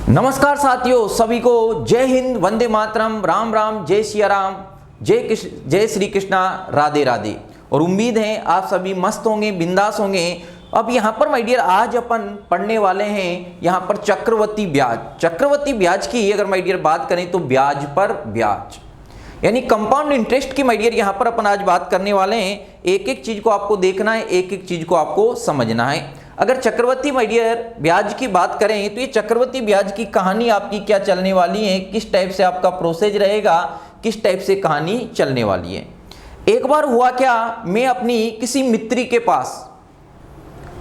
नमस्कार साथियों, सभी को जय हिंद, वंदे मातरम, राम राम, जय सिया राम, जय श्री कृष्णा, राधे राधे। और उम्मीद है आप सभी मस्त होंगे, बिंदास होंगे। अब यहाँ पर माय डियर आज अपन पढ़ने वाले हैं यहाँ पर चक्रवृद्धि ब्याज। चक्रवृद्धि ब्याज की अगर माय डियर बात करें तो ब्याज पर ब्याज यानी कंपाउंड इंटरेस्ट की माय डियर यहाँ पर अपन आज बात करने वाले हैं। एक एक चीज को आपको देखना है, एक एक चीज को आपको समझना है। अगर चक्रवृद्धि माय डियर ब्याज की बात करें तो ये चक्रवृद्धि ब्याज की कहानी आपकी क्या चलने वाली है, किस टाइप से आपका प्रोसेस रहेगा, किस टाइप से कहानी चलने वाली है। एक बार हुआ क्या, मैं अपनी किसी मित्र के पास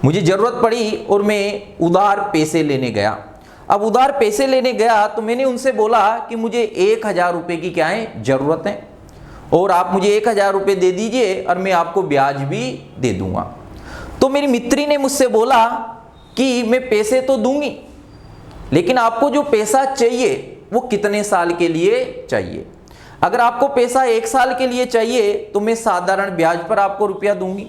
मुझे जरूरत पड़ी और मैं उधार पैसे लेने गया। अब उधार पैसे लेने गया तो मैंने उनसे बोला कि मुझे 1000 रुपये की क्या है जरूरत है और आप मुझे 1000 रुपये दे दीजिए और मैं आपको ब्याज भी दे दूंगा। तो मेरी मित्री ने मुझसे बोला कि मैं पैसे तो दूंगी, लेकिन आपको जो पैसा चाहिए वो कितने साल के लिए चाहिए। अगर आपको पैसा 1 साल के लिए चाहिए तो मैं साधारण ब्याज पर आपको रुपया दूंगी,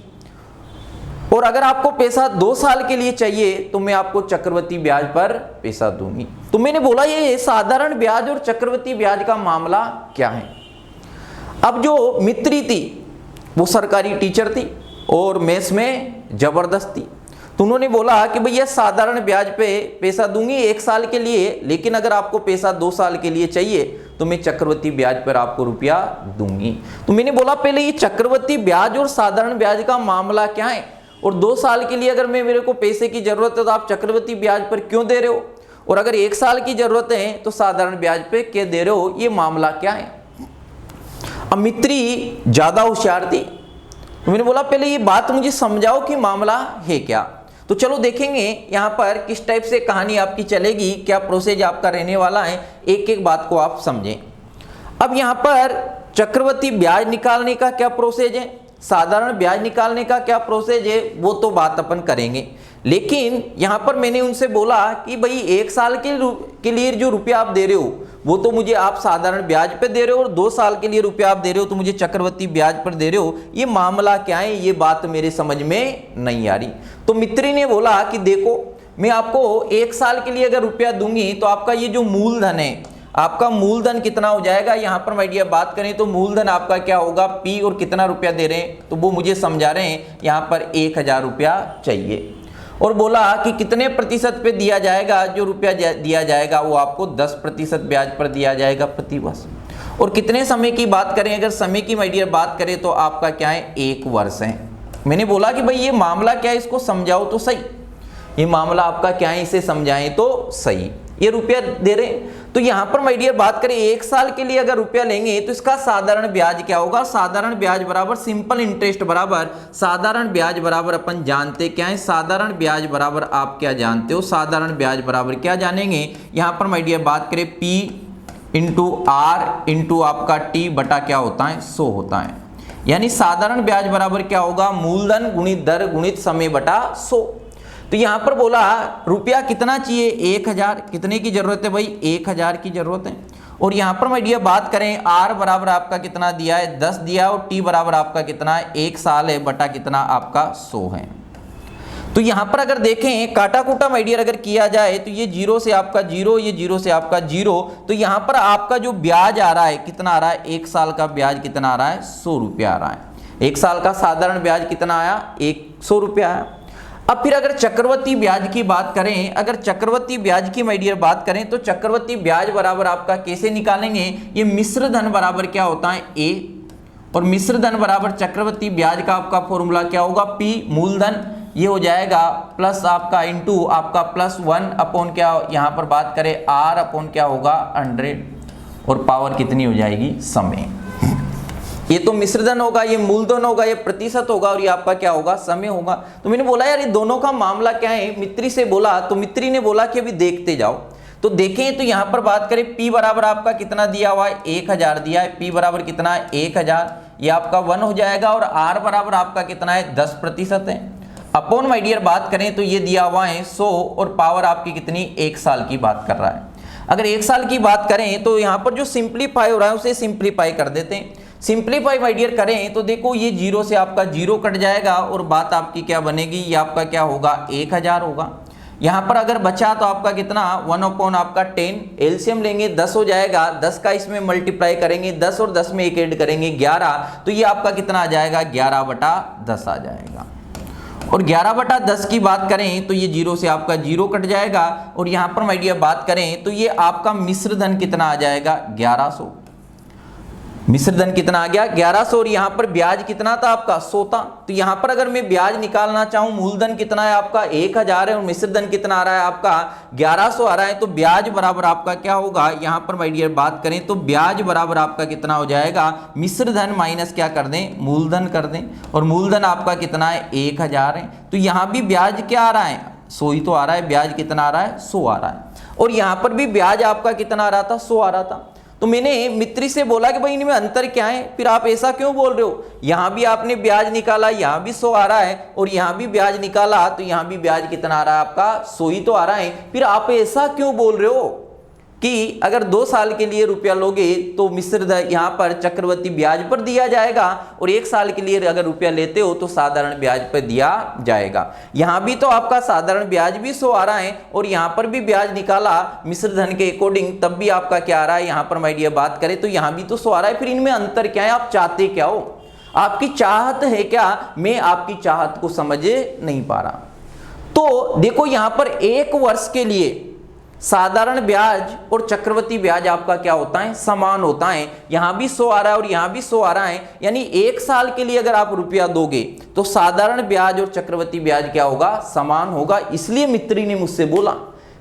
और अगर आपको पैसा 2 साल के लिए चाहिए तो मैं आपको चक्रवृद्धि ब्याज पर पैसा दूंगी। तो मैंने बोला ये साधारण ब्याज और चक्रवृद्धि ब्याज का मामला क्या है। अब जो मित्री थी वो सरकारी टीचर थी और मेस में जबरदस्त थी, तो उन्होंने बोला कि भैया साधारण ब्याज पे पैसा दूंगी 1 साल के लिए, लेकिन अगर आपको पैसा 2 साल के लिए चाहिए तो मैं चक्रवृद्धि ब्याज पर आपको रुपया दूंगी। तो मैंने बोला पहले ये चक्रवृद्धि ब्याज और साधारण ब्याज का मामला क्या है, और 2 साल के लिए अगर मेरे को पैसे की जरूरत है तो आप चक्रवृद्धि ब्याज पर क्यों दे रहे हो, और अगर 1 साल की जरूरत है तो साधारण ब्याज पे क्या दे रहे हो, ये मामला क्या है। अब मित्री ज्यादा होशियार थी, तो मैंने बोला पहले ये बात मुझे समझाओ कि मामला है क्या। तो चलो देखेंगे यहाँ पर किस टाइप से कहानी आपकी चलेगी, क्या प्रोसेस आपका रहने वाला है, एक एक बात को आप समझें। अब यहाँ पर चक्रवृद्धि ब्याज निकालने का क्या प्रोसेस है, साधारण ब्याज निकालने का क्या प्रोसेस है, वो तो बात अपन करेंगे। लेकिन यहाँ पर मैंने उनसे बोला कि भाई 1 साल के लिए जो रुपया आप दे रहे हो वो तो मुझे आप साधारण ब्याज पे दे रहे हो, और 2 साल के लिए रुपया आप दे रहे हो तो मुझे चक्रवृद्धि ब्याज पर दे रहे हो, ये मामला क्या है, ये बात मेरे समझ में नहीं आ रही। तो मित्री ने बोला कि देखो मैं आपको 1 साल के लिए अगर रुपया दूंगी तो आपका ये जो मूलधन है, आपका मूलधन कितना हो जाएगा। यहाँ पर माय डियर बात करें तो मूलधन आपका क्या होगा P, और कितना रुपया दे रहे हैं तो वो मुझे समझा रहे हैं यहाँ पर 1000 रुपया चाहिए, और बोला कि कितने प्रतिशत पे दिया जाएगा, जो रुपया दिया जाएगा वो आपको 10% ब्याज पर दिया जाएगा प्रति वर्ष। और कितने समय की बात करें, अगर समय की माय डियर बात करें तो आपका क्या है 1 वर्ष है। मैंने बोला कि भाई ये मामला क्या है, इसको समझाओ तो सही, ये मामला आपका क्या है, इसे समझाएं तो सही। ये रुपया दे रहे हैं तो यहाँ पर माय डियर बात करें 1 साल के लिए अगर रुपया लेंगे तो इसका साधारण ब्याज क्या होगा, साधारण ब्याज बराबर सिंपल इंटरेस्ट बराबर साधारण ब्याज बराबर अपन जानते क्या है, साधारण ब्याज बराबर आप क्या जानते हो, साधारण ब्याज बराबर क्या जानेंगे। यहाँ पर माय डियर बात करें P इंटू R इंटू आपका T बटा क्या होता है 100 होता है, यानी साधारण ब्याज बराबर क्या होगा, मूलधन गुणित दर गुणित समय बटा 100। तो यहाँ पर बोला रुपया कितना चाहिए 1000, कितने की जरूरत है भाई 1000 की जरूरत है। और यहाँ पर माय डियर बात करें R बराबर आपका कितना दिया है 10 दिया, और T बराबर आपका कितना है 1 साल है बटा कितना आपका 100 है। तो यहाँ पर अगर देखें काटा कूटा माय डियर अगर किया जाए तो ये 0 से आपका 0, ये 0 से आपका 0, तो यहाँ पर आपका जो ब्याज आ रहा है कितना आ रहा है, 1 साल का ब्याज कितना आ रहा है 100 रुपया आ रहा है। 1 साल का साधारण ब्याज कितना आया 100 रुपया आया। अब फिर अगर चक्रवृद्धि ब्याज की बात करें, अगर चक्रवृद्धि ब्याज की माय डियर बात करें तो चक्रवृद्धि ब्याज बराबर आपका कैसे निकालेंगे, ये मिश्र धन बराबर क्या होता है A, और मिश्र धन बराबर चक्रवृद्धि ब्याज का आपका फॉर्मूला क्या होगा P मूलधन, ये हो जाएगा प्लस आपका इंटू आपका +1 अपॉन क्या, यहाँ पर बात करें R अपॉन क्या होगा 100, और पावर कितनी हो जाएगी समय। ये तो मिश्रधन होगा, ये मूलधन होगा, ये प्रतिशत होगा, और ये आपका क्या होगा समय होगा। तो मैंने बोला यार ये दोनों का मामला क्या है, मित्री से बोला तो मित्री ने बोला कि अभी देखते जाओ। तो देखें तो यहाँ पर बात करें P बराबर आपका कितना दिया हुआ है 1000 दिया है, P बराबर कितना है 1000, ये आपका 1 हो जाएगा, और R बराबर आपका कितना है 10% है। अपॉन माय डियर बात करें तो ये दिया हुआ है 100, और पावर आपकी कितनी 1 साल की बात कर रहा है। अगर 1 साल की बात करें तो यहाँ पर जो सिंप्लीफाई हो रहा है उसे सिंप्लीफाई कर देते हैं। सिंप्लीफाई माय डियर करें तो देखो ये 0 से आपका 0 कट जाएगा, और बात आपकी क्या बनेगी, ये आपका क्या होगा 1000 होगा। यहाँ पर अगर बचा तो आपका कितना 1 अपॉन आपका 10, एलसीएम लेंगे 10 हो जाएगा, 10 का इसमें मल्टीप्लाई करेंगे, 10 और 10 में एक ऐड करेंगे 11, तो ये आपका कितना आ जाएगा 11/10 आ जाएगा। और 11/10 की बात करें तो ये 0 से आपका 0 कट जाएगा। और यहाँ पर माय डियर बात करें तो ये आपका मिश्र धन कितना आ जाएगा 1100। मिश्र धन कितना आ गया 1100। और यहाँ पर ब्याज कितना था आपका 100 था। तो यहाँ पर अगर मैं ब्याज निकालना चाहूँ, मूलधन कितना है आपका 1000 है और मिश्र धन कितना आ रहा है आपका 1100 आ रहा है, तो ब्याज बराबर आपका क्या होगा, यहाँ पर माय डियर बात करें तो ब्याज बराबर आपका कितना हो जाएगा, मिश्र धन माइनस क्या कर दें, मूलधन कर दें। और मूलधन आपका कितना है 1000 है। तो यहाँ भी ब्याज क्या आ रहा है 100 ही तो आ रहा है, ब्याज कितना आ रहा है 100 आ रहा है। और यहाँ पर भी ब्याज आपका कितना आ रहा था 100 आ रहा था। तो मैंने मित्री से बोला कि भाई इनमें अंतर क्या है, फिर आप ऐसा क्यों बोल रहे हो, यहाँ भी आपने ब्याज निकाला, यहाँ भी 100 आ रहा है, और यहाँ भी ब्याज निकाला तो यहाँ भी ब्याज कितना आ रहा है आपका 100 ही तो आ रहा है, फिर आप ऐसा क्यों बोल रहे हो कि अगर 2 साल के लिए रुपया लोगे तो मिश्र धन यहाँ पर चक्रवर्ती ब्याज पर दिया जाएगा, और 1 साल के लिए अगर रुपया लेते हो तो साधारण ब्याज पर दिया जाएगा। यहाँ भी तो आपका साधारण ब्याज भी 100 आ रहा है, और यहाँ पर भी ब्याज निकाला मिश्र धन के अकॉर्डिंग, तब भी आपका क्या आ रहा है, यहाँ पर माय डियर बात करें तो यहाँ भी तो 100 आ रहा है। फिर इनमें अंतर क्या है, आप चाहते क्या हो, आपकी चाहत है क्या, मैं आपकी चाहत को समझ नहीं पा रहा। तो देखो यहाँ पर 1 वर्ष के लिए साधारण ब्याज और चक्रवर्ती ब्याज आपका क्या होता है, समान होता है। यहां भी 100 आ रहा है और यहां भी 100 आ रहा है, यानी 1 साल के लिए अगर आप रुपया दोगे तो साधारण ब्याज और चक्रवर्ती ब्याज क्या होगा, समान होगा। इसलिए मित्री ने मुझसे बोला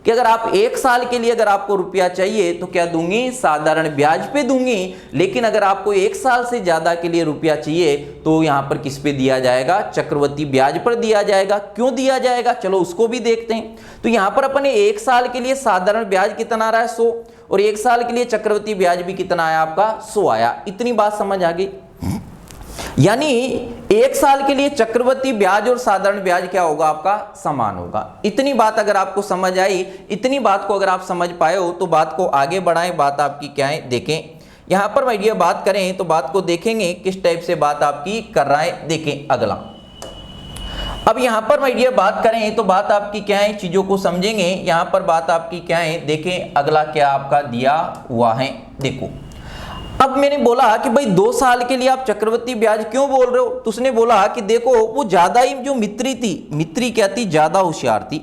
कि अगर आप 1 साल के लिए अगर आपको रुपया चाहिए तो क्या दूंगी, साधारण ब्याज पे दूंगी, लेकिन अगर आपको 1 साल से ज्यादा के लिए रुपया चाहिए तो यहां पर किस पे दिया जाएगा, चक्रवर्ती ब्याज पर दिया जाएगा। क्यों दिया जाएगा, चलो उसको भी देखते हैं। तो यहां पर अपने 1 साल के लिए साधारण ब्याज कितना आ रहा है 100, और 1 साल के लिए चक्रवर्ती ब्याज भी कितना आया आपका 100 आया। इतनी बात समझ आ गई। यानी 1 साल के लिए चक्रवर्ती ब्याज और साधारण ब्याज क्या होगा आपका, समान होगा। इतनी बात अगर आपको समझ आई, इतनी बात को अगर आप समझ पाए हो तो बात को आगे बढ़ाएं। बात आपकी क्या है देखें, यहां पर भाई ये बात करें तो बात को देखेंगे किस टाइप से बात आपकी कर रहा है। देखें अगला, अब यहां पर भाई ये बात करें तो बात आपकी क्या है, चीजों को समझेंगे। यहां पर बात आपकी क्या है, देखें अगला क्या आपका दिया हुआ है। देखो अब मैंने बोला कि भाई 2 साल के लिए आप चक्रवर्ती ब्याज क्यों बोल रहे हो, तो उसने बोला कि देखो वो ज्यादा ही जो मित्री थी, मित्री क्या थी, ज्यादा होशियार थी।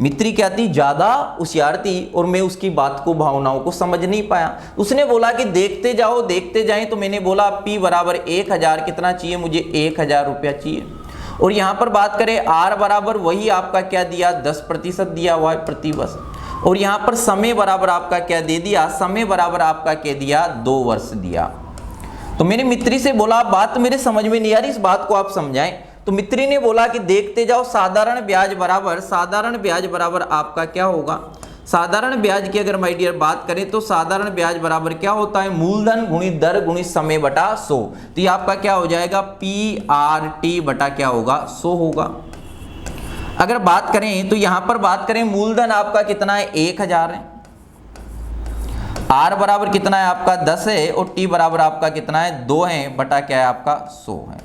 मित्री क्या थी, ज्यादा होशियार थी, और मैं उसकी बात को, भावनाओं को समझ नहीं पाया। उसने बोला कि देखते जाओ देखते जाएं, तो मैंने बोला P बराबर 1000 कितना चाहिए मुझे, 1000 रुपया चाहिए। और यहां पर बात करें R बराबर वही आपका क्या दिया, 10% दिया हुआ है प्रति वर्ष। और यहां पर समय बराबर आपका क्या दे दिया, समय बराबर आपका क्या दिया, 2 वर्ष दिया। तो मेरे मित्री से बोला बात मेरे समझ में नहीं आ रही, इस बात को आप समझाएं। तो मित्री ने बोला कि देखते जाओ, साधारण ब्याज बराबर आपका क्या होगा, साधारण ब्याज की अगर माय डियर बात करें तो साधारण ब्याज बराबर क्या होता है, मूलधन गुणित दर गुणित समय बटा 100। तो ये आपका क्या हो जाएगा, PRT बटा क्या होगा 100 होगा। अगर बात करें तो यहां पर बात करें मूलधन आपका कितना है 1000 है, R बराबर कितना है आपका 10 है, और T बराबर आपका कितना है 2 है, बटा क्या है आपका 100 है।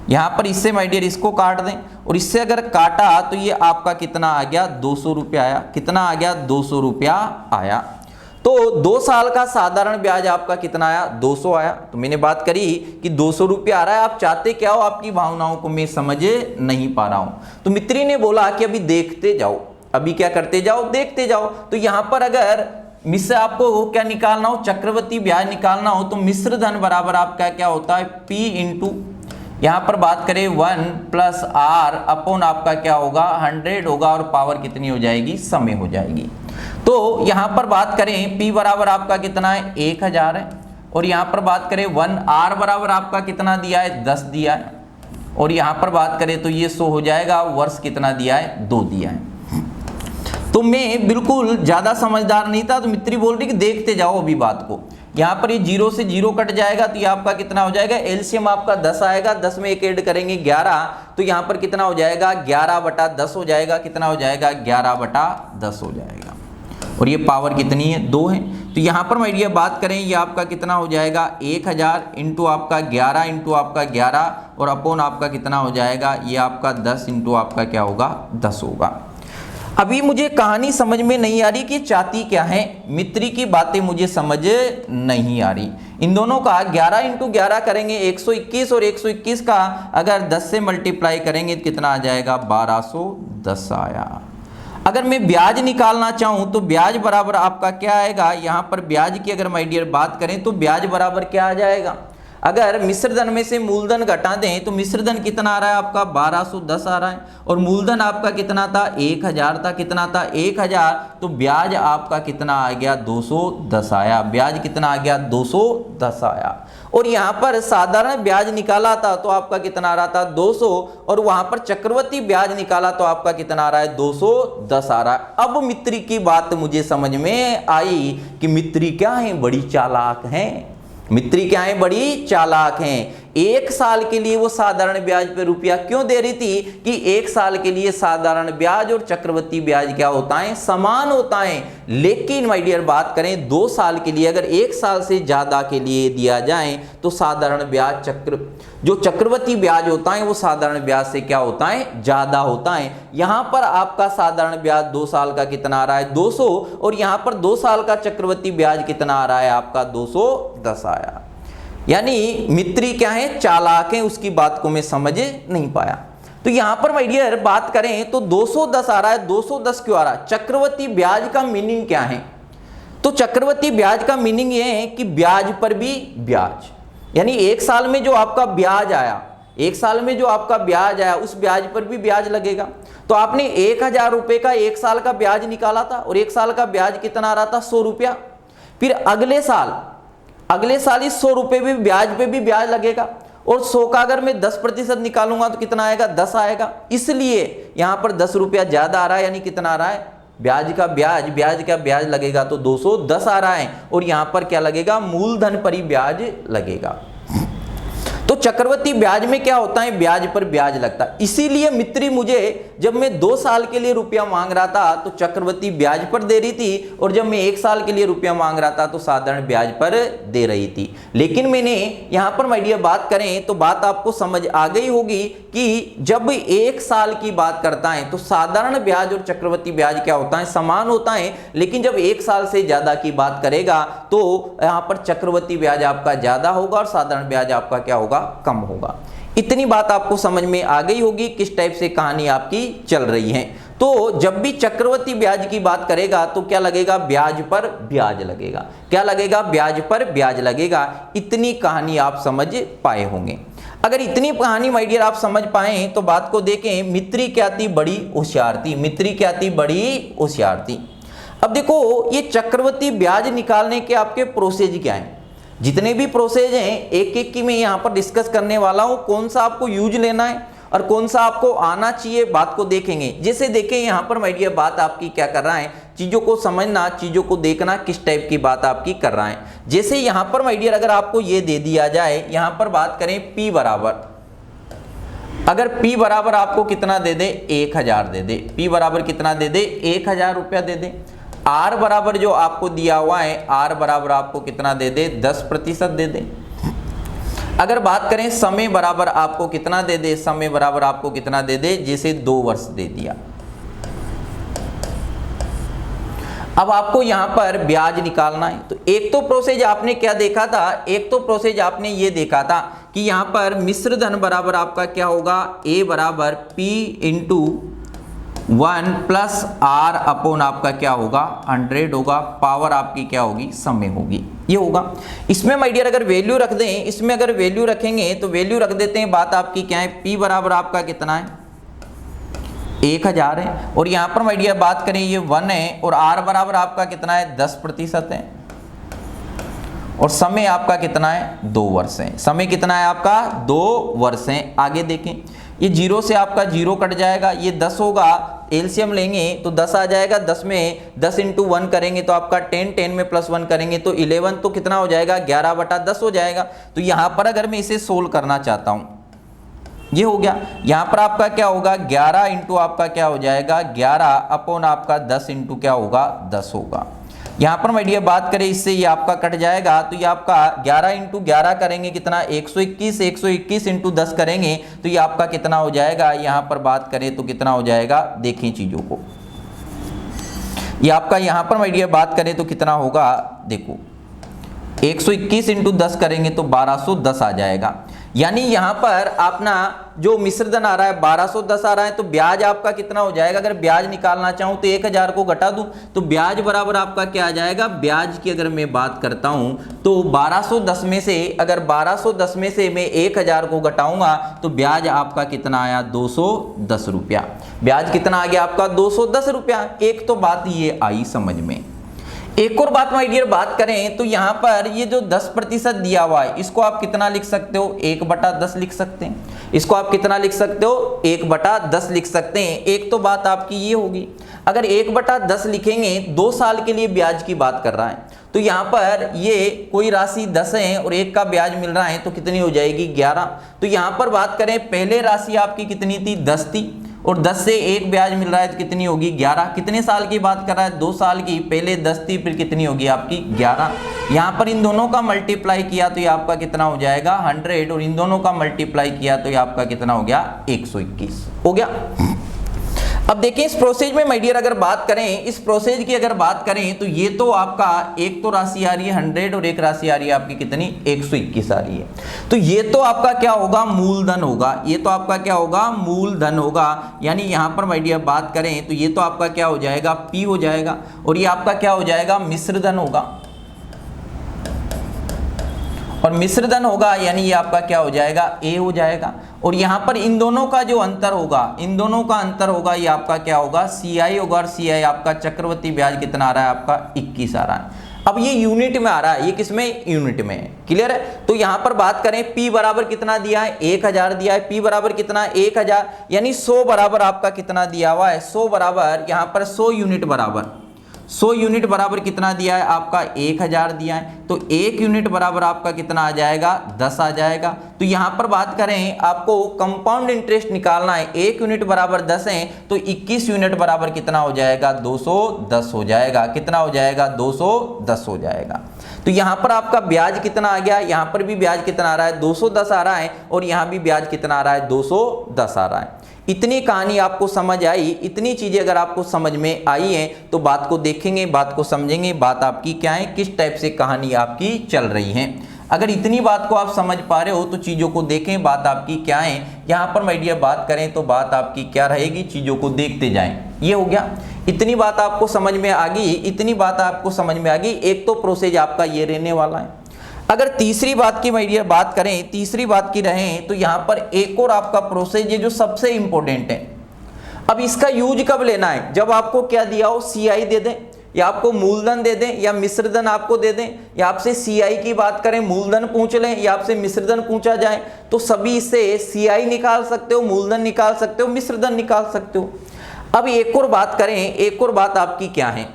यहां पर इससे माय डियर इसको काट दें, और इससे अगर काटा तो ये आपका कितना आ गया 200 रुपया आया। कितना आ गया 200 रुपया आया। तो 2 साल का साधारण ब्याज आपका कितना आया 200 आया। तो मैंने बात करी कि 200 रुपया आ रहा है, आप चाहते क्या हो, आपकी भावनाओं को मैं समझ नहीं पा रहा हूं। तो मित्री ने बोला कि अभी देखते जाओ, अभी क्या करते जाओ, देखते जाओ। तो यहां पर अगर मिश्र आपको क्या निकालना हो, चक्रवर्ती ब्याज निकालना हो, तो मिश्र धन बराबर आपका क्या होता है P इंटू यहां पर बात करें 1 प्लस R अपॉन आपका क्या होगा 100 होगा, और पावर कितनी हो जाएगी, समय हो जाएगी। तो यहां पर बात करें P बराबर आपका कितना है 1000 है, और यहां पर बात करें 1 R बराबर आपका कितना दिया है 10 दिया है, और यहां पर बात करें तो ये 100 हो जाएगा, वर्ष कितना दिया है 2 दिया है। तो मैं बिल्कुल ज्यादा समझदार नहीं था, तो मित्री बोल रही कि देखते जाओ अभी बात को। यहाँ पर ये 0 से 0 कट जाएगा, तो ये आपका कितना हो जाएगा, एलसीएम आपका 10 आएगा, 10 में एक ऐड करेंगे 11, तो यहाँ पर कितना हो जाएगा 11/10 हो जाएगा। कितना हो जाएगा 11/10 हो जाएगा। और ये पावर कितनी है 2 है। तो यहाँ पर मैं ये बात करें, ये आपका कितना हो जाएगा 1000 इंटू आपका 11 इंटू आपका 11, और अपॉन आपका कितना हो जाएगा, ये आपका 10 इंटू आपका क्या होगा 10 होगा। अभी मुझे कहानी समझ में नहीं आ रही कि चाहती क्या है, मित्री की बातें मुझे समझ नहीं आ रही। इन दोनों का 11 इंटू 11 करेंगे 121, और 121 का अगर 10 से मल्टीप्लाई करेंगे तो कितना आ जाएगा, 1210 आया। अगर मैं ब्याज निकालना चाहूं तो ब्याज बराबर आपका क्या आएगा, यहां पर ब्याज की अगर माय डियर बात करें तो ब्याज बराबर क्या आ जाएगा, अगर मिश्रधन में से मूलधन घटा दें तो मिश्रधन कितना आ रहा है आपका, 1210 आ रहा है, और मूलधन आपका कितना था, 1000 था, कितना था 1000, तो ब्याज आपका कितना आ गया, 210 आया। ब्याज कितना आ गया, 210 आया। और यहाँ पर साधारण ब्याज निकाला था तो आपका कितना आ रहा था, 200, और वहां पर चक्रवर्ती ब्याज निकाला तो आपका कितना आ रहा है, 210 आ रहा है। अब मित्री की बात मुझे समझ में आई कि मित्री क्या है, बड़ी चालाक हैं। मित्री क्या है, बड़ी चालाक हैं। एक साल के लिए वो साधारण ब्याज पे रुपया क्यों दे रही थी कि एक साल के लिए साधारण ब्याज और चक्रवर्ती ब्याज क्या होता है, समान होता है। लेकिन माय डियर बात करें 2 साल के लिए, अगर 1 साल से ज्यादा के लिए दिया जाए तो साधारण ब्याज जो चक्रवर्ती ब्याज होता है वो साधारण ब्याज से क्या होता है, ज्यादा होता है। यहां पर आपका साधारण ब्याज 2 साल का कितना आ रहा है, 200, और यहां पर 2 साल का चक्रवर्ती ब्याज कितना आ रहा है आपका, 210 आया। यानी मित्री क्या है, चालाक है, उसकी बात को मैं समझ नहीं पाया। तो यहां पर माय डियर बात करें तो 210 आ रहा है, 210 क्यों आ रहा है, चक्रवर्ती ब्याज का मीनिंग क्या है, तो चक्रवर्ती ब्याज का मीनिंग ये है कि ब्याज पर भी ब्याज, यानी 1 साल में जो आपका ब्याज आया, 1 साल में जो आपका ब्याज आया उस ब्याज पर भी ब्याज लगेगा। तो आपने 1000 रुपए का 1 साल का ब्याज निकाला था और 1 साल का ब्याज कितना आ रहा था, 100 रुपया। फिर अगले साल इस 100 रुपए भी ब्याज पे भी ब्याज लगेगा, और 100 का अगर मैं 10% निकालूंगा तो कितना आएगा, 10 आएगा। इसलिए यहां पर 10 रुपया ज्यादा आ रहा है, यानी कितना आ रहा है, ब्याज का ब्याज लगेगा तो 210 आ रहा है, और यहां पर क्या लगेगा, मूलधन पर ही ब्याज लगेगा। तो चक्रवर्ती ब्याज में क्या होता है, ब्याज पर ब्याज लगता है। इसीलिए मित्री मुझे जब मैं 2 साल के लिए रुपया मांग रहा था तो चक्रवर्ती ब्याज पर दे रही थी, और जब मैं 1 साल के लिए रुपया मांग रहा था तो साधारण ब्याज पर दे रही थी। लेकिन मैंने यहां पर माय डियर बात करें तो बात आपको समझ आ गई होगी कि जब 1 साल की बात करता है तो साधारण ब्याज और चक्रवर्ती ब्याज क्या होता है, समान होता है। लेकिन जब 1 साल से ज्यादा की बात करेगा तो यहां पर चक्रवर्ती ब्याज आपका ज्यादा होगा और साधारण ब्याज आपका क्या होगा, कम होगा। इतनी बात आपको समझ में आ गई होगी किस टाइप से कहानी आपकी चल रही है। तो जब भी चक्रवर्ती ब्याज की बात करेगा तो क्या लगेगा, ब्याज पर ब्याज लगेगा। क्या लगेगा, ब्याज पर ब्याज लगेगा। इतनी कहानी आप समझ पाए होंगे। अगर इतनी कहानी माय डियर आप समझ पाए तो बात को देखें, मित्री क्या थी, बड़ी होशियार थी। मित्री क्या थी, बड़ी होशियार थी। अब देखो ये चक्रवर्ती ब्याज निकालने के आपके प्रोसेस क्या है, जितने भी प्रोसेस हैं एक एक की मैं यहाँ पर डिस्कस करने वाला हूँ। कौन सा आपको यूज लेना है और कौन सा आपको आना चाहिए, बात को देखेंगे। जैसे देखें यहाँ पर माय डियर बात आपकी क्या कर रहा है, चीजों को समझना, चीजों को देखना, किस टाइप की बात आपकी कर रहा है। जैसे यहाँ पर माय डियर अगर आपको ये दे दिया जाए, यहाँ पर बात करें P बराबर, अगर P बराबर आपको कितना दे दे, 1000 दे दे, P बराबर कितना दे दे, 1000 रुपया दे दे। R बराबर जो आपको दिया हुआ है, R बराबर आपको कितना दे दे, 10% दे दे। अगर बात करें समय बराबर आपको कितना दे दे, समय बराबर आपको कितना दे दे, जैसे 2 वर्ष दे दिया। अब आपको यहां पर ब्याज निकालना है। तो एक तो प्रोसेस आपने क्या देखा था, एक तो प्रोसेस आपने ये देखा था कि यहां पर मिश्रधन बराबर आपका क्या होगा, A बराबर P into 1 plus R upon आपका क्या होगा, 100 होगा। पावर आपकी क्या होगी, समय होगी, ये होगा। इसमें माय डियर अगर वैल्यू रख दें, इसमें अगर वैल्यू रखेंगे तो वैल्यू रख देते हैं, बात आपकी क्या है, P बराबर आपका कितना है, 1000 है। और यहाँ पर माय डियर बात करें ये 1 है, और R बराबर आपका कितना है, 10% है। और समय आपका कितना है, 2 वर्ष है। समय कितना है आपका, 2 वर्ष है। आगे देखें, ये 0 से आपका 0 कट जाएगा, ये 10 होगा, एलसीएम लेंगे तो 10 आ जाएगा। 10 में 10 इंटू 1 करेंगे तो आपका 10, 10 में प्लस 1 करेंगे तो 11, तो कितना हो जाएगा, 11/10 हो जाएगा। तो यहाँ पर अगर मैं इसे सोल्व करना चाहता हूँ, ये हो गया। यहाँ पर आपका क्या होगा, 11 इंटू आपका क्या हो जाएगा, 11 अपॉन आपका 10 इंटू क्या होगा, 10 होगा। यहाँ पर माय डियर बात करें, इससे ये आपका कट जाएगा, तो ये आपका 11 इंटू 11 करेंगे कितना, 121, 121 इंटू 10 करेंगे तो ये आपका कितना हो जाएगा। यहाँ पर बात करें तो कितना हो जाएगा, देखें चीजों को, ये आपका यहाँ पर माय डियर बात करें तो कितना होगा, देखो 121 इंटू 10 करेंगे तो 1210 आ जाएगा। यानी यहाँ पर अपना जो मिश्रधन आ रहा है 1210 आ रहा है, तो ब्याज आपका कितना हो जाएगा, अगर ब्याज निकालना चाहूँ तो 1000 को घटा दूँ तो ब्याज बराबर आपका क्या आ जाएगा, ब्याज की अगर मैं बात करता हूँ तो 1210 में से, अगर 1210 में से मैं 1000 को घटाऊंगा तो ब्याज आपका कितना आया, 210 रुपया। ब्याज कितना आ गया आपका, 210 रुपया। एक तो बात ये आई समझ में। एक और बात माय डियर बात करें तो यहाँ पर ये जो 10% दिया हुआ है इसको आप कितना लिख सकते हो, 1/10 लिख सकते हैं। इसको आप कितना लिख सकते हो, 1/10 लिख सकते हैं। एक तो बात आपकी ये होगी, अगर 1/10 लिखेंगे 2 साल के लिए ब्याज की बात कर रहा है, तो यहाँ पर ये कोई राशि 10 है और 1 का ब्याज मिल रहा है तो कितनी हो जाएगी, 11। तो यहाँ पर बात करें पहले राशि आपकी कितनी थी, 10 थी, और 10 से 1 ब्याज मिल रहा है तो कितनी होगी, 11। कितने साल की बात कर रहा है, 2 साल की। पहले 10 थी फिर कितनी होगी आपकी, 11। यहाँ पर इन दोनों का मल्टीप्लाई किया तो ये आपका कितना हो जाएगा, 100, और इन दोनों का मल्टीप्लाई किया तो ये आपका कितना हो गया, 121 हो गया। अब देखिए इस प्रोसेज में माय डियर अगर बात करें, इस प्रोसेज की अगर बात करें तो ये तो आपका एक तो राशि आ रही है 100 और एक राशि आ रही है आपकी कितनी, 121 आ रही है। तो ये तो आपका क्या होगा, मूलधन होगा। ये तो आपका क्या होगा, मूलधन होगा। यानी यहाँ पर माय डियर बात करें तो ये तो आपका क्या हो जाएगा, P हो जाएगा, और ये आपका क्या हो जाएगा, मिश्रधन होगा। और मिश्रधन होगा यानी ये आपका क्या हो जाएगा, A हो जाएगा। और यहाँ पर इन दोनों का जो अंतर होगा, इन दोनों का अंतर होगा, ये आपका क्या होगा, CI होगा। और CI आपका चक्रवर्ती ब्याज कितना आ रहा है आपका, 21 आ रहा है। अब ये यूनिट में आ रहा है, ये किसमें, यूनिट में है। क्लियर है। तो यहाँ पर बात करें P बराबर कितना दिया है, 1000 दिया है। P बराबर कितना, 1000, यानी 100 बराबर आपका कितना दिया हुआ है, 100 बराबर यहाँ पर 100 यूनिट बराबर, 100 यूनिट बराबर कितना दिया है आपका, 1000 दिया है। तो 1 यूनिट बराबर आपका कितना आ जाएगा, 10 आ जाएगा। तो यहाँ पर बात करें आपको कंपाउंड इंटरेस्ट निकालना है, 1 यूनिट बराबर 10 है तो 21 यूनिट बराबर कितना हो जाएगा, 210 हो जाएगा। कितना हो जाएगा, 210 हो जाएगा। तो यहाँ पर आपका ब्याज कितना आ गया, यहाँ पर भी ब्याज कितना आ रहा है, 210 आ रहा है, और यहाँ भी ब्याज कितना आ रहा है, 210 आ रहा है। इतनी कहानी आपको समझ आई, इतनी चीजें अगर आपको समझ में आई हैं तो बात को देखेंगे, बात को समझेंगे, बात आपकी क्या है, किस टाइप से कहानी आपकी चल रही है। अगर इतनी बात को आप समझ पा रहे हो तो चीज़ों को देखें, बात आपकी क्या है। यहाँ पर माय डियर बात करें तो बात आपकी क्या रहेगी, चीज़ों को देखते जाएं। ये हो गया, इतनी बात आपको समझ में आ गई, इतनी बात आपको समझ में आ गई। एक तो प्रोसेस आपका ये रहने वाला है। अगर तीसरी बात की माय डियर बात करें, तीसरी बात की रहें तो यहाँ पर एक और आपका प्रोसेस है जो सबसे इंपॉर्टेंट है। अब इसका यूज कब लेना है, जब आपको क्या दिया हो, CI दे दें, या आपको मूलधन दे दें, या मिश्रधन आपको दे दें, या आपसे CI की बात करें मूलधन पूछ लें, या आपसे मिश्रधन पूछा जाए, तो सभी से CI निकाल सकते हो, मूलधन निकाल सकते हो, मिश्रधन निकाल सकते हो। अब एक और बात करें, एक और बात आपकी क्या है,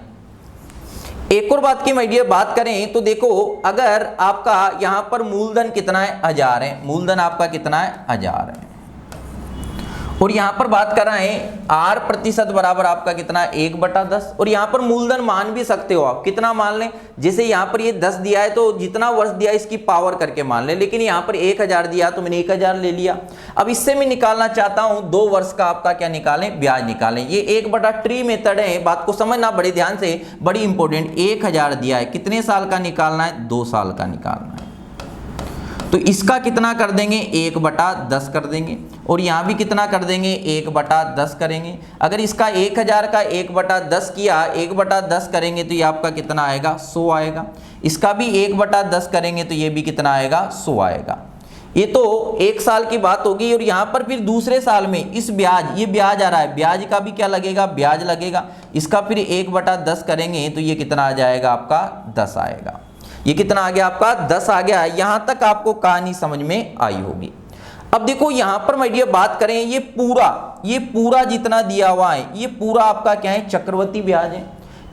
एक और बात की माय डियर बात करें तो देखो, अगर आपका यहाँ पर मूलधन कितना है, 1000 है, मूलधन आपका कितना है, 1000 है, और यहाँ पर बात कर रहे हैं R% बराबर आपका कितना है, 1/10, और यहाँ पर मूलधन मान भी सकते हो आप, कितना मान लें, जैसे यहाँ पर ये 10 दिया है तो जितना वर्ष दिया है इसकी पावर करके मान लें, लेकिन यहाँ पर 1000 दिया तो मैंने 1000 ले लिया। अब इससे मैं निकालना चाहता हूँ 2 वर्ष का आपका क्या निकालें, ब्याज निकालें। ये 1/3 मेथड है, बात को समझना बड़े ध्यान से, बड़ी इंपॉर्टेंट। 1000 दिया है, कितने साल का निकालना है, 2 साल का निकालना है। तो इसका कितना कर देंगे, 1/10 कर देंगे, और यहाँ भी कितना कर देंगे, 1/10 करेंगे। अगर इसका 1000 का 1/10 किया, 1/10 करेंगे तो ये आपका कितना आएगा, 100 आएगा। इसका भी 1/10 करेंगे तो ये भी कितना आएगा, 100 आएगा। ये तो 1 साल की बात होगी। और यहाँ पर फिर दूसरे साल में इस ब्याज, ये ब्याज आ रहा है, ब्याज का भी क्या लगेगा, ब्याज लगेगा। इसका फिर 1/10 करेंगे तो ये कितना आ जाएगा आपका, 10 आएगा। ये कितना आ गया आपका, 10 आ गया। यहां तक आपको कहानी समझ में आई होगी। अब देखो यहां पर माय डियर बात करें, ये पूरा जितना दिया हुआ है, ये पूरा आपका क्या है, चक्रवर्ती ब्याज है।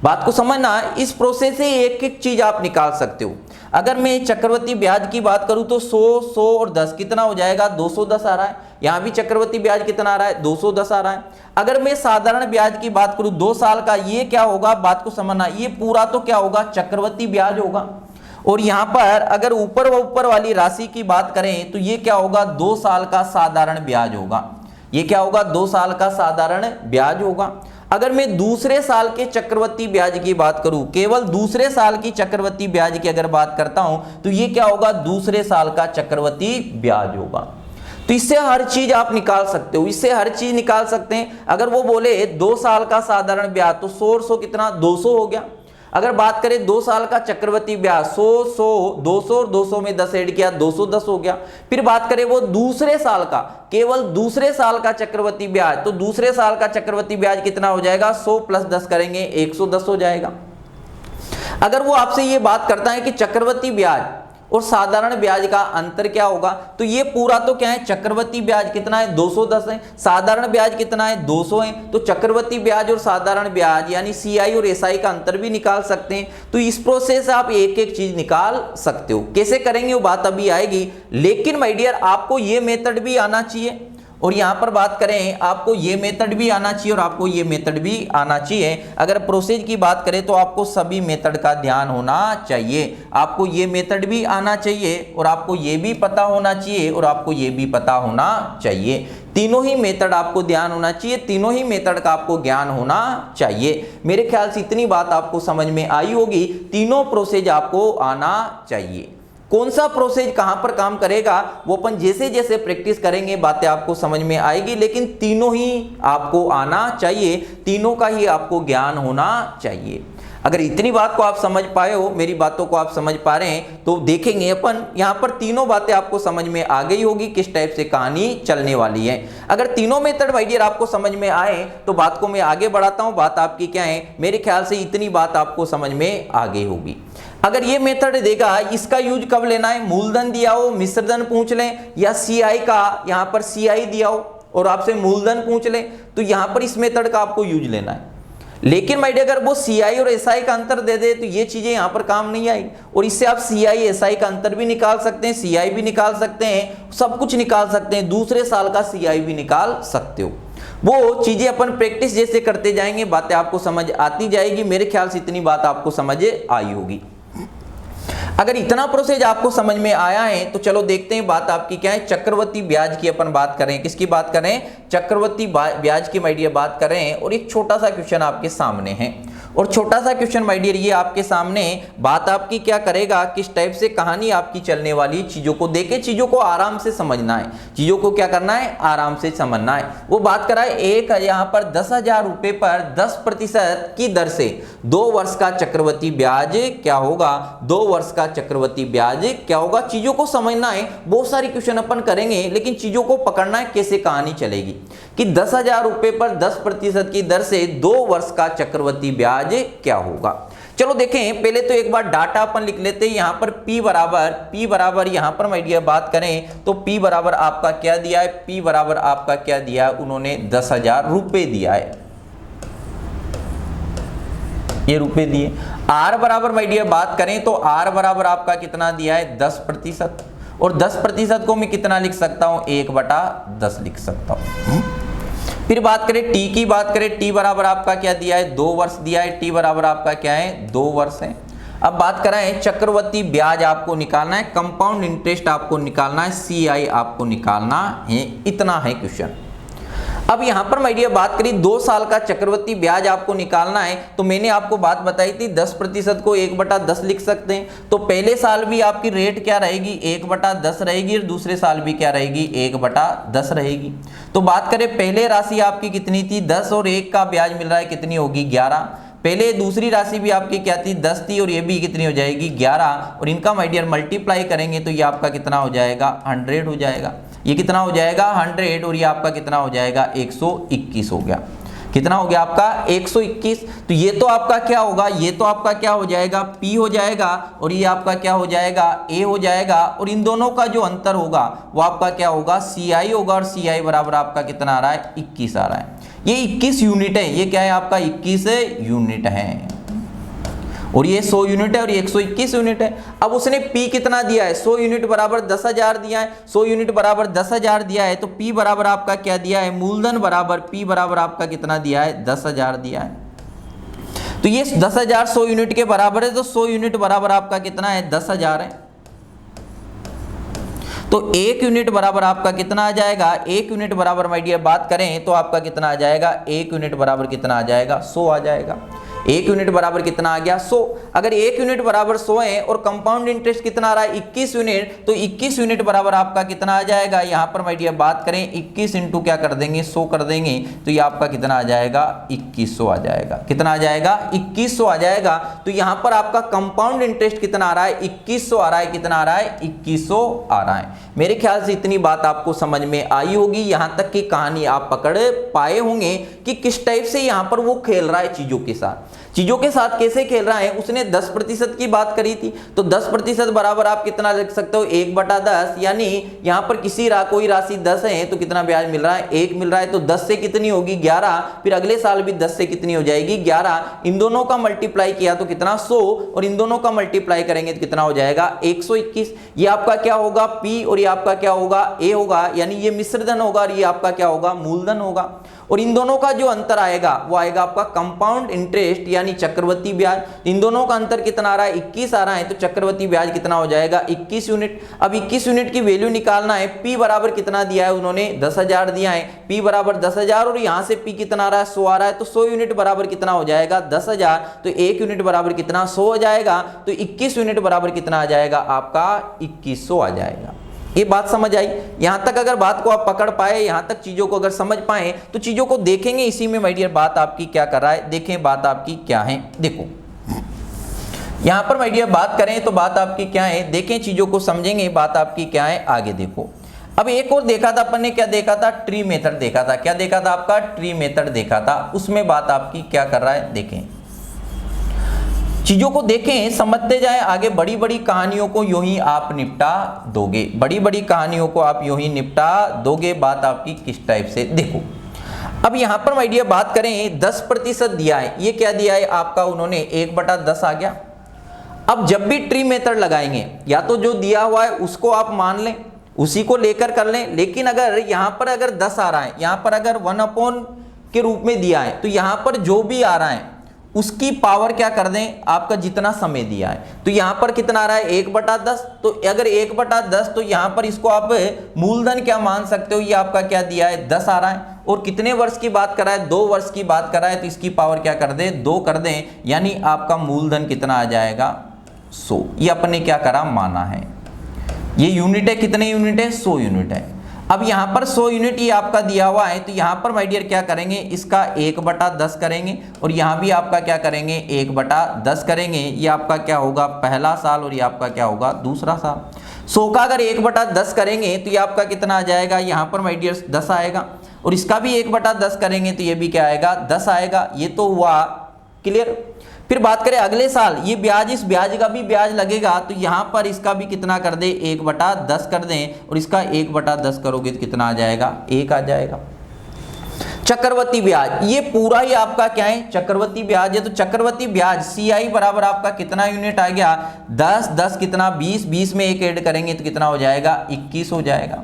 बात को समझना, इस प्रोसेस से एक एक चीज आप निकाल सकते हो। अगर मैं चक्रवर्ती ब्याज की बात करूं तो 100 और 10 कितना हो जाएगा, 210 आ रहा है। यहां भी चक्रवर्ती ब्याज कितना आ रहा है, 210 आ रहा है। अगर मैं साधारण ब्याज की बात करूं 2 साल का, ये क्या होगा, बात को समझना, ये पूरा तो क्या होगा, चक्रवर्ती ब्याज होगा। और यहाँ पर अगर ऊपर वाली राशि की बात करें तो ये क्या होगा, 2 साल का साधारण ब्याज होगा। ये क्या होगा, 2 साल का साधारण ब्याज होगा। अगर मैं दूसरे साल के चक्रवृद्धि ब्याज की बात करूं, केवल दूसरे साल की चक्रवृद्धि ब्याज की अगर बात करता हूं तो ये क्या होगा, दूसरे साल का चक्रवृद्धि ब्याज होगा। तो इससे हर चीज आप निकाल सकते हो, इससे हर चीज निकाल सकते हैं। अगर वो बोले 2 साल का साधारण ब्याज तो 100 कितना 200 हो गया। अगर बात करें 2 साल का चक्रवृद्धि ब्याज 100 200 और 200 में 10 ऐड किया 210 हो गया। फिर बात करें वो दूसरे साल का, केवल दूसरे साल का चक्रवृद्धि ब्याज, तो दूसरे साल का चक्रवृद्धि ब्याज कितना हो जाएगा, 100 + 10 करेंगे 110 हो जाएगा। अगर वो आपसे ये बात करता है कि चक्रवृद्धि ब्याज और साधारण ब्याज का अंतर क्या होगा, तो ये पूरा तो क्या है, चक्रवृद्धि ब्याज कितना है 210 है, साधारण ब्याज कितना है 200 है। तो चक्रवृद्धि ब्याज और साधारण ब्याज यानी सीआई और एसआई का अंतर भी निकाल सकते हैं। तो इस प्रोसेस से आप एक एक चीज निकाल सकते हो। कैसे करेंगे वो बात अभी आएगी, लेकिन माय डियर आपको ये मेथड भी आना चाहिए और यहां पर बात करें आपको ये मेथड भी आना चाहिए और आपको ये मेथड भी आना चाहिए। अगर प्रोसेस की बात करें तो आपको सभी मेथड का ध्यान होना चाहिए। आपको ये मेथड भी आना चाहिए और आपको ये भी पता होना चाहिए और आपको ये भी पता होना चाहिए। तीनों ही मेथड आपको ध्यान होना चाहिए, तीनों ही मेथड का आपको ज्ञान होना चाहिए। मेरे ख्याल से इतनी बात आपको समझ में आई होगी, तीनों प्रोसेस आपको आना चाहिए। कौन सा प्रोसेस कहां पर काम करेगा वो अपन जैसे जैसे प्रैक्टिस करेंगे बातें आपको समझ में आएगी, लेकिन तीनों ही आपको आना चाहिए, तीनों का ही आपको ज्ञान होना चाहिए। अगर इतनी बात को आप समझ पाए हो, मेरी बातों को आप समझ पा रहे हैं, तो देखेंगे अपन यहां पर तीनों बातें आपको समझ में आ गई होगी किस टाइप से कहानी चलने वाली है। अगर तीनों मेथड भाई डियर आपको समझ में आए तो बात को मैं आगे बढ़ाता हूं। बात आपकी क्या है, मेरे ख्याल से इतनी बात आपको समझ में आ गई होगी। अगर ये मेथड देगा, इसका यूज कब लेना है, मूलधन दिया हो मिश्रधन पूछ लें, या सीआई का यहां पर सीआई दिया हो और आपसे मूलधन पूछ लें, तो यहां पर इस मेथड का आपको यूज लेना है। लेकिन माय डियर अगर वो सीआई और एसआई का अंतर दे दे तो ये चीजें यहां पर काम नहीं आएगी, और इससे आप सीआई एसआई का अंतर भी निकाल सकते हैं, सीआई भी निकाल सकते हैं, सब कुछ निकाल सकते हैं, दूसरे साल का सीआई भी निकाल सकते हो। वो चीजें अपन प्रैक्टिस जैसे करते जाएंगे बातें आपको समझ आती जाएगी। मेरे ख्याल से इतनी बात आपको समझ आई होगी। अगर इतना प्रोसेस आपको समझ में आया है तो चलो देखते हैं बात आपकी क्या है। चक्रवृद्धि ब्याज की अपन बात करें, किसकी बात करें, चक्रवृद्धि ब्याज की माय डियर बात करें। और एक छोटा सा क्वेश्चन आपके सामने है, और छोटा सा क्वेश्चन माय डियर ये आपके सामने बात आपकी क्या करेगा, किस टाइप से कहानी आपकी चलने वाली, चीजों को देखे, चीजों को आराम से समझना है, चीजों को क्या करना है, आराम से समझना है। वो बात करा है एक यहाँ पर 10,000 रुपए पर 10% की दर से 2 वर्ष का चक्रवृद्धि ब्याज क्या होगा, 2 वर्ष का चक्रवृद्धि ब्याज क्या होगा। चीजों को समझना है, बहुत सारी क्वेश्चन अपन करेंगे, लेकिन चीजों को पकड़ना है कैसे कहानी चलेगी, कि 10,000 रुपए पर 10% की दर से 2 वर्ष का चक्रवृद्धि ब्याज क्या होगा। चलो देखें, पहले तो एक बार डाटा अपन लिख लेते हैं। यहां पर P बराबर यहां पर माय डियर बात करें तो P बराबर आपका क्या दिया है, P बराबर आपका क्या दिया है, उन्होंने 10,000 रुपए दिया है, ये रुपए दिए। R बराबर माय डियर बात करें तो R बराबर आपका कितना दिया है, 10%, और 10% को मैं कितना लिख सकता हूं, 1/10 लिख सकता हूं। फिर बात करें टी की बात करें, टी बराबर आपका क्या दिया है, 2 वर्ष दिया है, टी बराबर आपका क्या है, 2 वर्ष है। अब बात कराएं चक्रवृद्धि ब्याज आपको निकालना है, कंपाउंड इंटरेस्ट आपको निकालना है, सीआई आपको निकालना है, इतना है क्वेश्चन। अब यहां पर माय डियर बात करी 2 साल का चक्रवृद्धि ब्याज आपको निकालना है, तो मैंने आपको बात बताई थी 10% को 1/10 लिख सकते हैं। तो पहले साल भी आपकी रेट क्या रहेगी, 1/10 रहेगी, और दूसरे साल भी क्या रहेगी, 1/10 रहेगी। तो बात करें पहले राशि आपकी कितनी थी, 10, और 1 का ब्याज मिल रहा है कितनी होगी, 11। पहले दूसरी राशि भी आपकी क्या थी, 10 थी, और ये भी कितनी हो जाएगी, 11, और इनका माय डियर मल्टीप्लाई करेंगे तो ये आपका कितना हो जाएगा, 100 हो जाएगा। ये कितना हो जाएगा, 100, और ये आपका कितना हो जाएगा, 121 हो गया। कितना हो गया आपका, 121। तो ये तो आपका क्या होगा, ये तो आपका क्या हो जाएगा, P हो जाएगा, और ये आपका क्या हो जाएगा, A हो जाएगा, और इन दोनों का जो अंतर होगा वो आपका क्या होगा, CI होगा, और CI बराबर आपका कितना आ रहा है, 21 आ रहा है। ये 21 यूनिट है, ये क्या है आपका 21 यूनिट है, और ये 100 यूनिट है, और ये 121 यूनिट है। अब उसने P कितना दिया है, 100 यूनिट बराबर 10,000 दिया है, 100 यूनिट बराबर 10,000 दिया है, तो P बराबर आपका क्या दिया है, मूलधन बराबर P बराबर आपका कितना दिया है, 10,000 दिया है। तो ये 10,000 100 यूनिट के बराबर है, तो 100 यूनिट बराबर आपका कितना है, 10,000 है। तो 1 यूनिट बराबर आपका कितना आ जाएगा, 1 यूनिट बराबर माय डियर बात करें तो आपका कितना आ जाएगा, 1 यूनिट बराबर कितना आ जाएगा, 100 आ जाएगा। 1 यूनिट बराबर कितना आ गया, 100। अगर 1 यूनिट बराबर 100 है और कंपाउंड इंटरेस्ट कितना आ रहा है, 21 यूनिट, तो 21 यूनिट बराबर आपका कितना आ जाएगा, यहाँ पर माय डियर बात करें 21 इंटू क्या कर देंगे, 100 कर देंगे, तो ये आपका कितना आ जाएगा, 2100 आ जाएगा। कितना आ जाएगा, 2100 आ जाएगा। तो यहाँ पर आपका कंपाउंड इंटरेस्ट कितना आ रहा है, 2100 आ रहा है। कितना आ रहा है, 2100 आ रहा है। मेरे ख्याल से इतनी बात आपको समझ में आई होगी। यहाँ तक की कहानी आप पकड़ पाए होंगे कि किस टाइप से यहाँ पर वो खेल रहा है चीजों के साथ। चीजों के साथ कैसे खेल रहा है, उसने 10% की बात करी थी, तो 10% बराबर आप कितना लिख सकते हो, 1/10, यानी यहाँ पर कोई राशि 10 है तो कितना ब्याज मिल रहा है, 1 मिल रहा है। तो 10 से कितनी होगी, 11, फिर अगले साल भी 10 से कितनी हो जाएगी, 11। इन दोनों का मल्टीप्लाई किया तो कितना, 100, और इन दोनों का मल्टीप्लाई करेंगे तो कितना हो जाएगा, 121। ये आपका क्या होगा, P, और ये आपका क्या होगा, A होगा, यानी ये मिश्रधन होगा और ये आपका क्या होगा, मूलधन होगा। और इन दोनों का जो अंतर आएगा वो आएगा आपका कंपाउंड इंटरेस्ट यानी चक्रवृद्धि ब्याज। इन दोनों का अंतर कितना आ रहा है, 21 आ रहा है, तो चक्रवृद्धि ब्याज कितना हो जाएगा, 21 यूनिट। अब 21 यूनिट की वैल्यू निकालना है। P बराबर कितना दिया है उन्होंने, 10,000 दिया है। P बराबर 10,000 और यहां से P कितना आ रहा है, 100 आ रहा है, तो 100 यूनिट बराबर कितना हो जाएगा, 10,000। तो 1 यूनिट बराबर कितना, 100 हो जाएगा। तो 21 यूनिट बराबर कितना आ जाएगा, आपका 2100 आ जाएगा। ये बात समझ आई। यहां तक अगर बात को आप पकड़ पाए, यहां तक चीजों को अगर समझ पाए, तो चीजों को देखेंगे इसी में माय डियर बात आपकी क्या कर रहा है, देखें बात आपकी क्या है। देखो यहां पर माय डियर बात करें तो बात आपकी क्या है, देखें चीजों को समझेंगे बात आपकी क्या है। आगे देखो, अब एक और देखा था अपन ने, क्या देखा था, ट्री मेथड देखा था। क्या देखा था आपका, ट्री मेथड देखा था। उसमें बात आपकी क्या कर रहा है, देखें चीजों को, देखें समझते जाएं आगे। बड़ी बड़ी कहानियों को यूं ही आप निपटा दोगे, बड़ी बड़ी कहानियों को आप यूं ही निपटा दोगे। बात आपकी किस टाइप से, देखो अब यहां पर माय डियर बात करें 10% दिया है। ये क्या दिया है आपका, उन्होंने 1/10 आ गया। अब जब भी ट्री मेथड लगाएंगे, या तो जो दिया हुआ है उसको आप मान लें, उसी को लेकर कर लें। लेकिन अगर यहां पर अगर 10 आ रहा है, यहां पर अगर 1/, के रूप में दिया है, तो यहां पर जो भी आ रहा है उसकी पावर क्या कर दें, आपका जितना समय दिया है। तो यहां पर कितना आ रहा है, 1/10। तो अगर 1/10, तो यहां पर इसको आप मूलधन क्या मान सकते हो, ये आपका क्या दिया है, 10 आ रहा है। और कितने वर्ष की बात कर रहा है, 2 वर्ष की बात कर रहा है, तो इसकी पावर क्या कर दे, 2 कर दें, यानी आपका मूलधन कितना आ जाएगा, 100। ये अपने क्या करा, माना है। ये यूनिट है, कितने यूनिट है, 100 यूनिट है। अब यहाँ पर 100 यूनिट ये आपका दिया हुआ है, तो यहाँ पर माय डियर क्या करेंगे, इसका 1/10 करेंगे, और यहाँ भी आपका क्या करेंगे, 1/10 करेंगे। ये आपका क्या होगा, पहला साल, और ये आपका क्या होगा, दूसरा साल। 100 का अगर 1/10 करेंगे तो ये आपका कितना आ जाएगा, यहाँ पर माय डियर 10 आएगा, और इसका भी 1/10 करेंगे तो ये भी क्या आएगा, 10 आएगा। ये तो हुआ क्लियर। फिर बात करें अगले साल, ये ब्याज, इस ब्याज का भी ब्याज लगेगा, तो यहां पर इसका भी कितना कर दे, 1/10 कर दें, और इसका 1/10 करोगे तो कितना आ जाएगा, 1 आ जाएगा। चक्रवृद्धि ब्याज, ये पूरा ही आपका क्या है, चक्रवृद्धि ब्याज है। तो चक्रवृद्धि ब्याज CI बराबर आपका कितना यूनिट आ गया, 10, 10 कितना 20, 20 में 1 ऐड करेंगे तो कितना हो जाएगा, 21 हो जाएगा।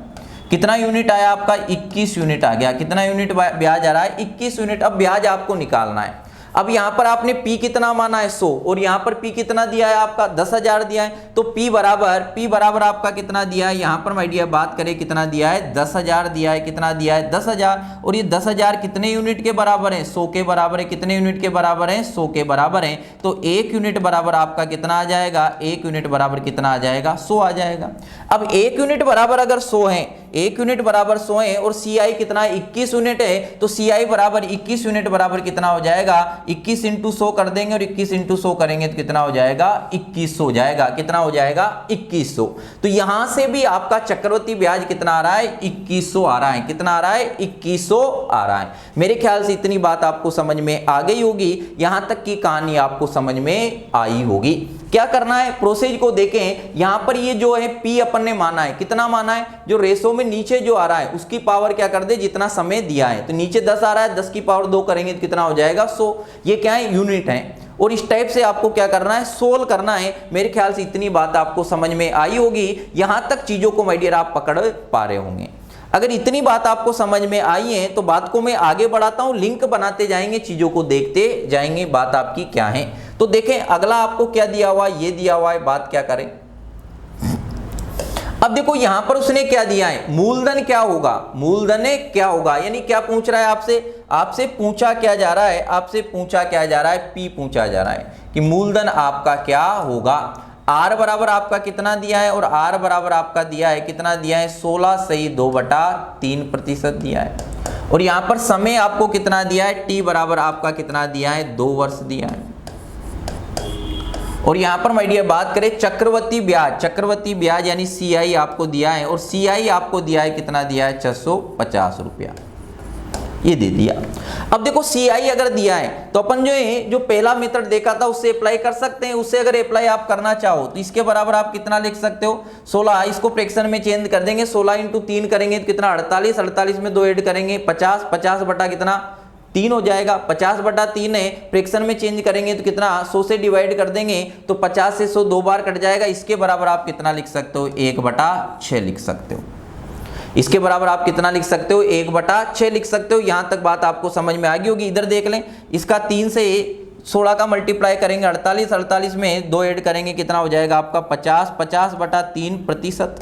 कितना यूनिट आया आपका, 21 यूनिट आ गया। कितना यूनिट ब्याज आ रहा है, 21 यूनिट। अब ब्याज आपको निकालना है। अब यहां पर आपने P कितना माना है, 100, और यहां पर P कितना दिया है आपका, 10,000 दिया है। तो P बराबर आपका कितना दिया है, यहां पर माय डियर बात करें कितना दिया है, 10,000 दिया है। कितना दिया है, 10,000, और ये 10,000 कितने यूनिट के बराबर है, 100 के बराबर है। कितने यूनिट के बराबर है, 100 के बराबर है। तो 1 यूनिट बराबर आपका कितना आ जाएगा, 1 यूनिट बराबर कितना आ जाएगा, 100 आ जाएगा। अब 1 यूनिट बराबर अगर 100 है, 1 यूनिट बराबर 100 है, और CI कितना 21 यूनिट है, तो CI बराबर 21 यूनिट बराबर कितना हो जाएगा, 21 इंटू 100 कर देंगे, और 21 इंटू 100 करेंगे तो कितना हो जाएगा, 2100 हो जाएगा। कितना हो जाएगा, 2100। तो यहां से भी आपका चक्रवृद्धि ब्याज कितना आ रहा है, 2100 आ रहा है। कितना आ रहा है, 2100 आ रहा है। मेरे ख्याल से इतनी बात आपको समझ में आ गई होगी, यहां तक की कहानी आपको समझ में आई होगी। क्या करना है, प्रोसेस को देखें। यहां पर ये जो है P अपन ने माना है, कितना माना है, जो रेशो में नीचे जो आ रहा है उसकी पावर क्या कर दे, जितना समय दिया है। तो नीचे 10 आ रहा है, 10 की पावर 2 करेंगे तो कितना हो जाएगा, 100। ये क्या है, यूनिट है। और इस टाइप से आपको क्या करना है, सोल्व करना है। मेरे ख्याल से इतनी बात आपको समझ में आई होगी। यहां तक चीजों को माय डियर आप पकड़ पा रहे होंगे। अगर इतनी बात आपको समझ में आई है तो बात को मैं आगे बढ़ाता हूं, लिंक बनाते जाएंगे, चीजों को देखते जाएंगे, बात आपकी क्या है। तो देखें अगला आपको क्या दिया हुआ है, ये दिया हुआ है। बात क्या करें, अब देखो यहां पर उसने क्या दिया है, मूलधन क्या होगा, मूलधन क्या होगा, यानी क्या पूछ रहा है आपसे, आपसे पूछा क्या जा रहा है, आपसे पूछा क्या जा रहा है, पी पूछा जा रहा है कि मूलधन आपका क्या होगा। आर बराबर आपका कितना दिया है, और आर बराबर आपका दिया है कितना दिया है, 16/2/3% दिया है। और यहां पर समय आपको कितना दिया है, टी बराबर आपका कितना दिया है, 2 वर्ष दिया है। और यहां पर माय डियर बात करें चक्रवृद्धि ब्याज, चक्रवृद्धि ब्याज यानी सीआई आपको दिया है, और सीआई आपको दिया है कितना दिया है, 650 रुपया, ये दे दिया। अब देखो सीआई अगर दिया है तो अपन जो है जो पहला मेथड देखा था उससे अप्लाई कर सकते हैं, उससे अगर अप्लाई आप करना चाहो तो इसके बराबर आप कितना लिख सकते हो, 16, इसको फ्रैक्शन में चेंज कर देंगे, 16 × 3 करेंगे तो कितना 48, 48 में 2 ऐड करेंगे 50, 50 बटा कितना 3 हो जाएगा, 50/3 है, फ्रैक्शन में चेंज करेंगे तो कितना 100 से डिवाइड कर देंगे तो 50 से 100 2 बार कट जाएगा, इसके बराबर आप कितना लिख सकते हो, 1/6 लिख सकते हो। इसके बराबर आप कितना लिख सकते हो, 1/6 लिख सकते हो। यहां तक बात आपको समझ में आ गई होगी। इधर देख लें, इसका 3 से 16 का मल्टीप्लाई करेंगे 48, 48 में 2 ऐड करेंगे कितना हो जाएगा आपका 50, 50/3%,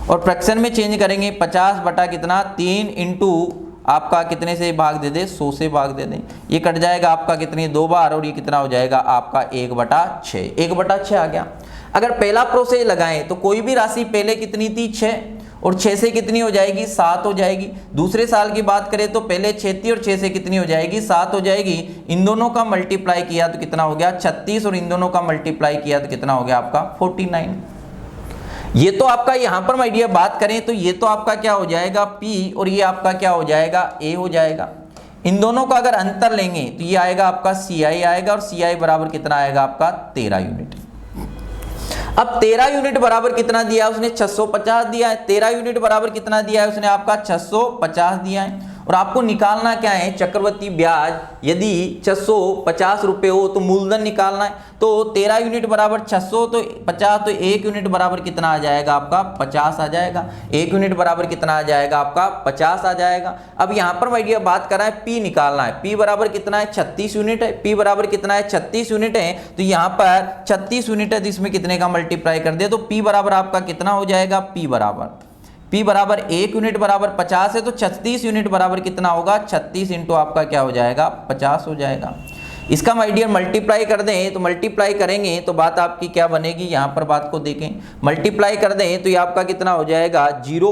और फ्रैक्शन में चेंज करेंगे 50 बटा कितना 3 इंटू आपका कितने से भाग दे दे, 100 से भाग दे दें, ये कट जाएगा आपका कितनी 2 बार, और ये कितना हो जाएगा आपका 1/6, 1/6 आ गया। अगर पहला प्रोसेस लगाएं तो कोई भी राशि पहले कितनी थी 6, और 6 से कितनी हो जाएगी 7 हो जाएगी। दूसरे साल की बात करें तो पहले 6 थी और 6 से कितनी हो जाएगी 7 हो जाएगी। इन दोनों का मल्टीप्लाई किया तो कितना हो गया 36, और इन दोनों का मल्टीप्लाई किया तो कितना हो गया आपका 49। ये तो आपका यहाँ पर माय डियर बात करें तो ये तो आपका क्या हो जाएगा P, और ये आपका क्या हो जाएगा A हो जाएगा। इन दोनों का अगर अंतर लेंगे तो ये आएगा आपका CI आएगा, और CI बराबर कितना आएगा आपका 13 यूनिट। अब 13 यूनिट बराबर कितना दिया है उसने 650 दिया है, 13 यूनिट बराबर कितना दिया है उसने आपका 650 दिया है। और आपको निकालना क्या है, चक्रवृद्धि ब्याज यदि 650 रुपये हो तो मूलधन निकालना है। तो 13 यूनिट बराबर 600 तो 50, तो 1 यूनिट बराबर कितना आ जाएगा आपका 50 आ जाएगा, 1 यूनिट बराबर कितना आ जाएगा आपका 50 आ जाएगा। अब यहाँ पर भाई बात कर रहा है P निकालना है, P बराबर कितना है 36 यूनिट है, P बराबर कितना है 36 यूनिट है। तो यहाँ पर 36 यूनिट है तो इसमें कितने का मल्टीप्लाई कर दिया तो P बराबर आपका कितना हो जाएगा, P बराबर 1 यूनिट बराबर 50 है, तो 36 यूनिट बराबर कितना होगा 36 इंटू आपका क्या हो जाएगा 50 हो जाएगा। इसका माय डियर मल्टीप्लाई कर दें तो मल्टीप्लाई करेंगे तो बात आपकी क्या बनेगी, यहाँ पर बात को देखें, मल्टीप्लाई कर दें तो ये आपका कितना हो जाएगा 0,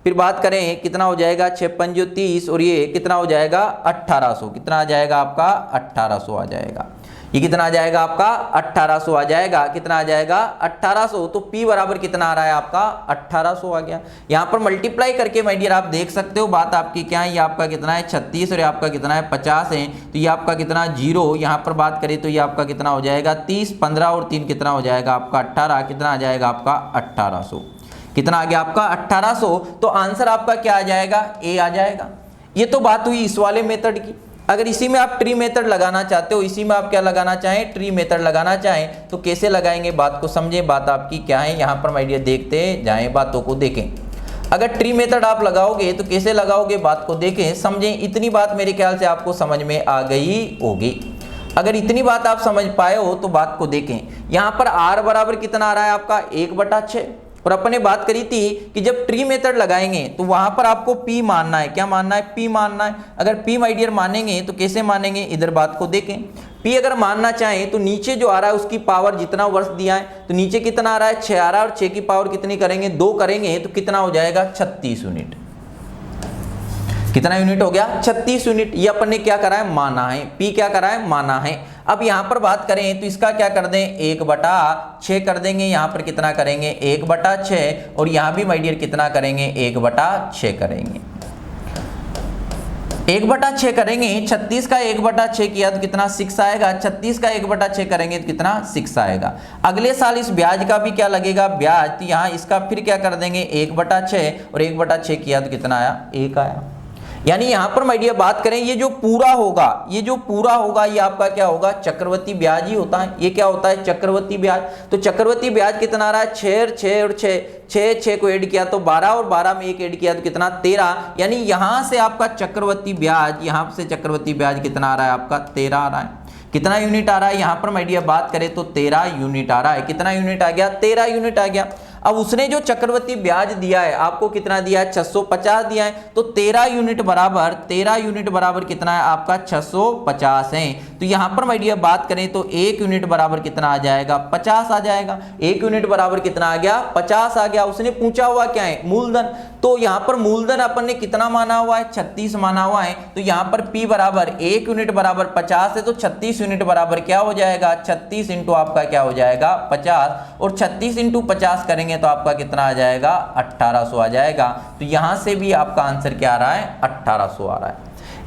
फिर बात करें कितना हो जाएगा 6 पंजे 30, और ये कितना हो जाएगा 1800, कितना आ जाएगा आपका 1800 आ जाएगा। ये कितना आ जाएगा आपका 1800 आ जाएगा, कितना आ जाएगा 1800। तो P बराबर कितना आ रहा है आपका 1800 आ गया। यहाँ पर मल्टीप्लाई करके माय डियर आप देख सकते हो बात आपकी क्या है, ये आपका कितना है 36 और ये आपका कितना है 50 है, तो ये आपका कितना 0, यहाँ पर बात करें तो ये आपका कितना हो जाएगा 30, 15 और 3 कितना हो जाएगा आपका 18, कितना आ जाएगा आपका 1800, कितना आ गया आपका 1800। तो आंसर आपका क्या आ जाएगा A आ जाएगा। ये तो बात हुई इस वाले मेथड की। अगर इसी में आप ट्री मेथड लगाना चाहते हो, इसी में आप क्या लगाना चाहें ट्री मेथड लगाना चाहें तो कैसे लगाएंगे, बात को समझें, बात आपकी क्या है, यहाँ पर माय डियर देखते जाएं, बातों को देखें। अगर ट्री मेथड आप लगाओगे तो कैसे लगाओगे, बात को देखें समझें। इतनी बात मेरे ख्याल से आपको समझ में आ गई होगी। अगर इतनी बात आप समझ पाए हो तो बात को देखें। यहाँ पर R बराबर कितना आ रहा है आपका 1/6, और अपने बात करी थी कि जब ट्री मेथड लगाएंगे तो वहां पर आपको P मानना है, क्या मानना है P मानना है। अगर P माय डियर मानेंगे तो कैसे मानेंगे, इधर बात को देखें। P अगर मानना चाहें तो नीचे जो आ रहा है उसकी पावर जितना वर्ष दिया है तो नीचे कितना आ रहा है 6 आ रहा है, और 6 की पावर कितनी करेंगे 2 करेंगे तो कितना हो जाएगा 36 यूनिट। कितना यूनिट हो गया 36 यूनिट। ये अपन ने क्या करा है माना है, P क्या करा है माना है। अब यहाँ पर बात करें तो इसका क्या कर दें 1/6 कर देंगे, यहाँ पर कितना करेंगे 1/6, और यहाँ भी माय डियर कितना करेंगे 1/6 करेंगे, 1/6 करेंगे। 36 का 1/6 किया तो कितना 6 आएगा, 36 का 1/6 करेंगे तो कितना 6 आएगा। अगले साल इस ब्याज का भी क्या लगेगा ब्याज, तो यहाँ इसका फिर क्या कर देंगे 1/6, और 1/6 किया तो कितना आया 1 आया। यानी यहाँ पर माय डियर बात करें ये जो पूरा होगा, ये जो पूरा होगा ये आपका क्या होगा चक्रवृद्धि ब्याज ही होता है। ये क्या होता है चक्रवृद्धि ब्याज। तो चक्रवृद्धि ब्याज कितना आ रहा है 6 और 6 को ऐड किया तो 12, और 12 में 1 ऐड किया तो कितना 13। यानी यहाँ से आपका चक्रवृद्धि ब्याज, यहाँ से चक्रवृद्धि ब्याज कितना आ रहा है आपका 13 आ रहा है। कितना यूनिट आ रहा है यहाँ पर माय डियर बात करें तो 13 यूनिट आ रहा है। कितना यूनिट आ गया 13 यूनिट आ गया। अब उसने जो चक्रवृद्धि ब्याज दिया है आपको कितना दिया है 650 दिया है, तो 13 यूनिट बराबर कितना है आपका 650 है। तो यहां पर माय डियर बात करें तो 1 यूनिट बराबर कितना आ जाएगा 50 आ जाएगा। 1 यूनिट बराबर कितना आ गया 50 आ गया। उसने पूछा हुआ क्या है मूलधन, तो यहां पर मूलधन अपन ने कितना माना हुआ है 36 माना हुआ है। तो यहां पर P बराबर 1 यूनिट बराबर 50 है, तो 36 यूनिट बराबर क्या हो जाएगा 36 इंटू आपका क्या हो जाएगा 50, और 36 इंटू 50 करेंगे तो आपका कितना आ जाएगा 1800 आ जाएगा। तो यहां से भी आपका आंसर क्या आ रहा है 1800 आ रहा है।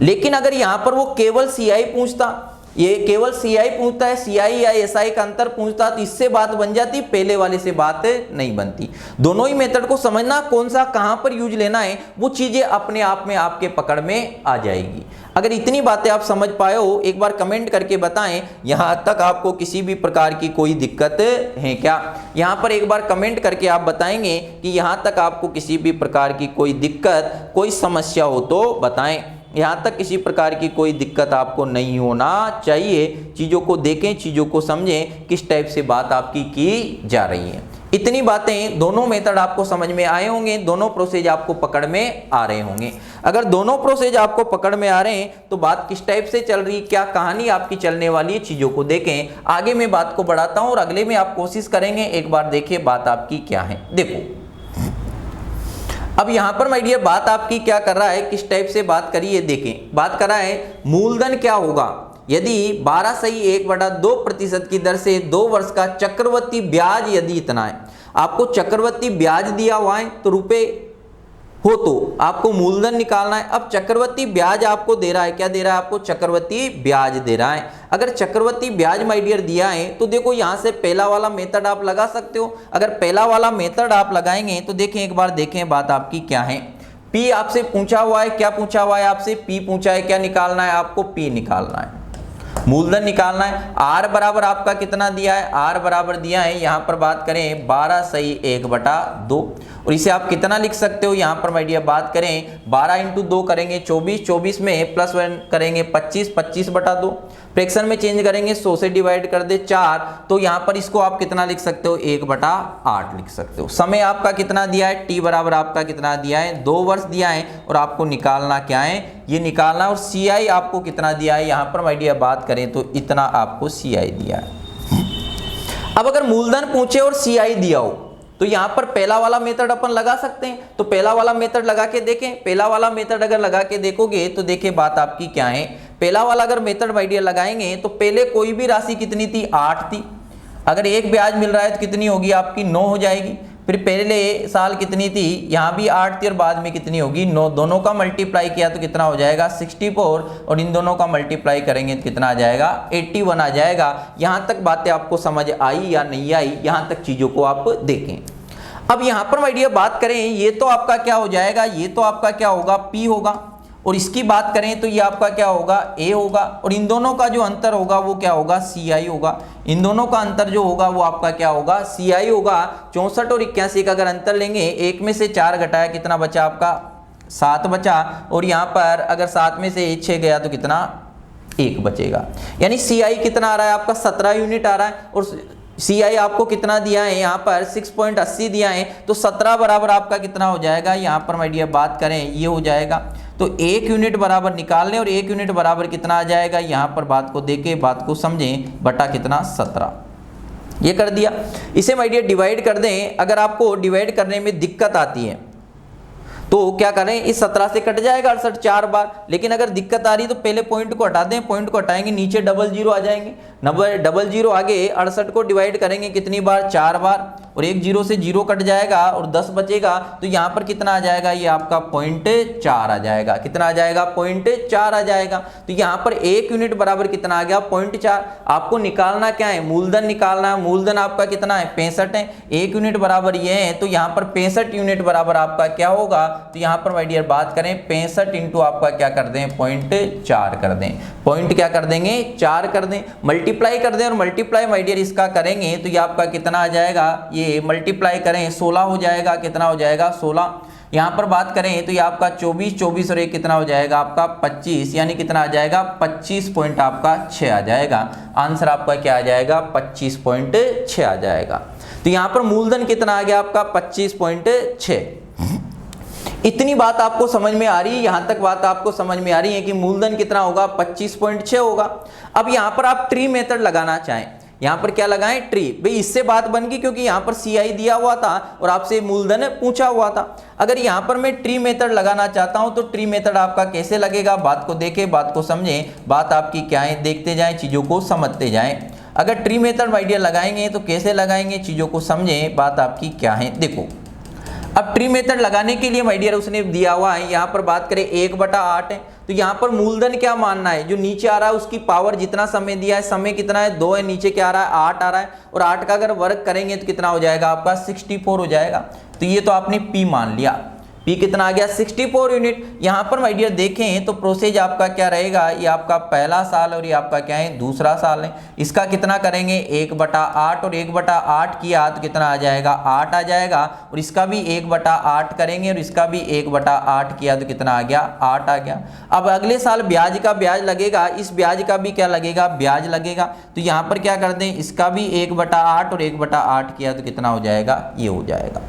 लेकिन अगर यहां पर वो केवल CI पूछता, ये केवल CI पूछता है, CI या SI का अंतर पूछता, तो इससे बात बन जाती, पहले वाले से बात नहीं बनती। दोनों ही मेथड को समझना, कौन सा कहां पर यूज लेना है, वो चीजें अपने आप में आपके पकड़ में आ जाएगी। अगर इतनी बातें आप समझ पाए हो, एक बार कमेंट करके बताएं यहां तक आपको किसी भी प्रकार की कोई दिक्कत है क्या। यहां पर एक बार कमेंट करके आप बताएंगे कि यहां तक आपको किसी भी प्रकार की कोई दिक्कत, कोई समस्या हो तो बताएं। यहाँ तक किसी प्रकार की कोई दिक्कत आपको नहीं होना चाहिए। चीज़ों को देखें, चीज़ों को समझें, किस टाइप से बात आपकी की जा रही है। इतनी बातें, दोनों मेथड आपको समझ में आए होंगे, दोनों प्रोसेज आपको पकड़ में आ रहे होंगे। अगर दोनों प्रोसेज आपको पकड़ में आ रहे हैं तो बात किस टाइप से चल रही है, क्या कहानी आपकी चलने वाली है, चीज़ों को देखें। आगे मैं बात को बढ़ाता हूँ और अगले में आप कोशिश करेंगे, एक बार देखिए बात आपकी क्या है। देखो अब यहां पर माय डियर बात आपकी क्या कर रहा है, किस टाइप से बात करी है देखें। बात कर रहा है मूलधन क्या होगा यदि 12/1/2% की दर से 2 वर्ष का चक्रवृद्धि ब्याज यदि इतना है, आपको चक्रवृद्धि ब्याज दिया हुआ है तो रुपए हो तो आपको मूलधन निकालना है। अब चक्रवृद्धि ब्याज आपको दे रहा है, क्या दे रहा है आपको चक्रवृद्धि ब्याज दे रहा है। अगर चक्रवृद्धि ब्याज माय डियर दिया है तो देखो यहां से पहला वाला मेथड आप लगा सकते हो। अगर पहला वाला मेथड आप लगाएंगे तो देखें, एक बार देखें बात आपकी क्या है। P आपसे पूछा हुआ है, क्या पूछा हुआ है आपसे P पूछा है, क्या निकालना है आपको P निकालना है, मूलधन निकालना है। R बराबर आपका कितना दिया है, R बराबर दिया है यहां पर बात करें 12/1/2, और इसे आप कितना लिख सकते हो, यहां पर माय डियर बात करें 12 इंटू 2 करेंगे 24, 24 में +1 करेंगे 25, 25/2, फ्रैक्शन में चेंज करेंगे 100 से डिवाइड कर दे 4, तो यहां पर इसको आप कितना लिख सकते हो 1/8 लिख सकते हो। समय आपका कितना दिया है, T बराबर आपका कितना दिया है 2 वर्ष दिया है, और आपको निकालना क्या है, ये निकालना। और CI आपको कितना दिया है, यहां पर माय डियर बात करें तो इतना आपको CI दिया है। अब अगर मूलधन पूछे और CI दिया हो तो यहां पर पहला वाला मेथड अपन लगा सकते हैं। तो पहला वाला मेथड लगा के देखें, पहला वाला मेथड अगर लगा के देखोगे तो देखिए बात आपकी क्या है। पहला वाला अगर मेथड माय डियर लगाएंगे तो पहले कोई भी राशि कितनी थी 8 थी, अगर एक ब्याज मिल रहा है तो कितनी होगी आपकी 9 हो जाएगी। फिर पहले साल कितनी थी, यहाँ भी 8 थी और बाद में कितनी होगी 9, दोनों का मल्टीप्लाई किया तो कितना हो जाएगा 64, और इन दोनों का मल्टीप्लाई करेंगे तो कितना आ जाएगा 81 आ जाएगा। यहाँ तक बातें आपको समझ आई या नहीं आई, यहाँ तक चीज़ों को आप देखें। अब यहाँ पर माय डियर बात करें, ये तो आपका क्या हो जाएगा, ये तो आपका क्या होगा P होगा, और इसकी बात करें तो ये आपका क्या होगा A होगा, और इन दोनों का जो अंतर होगा वो क्या होगा CI होगा। इन दोनों का अंतर जो होगा वो आपका क्या होगा CI होगा। 64 और 81 का अगर अंतर लेंगे, एक में से 4 घटाया कितना बचा आपका 7 बचा, और यहाँ पर अगर 7 में से 6 गया तो कितना 1 बचेगा। यानी CI कितना आ रहा है आपका 17 यूनिट आ रहा है, और CI आपको कितना दिया है यहाँ पर 6.80 दिया है, तो 17 बराबर आपका कितना हो जाएगा, यहाँ पर माय डियर बात करें ये हो जाएगा। तो 1 यूनिट बराबर निकाल लें, और 1 यूनिट बराबर कितना आ जाएगा, यहाँ पर बात को देखें, बात को समझें, बटा कितना 17, ये कर दिया। इसे माय डियर डिवाइड कर दें। अगर आपको डिवाइड करने में दिक्कत आती है तो क्या करें, इस 17 से कट जाएगा 68 4 बार, लेकिन अगर दिक्कत आ रही है तो पहले पॉइंट को हटा दें, पॉइंट को हटाएंगे नीचे डबल जीरो आ जाएंगे, डबल जीरो आगे 68 को डिवाइड करेंगे कितनी बार 4 बार, और एक जीरो से जीरो कट जाएगा और 10 बचेगा, तो यहाँ पर कितना आ जाएगा, ये आपका 0.4 आ जाएगा। कितना आ जाएगा 0.4 आ जाएगा। तो यहाँ पर 1 यूनिट बराबर कितना आ गया 0.4। आपको निकालना क्या है, मूलधन निकालना है। मूलधन आपका कितना है 65 है, 1 यूनिट बराबर ये है, तो यहाँ पर 65 यूनिट बराबर आपका क्या होगा, तो यहाँ पर माय डियर बात करें 65 इंटू आपका क्या कर दें 0.4 कर दें, पॉइंट क्या कर देंगे 4 कर दें, मल्टीप्लाई कर दें, और मल्टीप्लाई माय डियर इसका करेंगे तो ये आपका कितना आ जाएगा, ये मल्टीप्लाई करें 16 हो जाएगा। कितना हो जाएगा 16। यहाँ पर बात करें तो ये आपका 24 और एक कितना हो जाएगा आपका 25, यानी कितना आ जाएगा 25 पॉइंट आपका 6 आ जाएगा। आंसर आपका क्या आ जाएगा 25.6 आ जाएगा। तो यहाँ पर मूलधन कितना आ गया आपका 25.6। इतनी बात आपको समझ में आ रही है, यहां तक बात आपको समझ में आ रही है कि मूलधन कितना होगा 25.6 होगा। अब यहां पर आप ट्री मेथड लगाना चाहें, यहां पर क्या लगाएं, ट्री। भाई इससे बात बन गई क्योंकि यहां पर सीआई दिया हुआ था और आपसे मूलधन पूछा हुआ था। अगर यहां पर मैं ट्री मेथड लगाना चाहता हूं तो ट्री मेथड आपका कैसे लगेगा, बात को देखें, बात को समझें, बात आपकी क्या है, देखते जाएं, चीजों को समझते जाएं। अगर ट्री मेथड माय डियर लगाएंगे तो कैसे लगाएंगे, चीजों को समझें, बात आपकी क्या है। देखो अब ट्री मेथड लगाने के लिए माय डियर उसने दिया हुआ है, यहाँ पर बात करें 1/8 है, तो यहाँ पर मूलधन क्या मानना है, जो नीचे आ रहा है उसकी पावर जितना समय दिया है, समय कितना है 2 है, नीचे क्या आ रहा है 8 आ रहा है, और 8 का अगर वर्ग करेंगे तो कितना हो जाएगा आपका 64 हो जाएगा। तो ये तो आपने पी मान लिया, पी कितना आ गया 64 यूनिट। यहाँ पर माय डियर देखें तो प्रोसेज आपका क्या रहेगा, ये आपका पहला साल और ये आपका क्या है दूसरा साल है। इसका कितना करेंगे 1/8 और 1/8 किया तो कितना आ जाएगा 8 आ जाएगा, और इसका भी 1/8 करेंगे और इसका भी 1/8 किया तो कितना आ गया 8 आ गया। अब अगले साल ब्याज का ब्याज लगेगा, इस ब्याज का भी क्या लगेगा ब्याज लगेगा, तो यहाँ पर क्या कर दें, इसका भी 1/8 और 1/8 किया तो कितना हो जाएगा, ये हो जाएगा।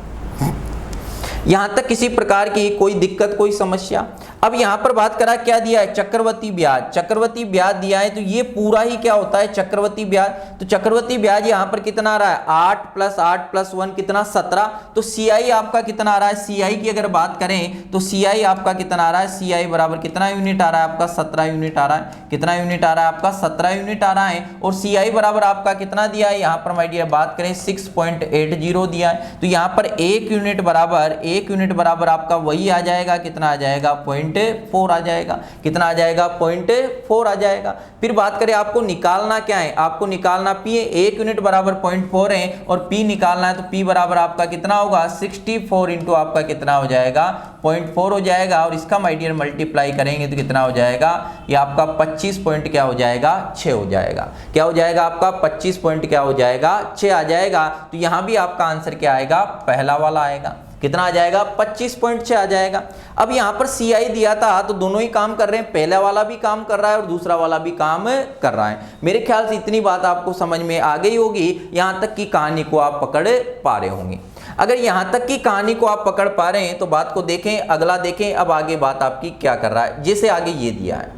यहां तक किसी प्रकार की कोई दिक्कत, कोई समस्या। अब यहां पर बात करा क्या दिया है, चक्रवृद्धि ब्याज, चक्रवृद्धि ब्याज दिया है, तो ये पूरा ही क्या होता है चक्रवृद्धि ब्याज। तो चक्रवृद्धि ब्याज यहां पर कितना आ रहा है 8 + 8 + 1 कितना 17। तो सीआई आपका कितना आ रहा है, सीआई की अगर बात करें तो सीआई आपका कितना आ रहा है, सीआई बराबर कितना यूनिट आ रहा है आपका 17 यूनिट आ रहा है। कितना यूनिट आ रहा है आपका 17 यूनिट आ रहा है। और सीआई बराबर आपका कितना दिया है, यहाँ पर माय डियर बात करें 6.80 दिया है, तो यहाँ पर 1 यूनिट बराबर आपका वही आ जाएगा, कितना आ जाएगा 0.4 आ जाएगा। कितना आ जाएगा 0.4 आ जाएगा। फिर बात करें आपको निकालना क्या है, आपको निकालना पी है, 1 यूनिट बराबर 0.4 है और पी निकालना है, तो पी बराबर आपका कितना होगा 64 इंटू आपका कितना हो जाएगा 0.4 हो जाएगा। और इसका माय डियर मल्टीप्लाई करेंगे तो कितना हो जाएगा, ये आपका 25 पॉइंट क्या हो जाएगा 6 हो जाएगा। क्या हो जाएगा आपका 25 पॉइंट क्या हो जाएगा 6 आ जाएगा। तो यहां भी आपका आंसर क्या आएगा, पहला वाला आएगा। कितना आ जाएगा 25.6 आ जाएगा। अब यहाँ पर सीआई दिया था तो दोनों ही काम कर रहे हैं, पहला वाला भी काम कर रहा है और दूसरा वाला भी काम कर रहा है। मेरे ख्याल से इतनी बात आपको समझ में आ गई होगी, यहाँ तक की कहानी को आप पकड़ पा रहे होंगे। अगर यहाँ तक की कहानी को आप पकड़ पा रहे हैं तो बात को देखें, अगला देखें, अब आगे बात आपकी क्या कर रहा है, जैसे आगे ये दिया है।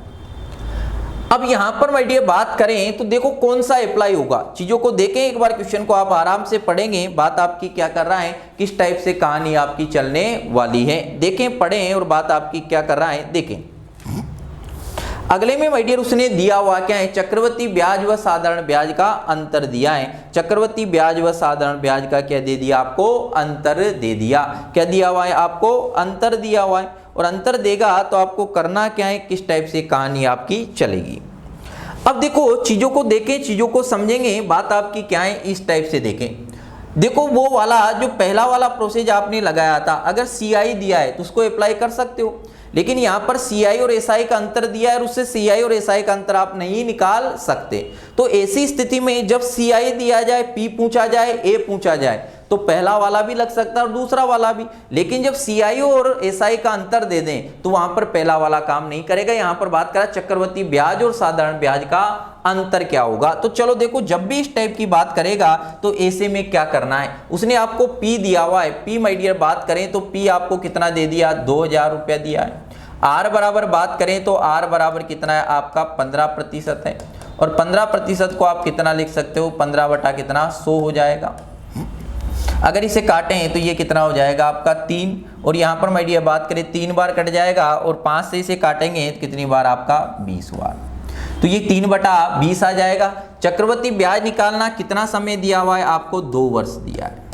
अब यहां पर माय डियर बात करें तो देखो कौन सा अप्लाई होगा, चीजों को देखें एक बार, क्वेश्चन को आप आराम से पढ़ेंगे, बात आपकी क्या कर रहा है, किस टाइप से कहानी आपकी चलने वाली है, देखें पढ़ें और बात आपकी क्या कर रहा है देखें। अगले में माय डियर उसने दिया हुआ क्या है, चक्रवृद्धि ब्याज व साधारण ब्याज का अंतर दिया है। चक्रवृद्धि ब्याज व साधारण ब्याज का क्या दे दिया आपको, अंतर दे दिया। क्या दिया हुआ है आपको, अंतर दिया हुआ है। और अंतर देगा तो आपको करना क्या है, किस टाइप से कहानी आपकी चलेगी। अब देखो चीजों को देखें, चीजों को समझेंगे, बात आपकी क्या है इस टाइप से देखें। देखो वो वाला जो पहला वाला प्रोसेस आपने लगाया था, अगर सीआई दिया है तो उसको अप्लाई कर सकते हो, लेकिन यहाँ पर सीआई और एसआई का अंतर दिया है और उससे सीआई और एसआई का अंतर आप नहीं निकाल सकते। तो ऐसी स्थिति में जब सीआई दिया जाए, पी पूछा जाए, ए पूछा जाए, तो पहला वाला भी लग सकता है और दूसरा वाला भी, लेकिन जब सीआई और एसआई का अंतर दे दें तो वहां पर पहला वाला काम नहीं करेगा। यहां पर बात करा चक्रवृद्धि ब्याज और साधारण ब्याज का अंतर क्या होगा। तो चलो देखो, जब भी इस टाइप की बात करेगा तो ऐसे में क्या करना है, उसने आपको पी दिया हुआ है, पी माय डियर बात करें तो पी आपको कितना दे दिया 2000 रुपया दिया है। आर बराबर बात करें तो आर बराबर कितना है आपका 15% है, और 15% को आप कितना लिख सकते हो 15 बटा कितना 100 हो जाएगा। अगर इसे काटें तो ये कितना हो जाएगा आपका 3, और यहाँ पर माय डियर बात करें 3 बार कट जाएगा, और 5 से इसे काटेंगे तो कितनी बार आपका 20 बार, तो ये 3/20 आ जाएगा। चक्रवृद्धि ब्याज निकालना कितना समय दिया हुआ है आपको, 2 वर्ष दिया है।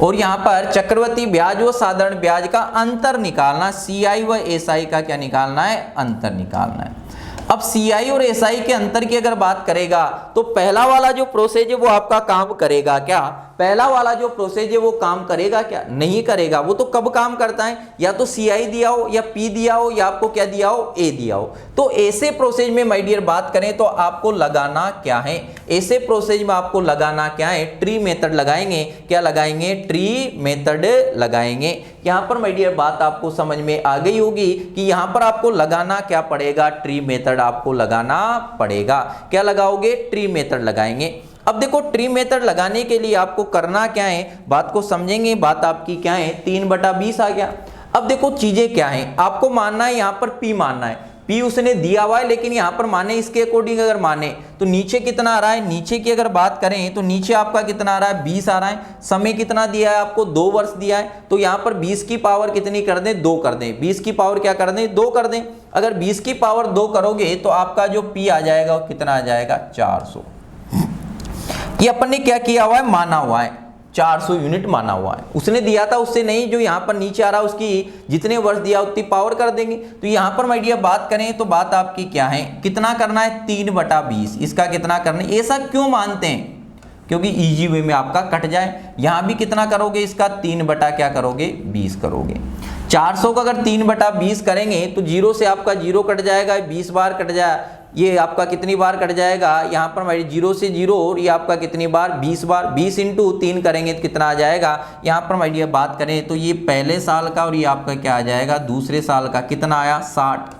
और यहाँ पर चक्रवृद्धि ब्याज व साधारण ब्याज का अंतर निकालना, सीआई व एसआई का क्या निकालना है, अंतर निकालना है। अब सीआई और एसआई के अंतर की अगर बात करेगा तो पहला वाला जो प्रोसेस है वो आपका काम करेगा क्या, पहला वाला जो प्रोसेस है वो काम करेगा क्या, नहीं करेगा। वो तो कब काम करता है, या तो सीआई दिया हो या पी दिया हो या आपको क्या दिया हो, ए दिया हो। तो ऐसे प्रोसेस में माय डियर बात करें तो आपको लगाना क्या है, ऐसे प्रोसेस में आपको लगाना क्या है, ट्री मेथड लगाएंगे। क्या लगाएंगे, ट्री मेथड लगाएंगे। यहाँ पर माय डियर बात आपको समझ में आ गई होगी कि यहाँ पर आपको लगाना क्या पड़ेगा, ट्री मेथड आपको लगाना पड़ेगा। क्या लगाओगे, ट्री मेथड लगाएंगे। अब देखो ट्री मेथड लगाने के लिए आपको करना क्या है, बात को समझेंगे, बात आपकी क्या है, 3/20 आ गया। अब देखो चीजें क्या है, आपको मानना है यहाँ पर P मानना है, P उसने दिया हुआ है, लेकिन यहाँ पर माने इसके अकॉर्डिंग अगर माने तो नीचे कितना आ रहा है, नीचे की अगर बात करें तो नीचे आपका कितना आ रहा है 20 आ रहा है, समय कितना दिया है आपको 2 वर्ष दिया है, तो यहाँ पर 20 की पावर कितनी कर दें 2 कर दें, 20 की पावर क्या कर दें 2 कर दें। अगर 20 की पावर 2 करोगे तो आपका जो P आ जाएगा वो कितना आ जाएगा 400। ये अपन ने क्या किया हुआ है, माना हुआ है 400 यूनिट माना हुआ है, उसने दिया था उससे नहीं, जो यहाँ पर नीचे आ रहा है उसकी जितने वर्ष दिया उतनी पावर कर देंगे। तो यहाँ पर माय डियर बात करें तो बात आपकी क्या है, कितना करना है 3/20, इसका कितना करना है। ऐसा क्यों मानते हैं, क्योंकि इजी वे में आपका कट जाए। यहाँ भी कितना करोगे, इसका 3/20 करोगे। 400 का अगर 3/20 करेंगे तो 0 से आपका 0 कट जाएगा, 20 बार कट जाए, ये आपका कितनी बार कट जाएगा, यहाँ पर हमारी 0 से 0 और ये आपका कितनी बार 20 बार, 20 × 3 करेंगे तो कितना आ जाएगा। यहाँ पर हमारी ये बात करें तो ये पहले साल का और ये आपका क्या आ जाएगा दूसरे साल का, कितना आया 60,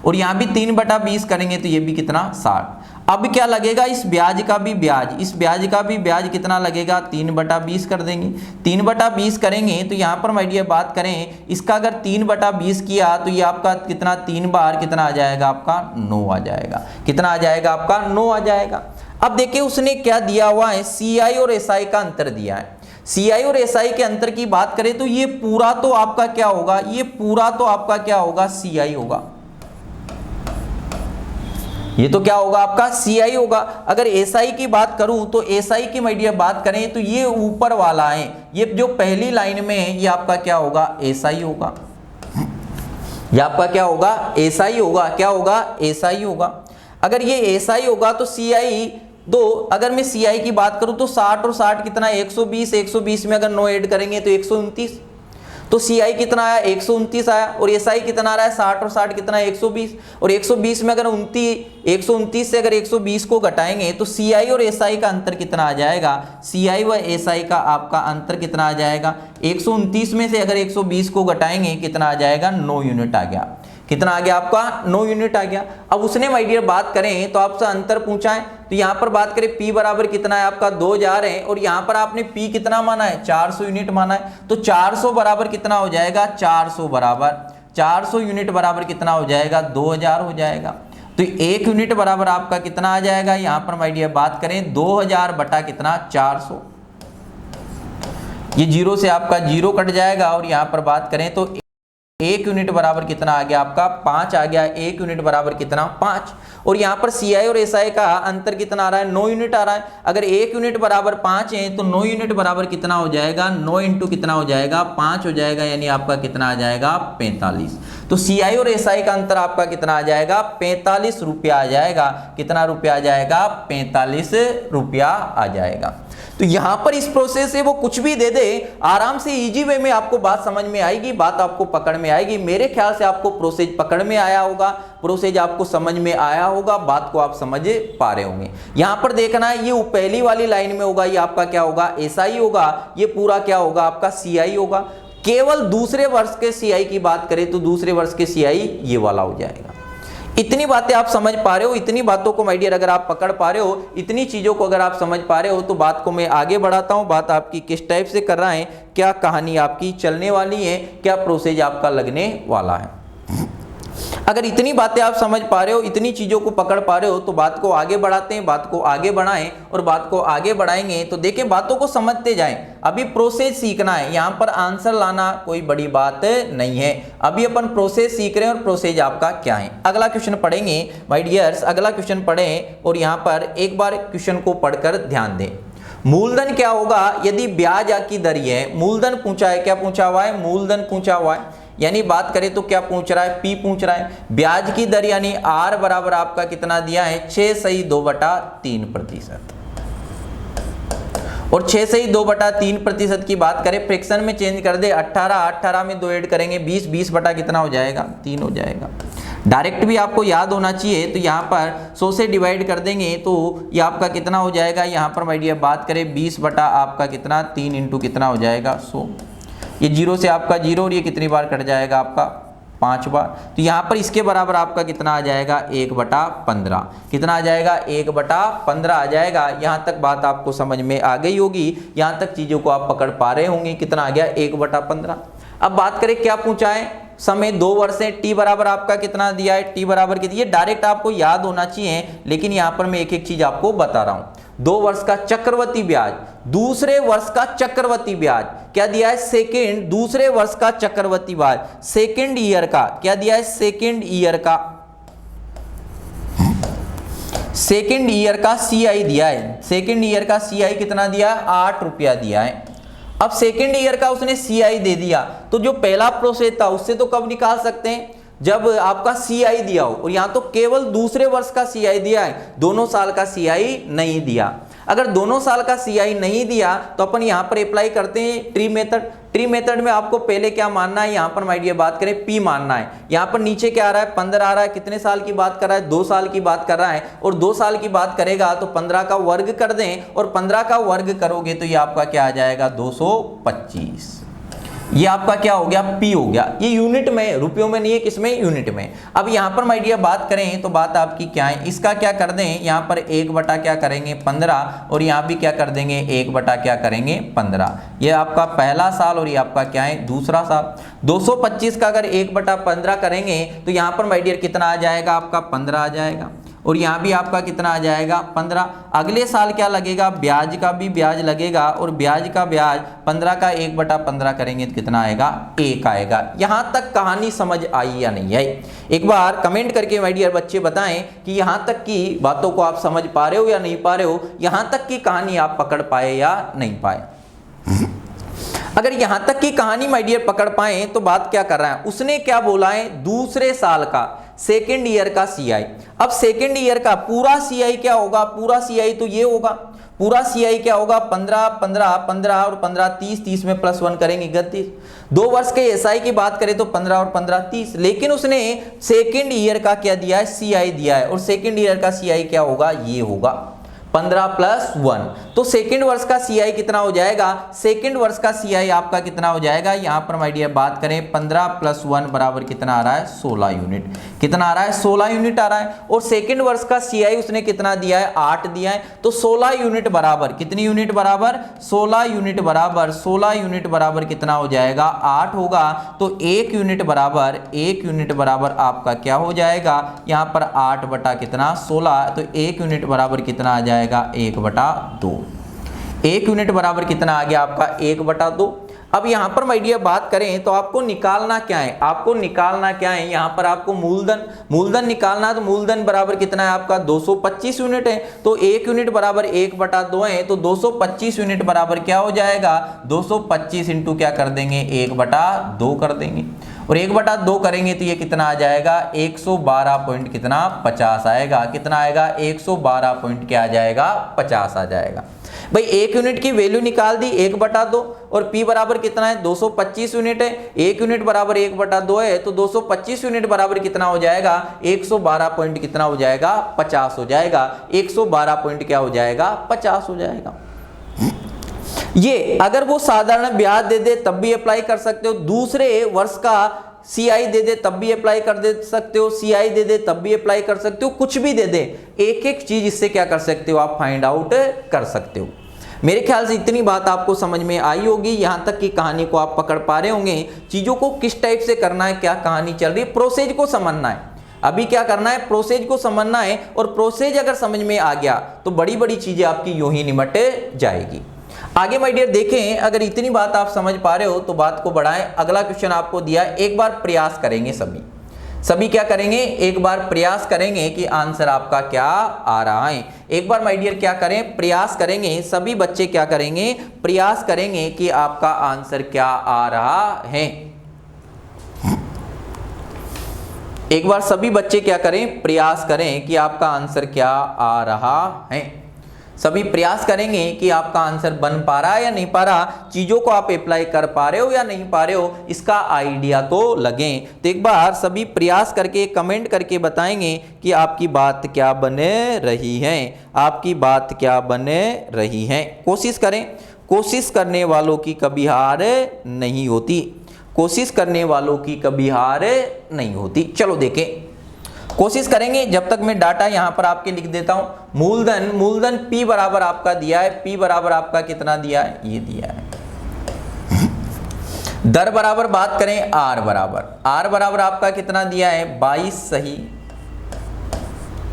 और यहाँ भी 3/20 करेंगे तो ये भी कितना 60। अब क्या लगेगा, इस ब्याज का भी ब्याज, इस ब्याज का भी ब्याज कितना लगेगा 3/20 कर देंगे। 3/20 करेंगे तो यहाँ पर माय डियर बात करें, इसका अगर 3/20 किया तो ये आपका कितना 3 बार कितना आ जाएगा आपका 9 आ जाएगा, कितना आ जाएगा आपका 9 आ जाएगा। अब देखिए उसने क्या दिया हुआ है, CI और SI का अंतर दिया है। CI और SI के अंतर की बात करें तो ये पूरा तो आपका क्या होगा, ये पूरा तो आपका क्या होगा CI होगा, ये तो क्या होगा आपका CI होगा। अगर SI की बात करूं तो SI की माय डियर बात करें तो ये ऊपर वाला है, ये जो पहली लाइन में है ये आपका क्या होगा SI होगा, ये आपका क्या होगा SI होगा, क्या होगा SI होगा। अगर ये SI होगा तो CI दो, अगर मैं CI की बात करूं तो 60 और 60 कितना 120, 120 में अगर 9 ऐड करेंगे तो 129, तो CI कितना आया 129 आया, और SI कितना आ रहा है 60 और 60 कितना 120, और 120 में अगर 129 से अगर 120 को घटाएंगे तो CI और SI का अंतर कितना आ जाएगा, CI व SI का आपका अंतर कितना आ जाएगा, 129 में से अगर 120 को घटाएंगे कितना आ जाएगा 9 यूनिट आ गया, कितना आ गया आपका 9 यूनिट आ गया। अब उसने माय डियर बात करें तो आपसे अंतर पूछा है, तो यहाँ पर बात करें P बराबर कितना है आपका 2000 है, और यहाँ पर आपने P कितना माना है 400 यूनिट माना है, तो 400 बराबर कितना हो जाएगा 400 यूनिट बराबर कितना हो जाएगा 2000 हो जाएगा। तो 1 यूनिट बराबर आपका कितना आ जाएगा, यहाँ पर माय डियर बात करें 2000 बटा कितना 400, ये 0 से आपका 0 कट जाएगा, और यहाँ पर बात करें तो 1 यूनिट बराबर कितना आ गया आपका 5 आ गया, 1 यूनिट बराबर कितना 5, और यहाँ पर CI और SI का अंतर कितना आ रहा है 9 यूनिट आ रहा है। अगर 1 यूनिट बराबर 5 है तो 9 यूनिट बराबर कितना हो जाएगा, 9 × कितना हो जाएगा 5 हो जाएगा, यानी आपका कितना आ जाएगा 45। तो CI और SI का अंतर आपका कितना आ जाएगा 45 रुपया आ जाएगा, कितना रुपया आ जाएगा 45 रुपया आ जाएगा। तो यहां पर इस प्रोसेस से वो कुछ भी दे दे, आराम से इजी वे में आपको बात समझ में आएगी, बात आपको पकड़ में आएगी। मेरे ख्याल से आपको प्रोसेस पकड़ में आया होगा, प्रोसेस आपको समझ में आया होगा, बात को आप समझ पा रहे होंगे। यहां पर देखना है ये पहली वाली लाइन में होगा, ये आपका क्या होगा SI होगा, ये पूरा क्या होगा आपका CI होगा। केवल दूसरे वर्ष के CI की बात करें तो दूसरे वर्ष के CI ये वाला हो जाएगा। इतनी बातें आप समझ पा रहे हो, इतनी बातों को माय डियर अगर आप पकड़ पा रहे हो, इतनी चीजों को अगर आप समझ पा रहे हो, तो बात को मैं आगे बढ़ाता हूं। बात आपकी किस टाइप से कर रहा है, क्या कहानी आपकी चलने वाली है, क्या प्रोसेस आपका लगने वाला है। अगर इतनी बातें आप समझ पा रहे हो, इतनी चीजों को पकड़ पा रहे हो, तो बात को आगे बढ़ाते हैं, बात को आगे बढ़ाएं, और बात को आगे बढ़ाएंगे तो देखिए बातों को समझते जाएं। अभी प्रोसेस सीखना है, यहाँ पर आंसर लाना कोई बड़ी बात नहीं है। अभी अपन प्रोसेस सीख रहे हैं और प्रोसेस आपका क्या है। अगला क्वेश्चन पढ़ेंगे माय डियर्स, अगला क्वेश्चन पढ़ें और यहाँ पर एक बार क्वेश्चन को पढ़कर ध्यान दें। मूलधन क्या होगा यदि ब्याज की दर है, मूलधन पूछा है, क्या पूछा हुआ है, मूलधन पूछा हुआ है, यानी बात करें तो क्या पूछ रहा है, P पूछ रहा है। ब्याज की दर यानी R बराबर आपका कितना दिया है 6/2/3%, और 6/2/3% की बात करें फ्रैक्शन में चेंज कर दे, 18 में 2 ऐड करेंगे 20 बटा कितना हो जाएगा 3 हो जाएगा। डायरेक्ट भी आपको याद होना चाहिए, तो यहाँ पर 100 से डिवाइड कर देंगे तो ये आपका कितना हो जाएगा, यहाँ पर माय डियर बात करें 20 बटा आपका कितना 3 × कितना हो जाएगा 100, ये 0 से आपका 0, और ये कितनी बार कट जाएगा आपका 5 बार। तो यहाँ पर इसके बराबर आपका कितना आ जाएगा 1/15। कितना आ जाएगा 1/15 आ जाएगा। यहाँ तक बात आपको समझ में आ गई होगी, यहाँ तक चीज़ों को आप पकड़ पा रहे होंगे। कितना आ गया 1/15। अब बात करें क्या पूछा है, समय 2 वर्ष है, टी बराबर आपका कितना दिया है, टी बराबर कितना, ये डायरेक्ट आपको याद होना चाहिए, लेकिन यहाँ पर मैं एक एक चीज आपको बता रहा हूँ। 2 वर्ष का चक्रवृद्धि ब्याज, दूसरे वर्ष का चक्रवृद्धि ब्याज क्या दिया है, सेकेंड, दूसरे वर्ष का चक्रवृद्धि ब्याज सेकेंड ईयर का क्या दिया है, सेकेंड ईयर का CI दिया है। सेकेंड ईयर का CI कितना दिया है, 8 रुपया दिया है। अब सेकेंड ईयर का उसने CI दे दिया, तो जो पहला प्रोसेस था उससे तो कब निकाल सकते हैं, जब आपका CI दिया हो। और यहां तो केवल दूसरे वर्ष का CI दिया है, दोनों साल का CI नहीं दिया। अगर दोनों साल का CI नहीं दिया तो अपन यहां पर अप्लाई करते हैं ट्री मेथड। ट्री मेथड में आपको पहले क्या मानना है, यहां पर माय डियर बात करें P मानना है। यहां पर नीचे क्या आ रहा है, 15 आ रहा है, कितने साल की बात कर रहा है, 2 साल की बात कर रहा है। और 2 साल की बात करेगा तो 15 का वर्ग कर दें, और 15 का वर्ग करोगे तो ये आपका क्या आ जाएगा 225। ये आपका क्या हो गया, P हो गया। ये यूनिट में, रुपयों में नहीं है, किसमें, यूनिट में। अब यहाँ पर माय डियर बात करें तो बात आपकी क्या है, इसका क्या कर दें, यहाँ पर 1 क्या करेंगे 15, और यहाँ भी क्या कर देंगे 1 क्या करेंगे 15। ये आपका पहला साल और ये आपका क्या है दूसरा साल। 225 का अगर 1/15 करेंगे तो यहाँ पर माय डियर कितना आ जाएगा, आपका 15 आ जाएगा। और यहाँ भी आपका कितना आ जाएगा 15। अगले साल क्या लगेगा, ब्याज का भी ब्याज लगेगा, और ब्याज का ब्याज 15 का 1/15 करेंगे तो कितना आएगा 1 आएगा। यहाँ तक कहानी समझ आई या नहीं आई, एक बार कमेंट करके माय डियर बच्चे बताएं कि यहाँ तक की बातों को आप समझ पा रहे हो या नहीं पा रहे हो, यहाँ तक की कहानी आप पकड़ पाए या नहीं पाए। अगर यहां तक की कहानी माय डियर पकड़ पाए तो बात क्या कर रहा है, उसने क्या बोला है, दूसरे साल का सेकेंड ईयर का CI। अब सेकेंड ईयर का पूरा CI क्या होगा, पूरा CI तो ये होगा, पूरा CI क्या होगा 15 15 15 और 15 30, 30 में +1 करेंगे 31। 2 वर्ष के SI की बात करें तो 15 और 15 30, लेकिन उसने सेकेंड ईयर का क्या दिया है, CI दिया है। और सेकेंड ईयर का CI क्या होगा, ये होगा 15 + 1। तो सेकेंड वर्ष का CI कितना हो जाएगा, सेकेंड वर्ष का CI आपका कितना हो जाएगा, यहां पर माय डियर बात करें 15 + 1 बराबर कितना आ रहा है 16 यूनिट। कितना आ रहा है 16 यूनिट आ रहा है। और सेकेंड वर्ष का CI उसने कितना दिया है, 8 दिया है। तो 16 यूनिट बराबर कितनी यूनिट बराबर, 16 यूनिट बराबर, 16 यूनिट बराबर कितना हो जाएगा 8 होगा। तो 1 यूनिट बराबर, 1 यूनिट बराबर आपका क्या हो जाएगा, यहां पर 8 बटा कितना 16, तो 1 यूनिट बराबर कितना आ जाएगा 1/2। 1 यूनिट बराबर कितना आ गया आपका 1/2। अब यहां पर माय डियर बात करें तो आपको निकालना क्या है, आपको निकालना क्या है, यहां पर आपको मूलधन निकालना। तो मूलधन बराबर कितना है आपका 225 यूनिट है। तो 1 यूनिट बराबर 1/2 है, तो 225 यूनिट बराबर क्या हो जाएगा, 225 इंटू क्या कर देंगे 1/2 कर देंगे। और 1/2 करेंगे तो ये कितना आ जाएगा 112 पॉइंट कितना 50 आएगा। कितना आएगा 112 पॉइंट क्या आ जाएगा 50 आ जाएगा। भाई 1 यूनिट की वैल्यू निकाल दी 1/2, और P बराबर कितना है 225 यूनिट है। 1 यूनिट बराबर 1/2 है, तो 225 यूनिट बराबर कितना हो जाएगा 112 पॉइंट कितना हो जाएगा 50 हो जाएगा। 112 पॉइंट क्या हो जाएगा 50 हो जाएगा। ये अगर वो साधारण ब्याज दे दे तब भी अप्लाई कर सकते हो, दूसरे वर्ष का CI दे दे तब भी अप्लाई कर दे सकते हो, CI दे दे तब भी अप्लाई कर सकते हो, कुछ भी दे दे, एक एक चीज इससे क्या कर सकते हो आप फाइंड आउट कर सकते हो। मेरे ख्याल से इतनी बात आपको समझ में आई होगी, यहां तक की कहानी को आप पकड़ पा रहे होंगे। चीजों को किस टाइप से करना है, क्या कहानी चल रही है, प्रोसेज को समझना है। अभी क्या करना है, प्रोसेज को समझना है, और प्रोसेज अगर समझ में आ गया तो बड़ी बड़ी चीजें आपकी यूं ही निमट जाएगी। आगे माय डियर देखें, अगर इतनी बात आप समझ पा रहे हो तो बात को बढ़ाएं। अगला क्वेश्चन आपको दिया है, एक बार प्रयास करेंगे सभी क्या करेंगे, एक बार प्रयास करेंगे कि आंसर आपका क्या आ रहा है। एक बार माय डियर क्या करें, प्रयास करेंगे, सभी बच्चे क्या करेंगे, प्रयास करेंगे कि आपका आंसर क्या आ रहा है। एक बार सभी बच्चे क्या करें, प्रयास करें कि आपका आंसर क्या आ रहा है। सभी प्रयास करेंगे कि आपका आंसर बन पा रहा है या नहीं पा रहा, चीजों को आप अप्लाई कर पा रहे हो या नहीं पा रहे हो, इसका आइडिया तो लगे। तो एक बार सभी प्रयास करके कमेंट करके बताएंगे कि आपकी बात क्या बने रही है, आपकी बात क्या बने रही है। कोशिश करें, कोशिश करने वालों की कभी हार नहीं होती। कोशिश करने वालों की कभी हार नहीं होती। चलो देखें, कोशिश करेंगे। जब तक मैं डाटा यहां पर आपके लिख देता हूं। मूलधन P बराबर आपका दिया है, P बराबर आपका कितना दिया है, ये दिया है। दर बराबर बात करें R बराबर आपका कितना दिया है, 22 सही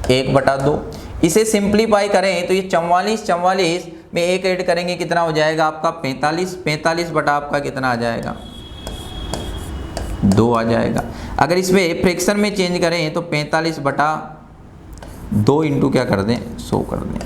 1/2। इसे सिंप्लीफाई करें तो ये 44 में 1 ऐड करेंगे कितना हो जाएगा आपका 45 बटा आपका कितना आ जाएगा 2 आ जाएगा। अगर इसमें फ्रैक्शन में चेंज करें तो 45 बटा 2 इंटू क्या कर दें 100 कर दें।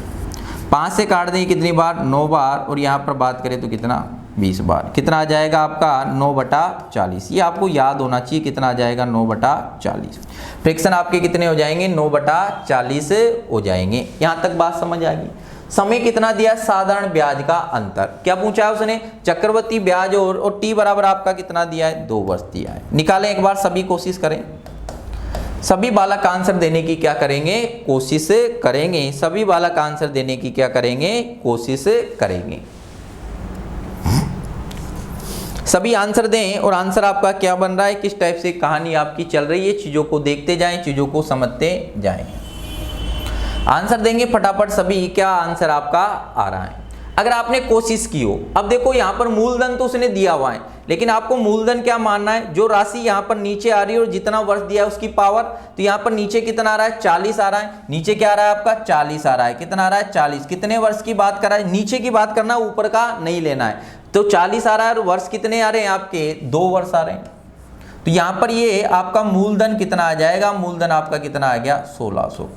5 से काट दें कितनी बार 9 बार, और यहाँ पर बात करें तो कितना 20 बार। कितना आ जाएगा आपका 9/40। ये आपको याद होना चाहिए कितना आ जाएगा 9/40। फ्रैक्शन आपके कितने हो जाएंगे 9/40 हो जाएंगे। यहाँ तक बात समझ आ गई। समय कितना दिया, साधारण ब्याज का अंतर। क्या पूछा है उसने, चक्रवृद्धि ब्याज और टी बराबर आपका कितना दिया है 2 वर्ष दिया है। निकालें एक बार, सभी कोशिश करें। सभी बालक आंसर देने की क्या करेंगे, कोशिश करेंगे। सभी बालक आंसर देने की क्या करेंगे, कोशिश करेंगे। सभी आंसर दें, और आंसर आपका क्या बन रहा है, किस टाइप से कहानी आपकी चल रही है, चीजों को देखते जाएं, चीजों को समझते जाएं। आंसर देंगे फटाफट सभी, क्या आंसर आपका आ रहा है। अगर आपने कोशिश की हो, अब देखो यहाँ पर मूलधन तो उसने दिया हुआ है, लेकिन आपको मूलधन क्या मानना है, जो राशि यहाँ पर नीचे आ रही है और जितना वर्ष दिया है उसकी पावर। तो यहाँ पर नीचे कितना आ रहा है 40 आ रहा है, नीचे क्या आ रहा है आपका 40 आ रहा है। कितना आ रहा है 40। कितने वर्ष की बात कर रहा है, नीचे की बात करना, ऊपर का नहीं लेना है। तो 40 आ रहा है और वर्ष कितने आ रहे हैं आपके 2 वर्ष आ रहे हैं। तो यहाँ पर ये आपका मूलधन कितना आ जाएगा, मूलधन आपका कितना आ गया 1600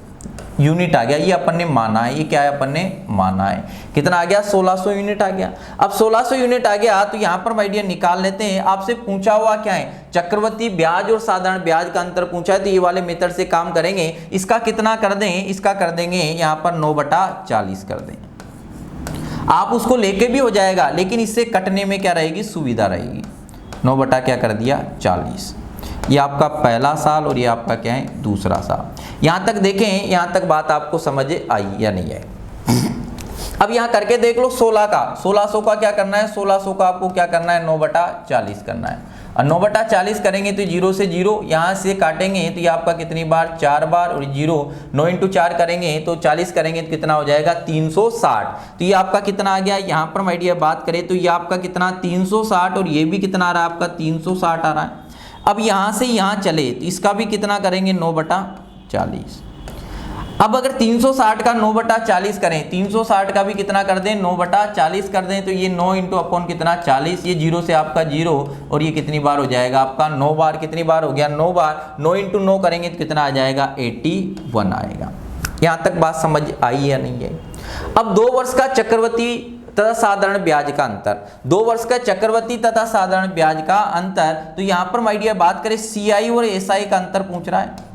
यूनिट आ गया। ये अपन ने माना है, ये क्या है अपन ने माना है। कितना आ गया 1600 यूनिट आ गया। अब 1600 यूनिट आ गया तो यहाँ पर माय डियर निकाल लेते हैं। आपसे पूछा हुआ क्या है, चक्रवृद्धि ब्याज और साधारण ब्याज का अंतर पूछा है, तो ये वाले मेथड से काम करेंगे। इसका कितना कर दें, इसका कर देंगे यहाँ पर 9/40 कर दें। आप उसको लेके भी हो जाएगा, लेकिन इससे कटने में क्या रहेगी, सुविधा रहेगी। 9 बटा क्या कर दिया 40। ये आपका पहला साल और ये आपका क्या है दूसरा साल। यहाँ तक देखें, यहाँ तक बात आपको समझ आई या नहीं आई। अब यहाँ करके देख लो 1600 का क्या करना है, 1600 का आपको क्या करना है 9/40 करना है। और 9/40 करेंगे तो 0 से 0 यहाँ से काटेंगे तो ये आपका कितनी बार 4 बार, और 0 9 × 4 करेंगे तो 40 करेंगे तो कितना हो जाएगा 360। तो ये आपका कितना आ गया, यहाँ पर माय डियर बात करें तो ये आपका कितना 360, और ये भी कितना आ रहा है आपका 360 आ रहा है। अब यहाँ से यहाँ चले तो इसका भी कितना करेंगे 9/40। अब अगर 360 का 9/40 करें, 360 का भी कितना कर दें 9/40 कर दें, तो ये 9 × कितना 40, ये 0 से आपका 0, और ये कितनी बार हो जाएगा आपका 9 बार। कितनी बार हो गया 9 बार। 9 × 9 करेंगे तो कितना आ जाएगा 81 आएगा। यहाँ तक बात समझ आई या नहीं है। अब 2 वर्ष का चक्रवृद्धि तथा साधारण ब्याज का अंतर, 2 वर्ष का चक्रवृद्धि तथा साधारण ब्याज का अंतर। तो यहाँ पर माय डियर बात करें CI और SI का अंतर पूछ रहा है।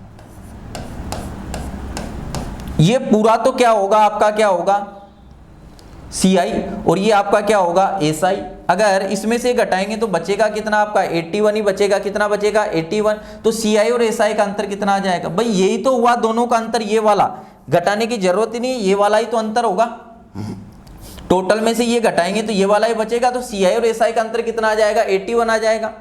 ये पूरा तो क्या होगा आपका, क्या होगा CI, और ये आपका क्या होगा SI। अगर इसमें से घटाएंगे तो बचेगा कितना आपका 81 ही बचेगा। कितना बचेगा 81। तो CI और SI का अंतर कितना आ जाएगा, भाई यही तो हुआ दोनों का अंतर। ये वाला घटाने की जरूरत ही नहीं, ये वाला ही तो अंतर होगा। टोटल में से ये घटाएंगे तो ये वाला ही बचेगा। तो CI और SI का अंतर कितना आ जाएगा 81 आ जाएगा।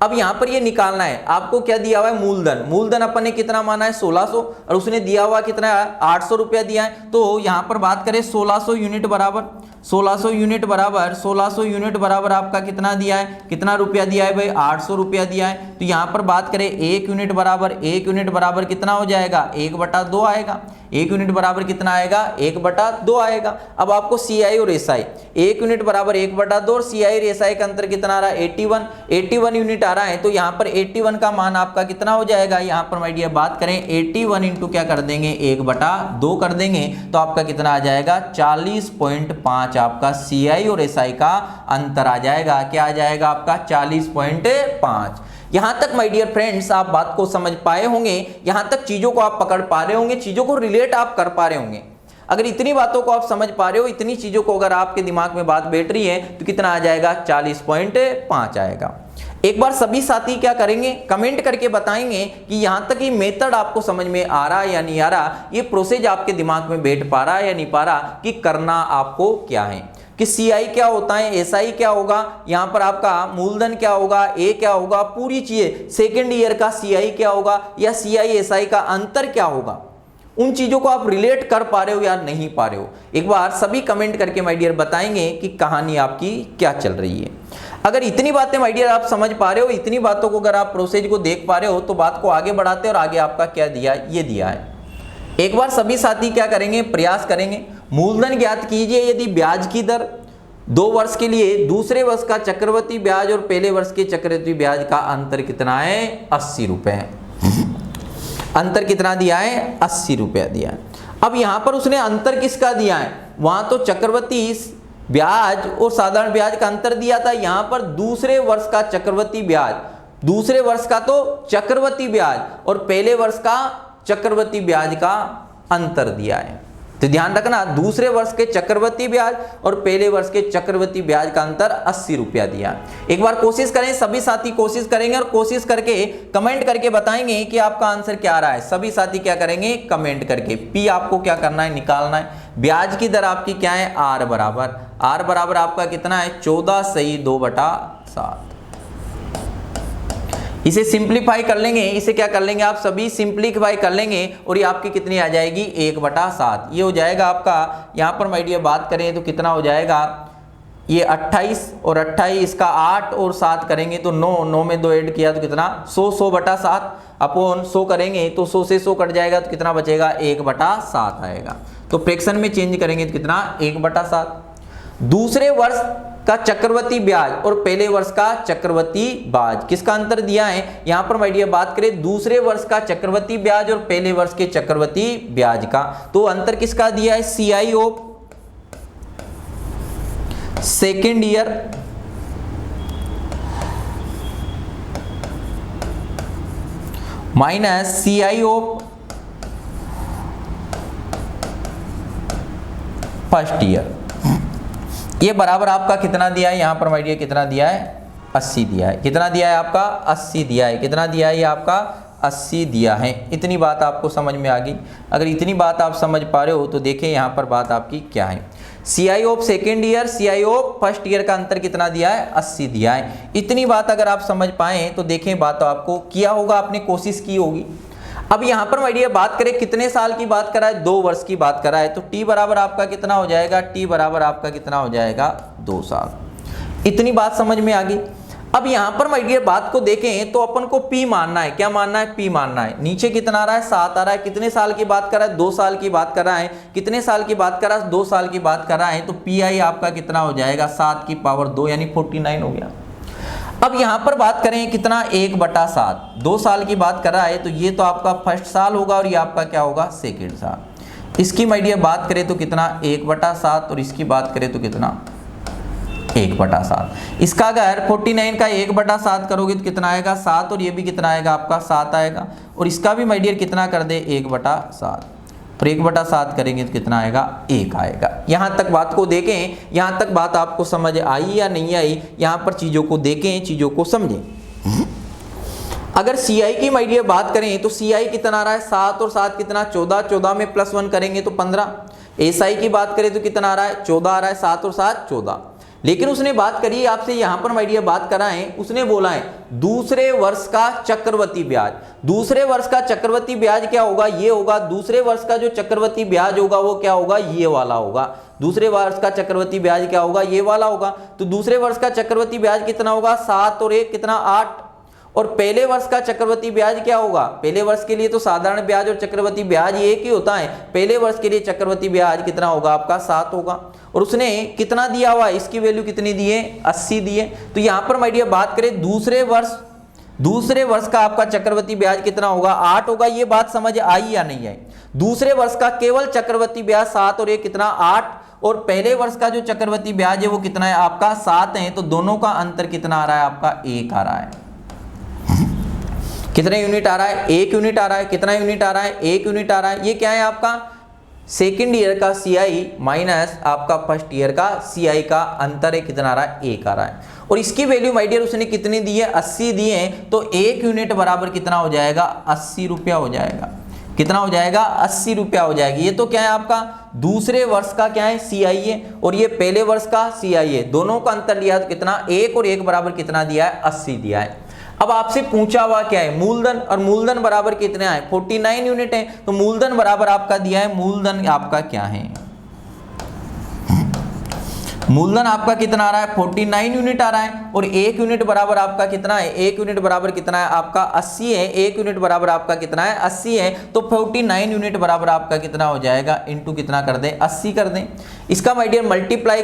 अब यहाँ पर ये निकालना है आपको, क्या दिया हुआ है मूलधन। मूलधन अपन ने कितना माना है 1600, और उसने दिया हुआ कितना है 800 रुपया दिया है। तो यहाँ पर बात करें 1600 यूनिट बराबर 1600 यूनिट बराबर 1600 यूनिट बराबर आपका कितना दिया है, कितना रुपया दिया है भाई 800 रुपया दिया है। तो यहाँ पर बात करें 1 यूनिट बराबर कितना हो जाएगा 1/2 आएगा। 1 यूनिट बराबर कितना आएगा 1/2 आएगा। अब आपको CI और SI, 1 यूनिट बराबर 1/2, और CI और SI का अंतर कितना आ रहा है 81 यूनिट आ रहा है। तो यहाँ पर 81 का मान आपका कितना हो जाएगा, यहाँ पर माय डियर बात करें 81 इंटू क्या कर देंगे 1/2 कर देंगे, तो आपका कितना आ जाएगा 40.5 आपका CI और SI का अंतर आ जाएगा। क्या आ जाएगा आपका 40.5। यहां तक माय डियर फ्रेंड्स आप बात को समझ पाए होंगे, यहां तक चीजों को आप पकड़ पा रहे होंगे, चीजों को रिलेट आप कर पा रहे होंगे। अगर इतनी बातों को आप समझ पा रहे हो, इतनी चीजों को अगर आपके दिमाग में बात बैठ रही है, तो कितना आ जाएगा 40.5 आएगा। एक बार सभी साथी क्या करेंगे, कमेंट करके बताएंगे कि यहां तक ये मेथड आपको समझ में आ रहा है या नहीं आ रहा, ये प्रोसेस आपके दिमाग में बैठ पा रहा है या नहीं पा रहा, कि करना आपको क्या है। कि सीआई क्या होता है, एसआई क्या होगा, यहाँ पर आपका मूलधन क्या होगा, ए क्या होगा, पूरी चीजें, सेकेंड ईयर का सीआई क्या होगा या सीआई एसआई का अंतर क्या होगा, उन चीजों को आप रिलेट कर पा रहे हो या नहीं पा रहे हो। एक बार सभी कमेंट करके माय डियर बताएंगे कि कहानी आपकी क्या चल रही है। अगर इतनी बातें माय डियर आप समझ पा रहे हो, इतनी बातों को अगर आप प्रोसेस को देख पा रहे हो तो बात को आगे बढ़ाते हैं। और आगे आपका क्या दिया, ये दिया है। एक बार सभी साथी क्या करेंगे, प्रयास करेंगे, मूलधन ज्ञात कीजिए यदि ब्याज की दर 2 वर्ष के लिए दूसरे वर्ष का चक्रवृद्धि ब्याज और पहले वर्ष के चक्रवृद्धि ब्याज का अंतर कितना है, 80 रुपए। अंतर कितना दिया है, 80 रुपया दिया है। अब यहां पर उसने अंतर किसका दिया है, वहां तो चक्रवृद्धि ब्याज और साधारण ब्याज का अंतर दिया था, यहां पर दूसरे वर्ष का चक्रवृद्धि ब्याज, दूसरे वर्ष का तो चक्रवृद्धि ब्याज और पहले वर्ष का चक्रवृद्धि ब्याज का अंतर दिया है। तो ध्यान रखना, दूसरे वर्ष के चक्रवृद्धि ब्याज और पहले वर्ष के चक्रवृद्धि ब्याज का अंतर 80 रुपया दिया। एक बार कोशिश करें, सभी साथी कोशिश करेंगे और कोशिश करके कमेंट करके बताएंगे कि आपका आंसर क्या आ रहा है। सभी साथी क्या करेंगे, कमेंट करके। पी आपको क्या करना है, निकालना है। ब्याज की दर आपकी क्या है, आर बराबर आपका कितना है, 14 सही 2/7। इसे सिंप्लीफाई कर लेंगे, इसे क्या कर लेंगे आप सभी, सिंप्लीफाई कर लेंगे और ये आपकी कितनी आ जाएगी, 1/7। ये हो जाएगा आपका, यहाँ पर माय डियर बात करें तो कितना हो जाएगा, ये 28 और 28 का 8 और 7 करेंगे तो 9 में 2 ऐड किया तो कितना, 100/7 अपॉन 100 करेंगे तो 100 से 100 कट जाएगा तो कितना बचेगा, 1/7 आएगा। तो फ्रैक्शन में चेंज करेंगे तो कितना, 1/7। दूसरे वर्ष का चक्रवृद्धि ब्याज और पहले वर्ष का चक्रवृद्धि ब्याज किसका अंतर दिया है, यहां पर माय डियर बात करें दूसरे वर्ष का चक्रवृद्धि ब्याज और पहले वर्ष के चक्रवृद्धि ब्याज का, तो अंतर किसका दिया है, CI of second year minus CI of first year. ये बराबर आपका कितना दिया है, यहां पर माय डियर कितना दिया है, 80 दिया है। कितना दिया है आपका, 80 दिया है। कितना दिया है, ये आपका 80 दिया है। इतनी बात आपको समझ में आ गई। अगर इतनी बात आप समझ पा रहे हो तो देखिए यहां पर बात आपकी क्या है। CI of second year, CI of first year का अंतर कितना दिया है, 80 दिया है। इतनी बात अगर आप समझ पाए तो देखें बात तो आपको किया होगा, आपने कोशिश की होगी। अब यहां पर माय डियर बात करें कितने साल की बात करा है, 2 वर्ष की बात करा है, तो टी बराबर आपका कितना हो जाएगा, टी बराबर आपका कितना हो जाएगा, 2 साल। इतनी बात समझ में आ गई। अब यहां पर माय डियर बात को देखें तो अपन को पी मानना है। क्या मानना है, पी मानना है। नीचे कितना आ रहा है, 7 आ रहा है। कितने साल की बात कर रहा है, 2 साल की बात कर रहा है। कितने साल की बात कर रहा है, 2 साल की बात कर रहा है। तो पी आई आपका कितना हो जाएगा, 7 की पावर 2 यानी 49 हो गया। अब यहां पर बात करें कितना, 1/7, 2 साल की बात कर रहा है तो ये तो आपका फर्स्ट साल होगा और ये आपका क्या होगा, सेकेंड साल। इसकी माय डियर बात करें तो कितना, 1/7 और इसकी बात करें तो कितना, 1/7। इसका अगर 49 का 1/7 करोगे तो कितना आएगा, 7 और ये भी कितना आएगा आपका, 7 आएगा। और इसका भी माय डियर कितना कर दे, 1/7 और 1/7 करेंगे तो कितना आएगा, 1 आएगा। यहां तक बात को देखें, यहां तक बात आपको समझ आई या नहीं आई, यहां पर चीजों को देखें, चीजों को समझें। अगर सीआई की माय डियर बात करें तो सीआई कितना आ रहा है, 7 और 7 कितना, 14, 14 में +1 करेंगे तो 15। एसआई की बात करें तो कितना आ रहा है, 14 आ रहा है, 7 और 7 14। लेकिन उसने बात करी आपसे, यहां पर माय डियर बात करा है, उसने बोला है दूसरे वर्ष का चक्रवृद्धि ब्याज। दूसरे वर्ष का चक्रवृद्धि ब्याज क्या होगा, ये होगा। दूसरे वर्ष का जो चक्रवृद्धि ब्याज होगा वो क्या होगा, ये वाला होगा। दूसरे वर्ष का चक्रवृद्धि ब्याज क्या होगा, ये वाला होगा। तो दूसरे वर्ष का चक्रवृद्धि ब्याज कितना होगा, 7 और 1 कितना, 8। और पहले वर्ष का चक्रवृद्धि ब्याज क्या होगा, पहले वर्ष के लिए तो साधारण ब्याज और चक्रवृद्धि ब्याज एक ही होता है। पहले वर्ष के लिए चक्रवृद्धि ब्याज कितना होगा आपका, 7 होगा। और उसने कितना दिया हुआ, इसकी वैल्यू कितनी दी है, 80 दी है। तो यहां पर माय डियर बात करें दूसरे वर्ष का आपका चक्रवृद्धि ब्याज कितना होगा, 8 होगा। ये बात समझ आई या नहीं आई। दूसरे वर्ष का केवल चक्रवृद्धि ब्याज 7 और 1 कितना, 8। और पहले वर्ष का जो चक्रवृद्धि ब्याज है वो कितना है आपका, 7 है। तो दोनों का अंतर कितना आ रहा है आपका, 1 आ रहा है। कितने यूनिट आ रहा है, 1 यूनिट आ रहा है। कितना यूनिट आ रहा है, 1 यूनिट आ रहा है। ये क्या है आपका, सेकेंड ईयर का सीआई माइनस आपका फर्स्ट ईयर का सीआई का अंतर है, कितना आ रहा है, 1 आ रहा है। और इसकी वैल्यू माय डियर उसने कितनी दी है, 80 दी है। तो 1 यूनिट बराबर कितना हो जाएगा, 80 रुपया हो जाएगा। कितना हो जाएगा, 80 रुपया हो जाएगी। ये तो क्या है आपका दूसरे वर्ष का क्या है CI है और ये पहले वर्ष का CI है, दोनों का अंतर लिया तो कितना 1 और 1 बराबर कितना दिया है 80 दिया है। अब आपसे पूछा हुआ क्या है मूलधन, और मूलधन बराबर कितना है 49 यूनिट है, तो मूलधन बराबर आपका दिया है, मूलधन आपका क्या है, मूलधन आपका कितना आ रहा है 49 यूनिट आ रहा है और 1 यूनिट बराबर आपका कितना है, 1 यूनिट बराबर कितना है आपका 80 है, 1 यूनिट बराबर आपका कितना है 80 है, तो 49 यूनिट बराबर आपका कितना हो जाएगा इनटू कितना कर दें 80 कर दें। इसका माय डियर मल्टीप्लाई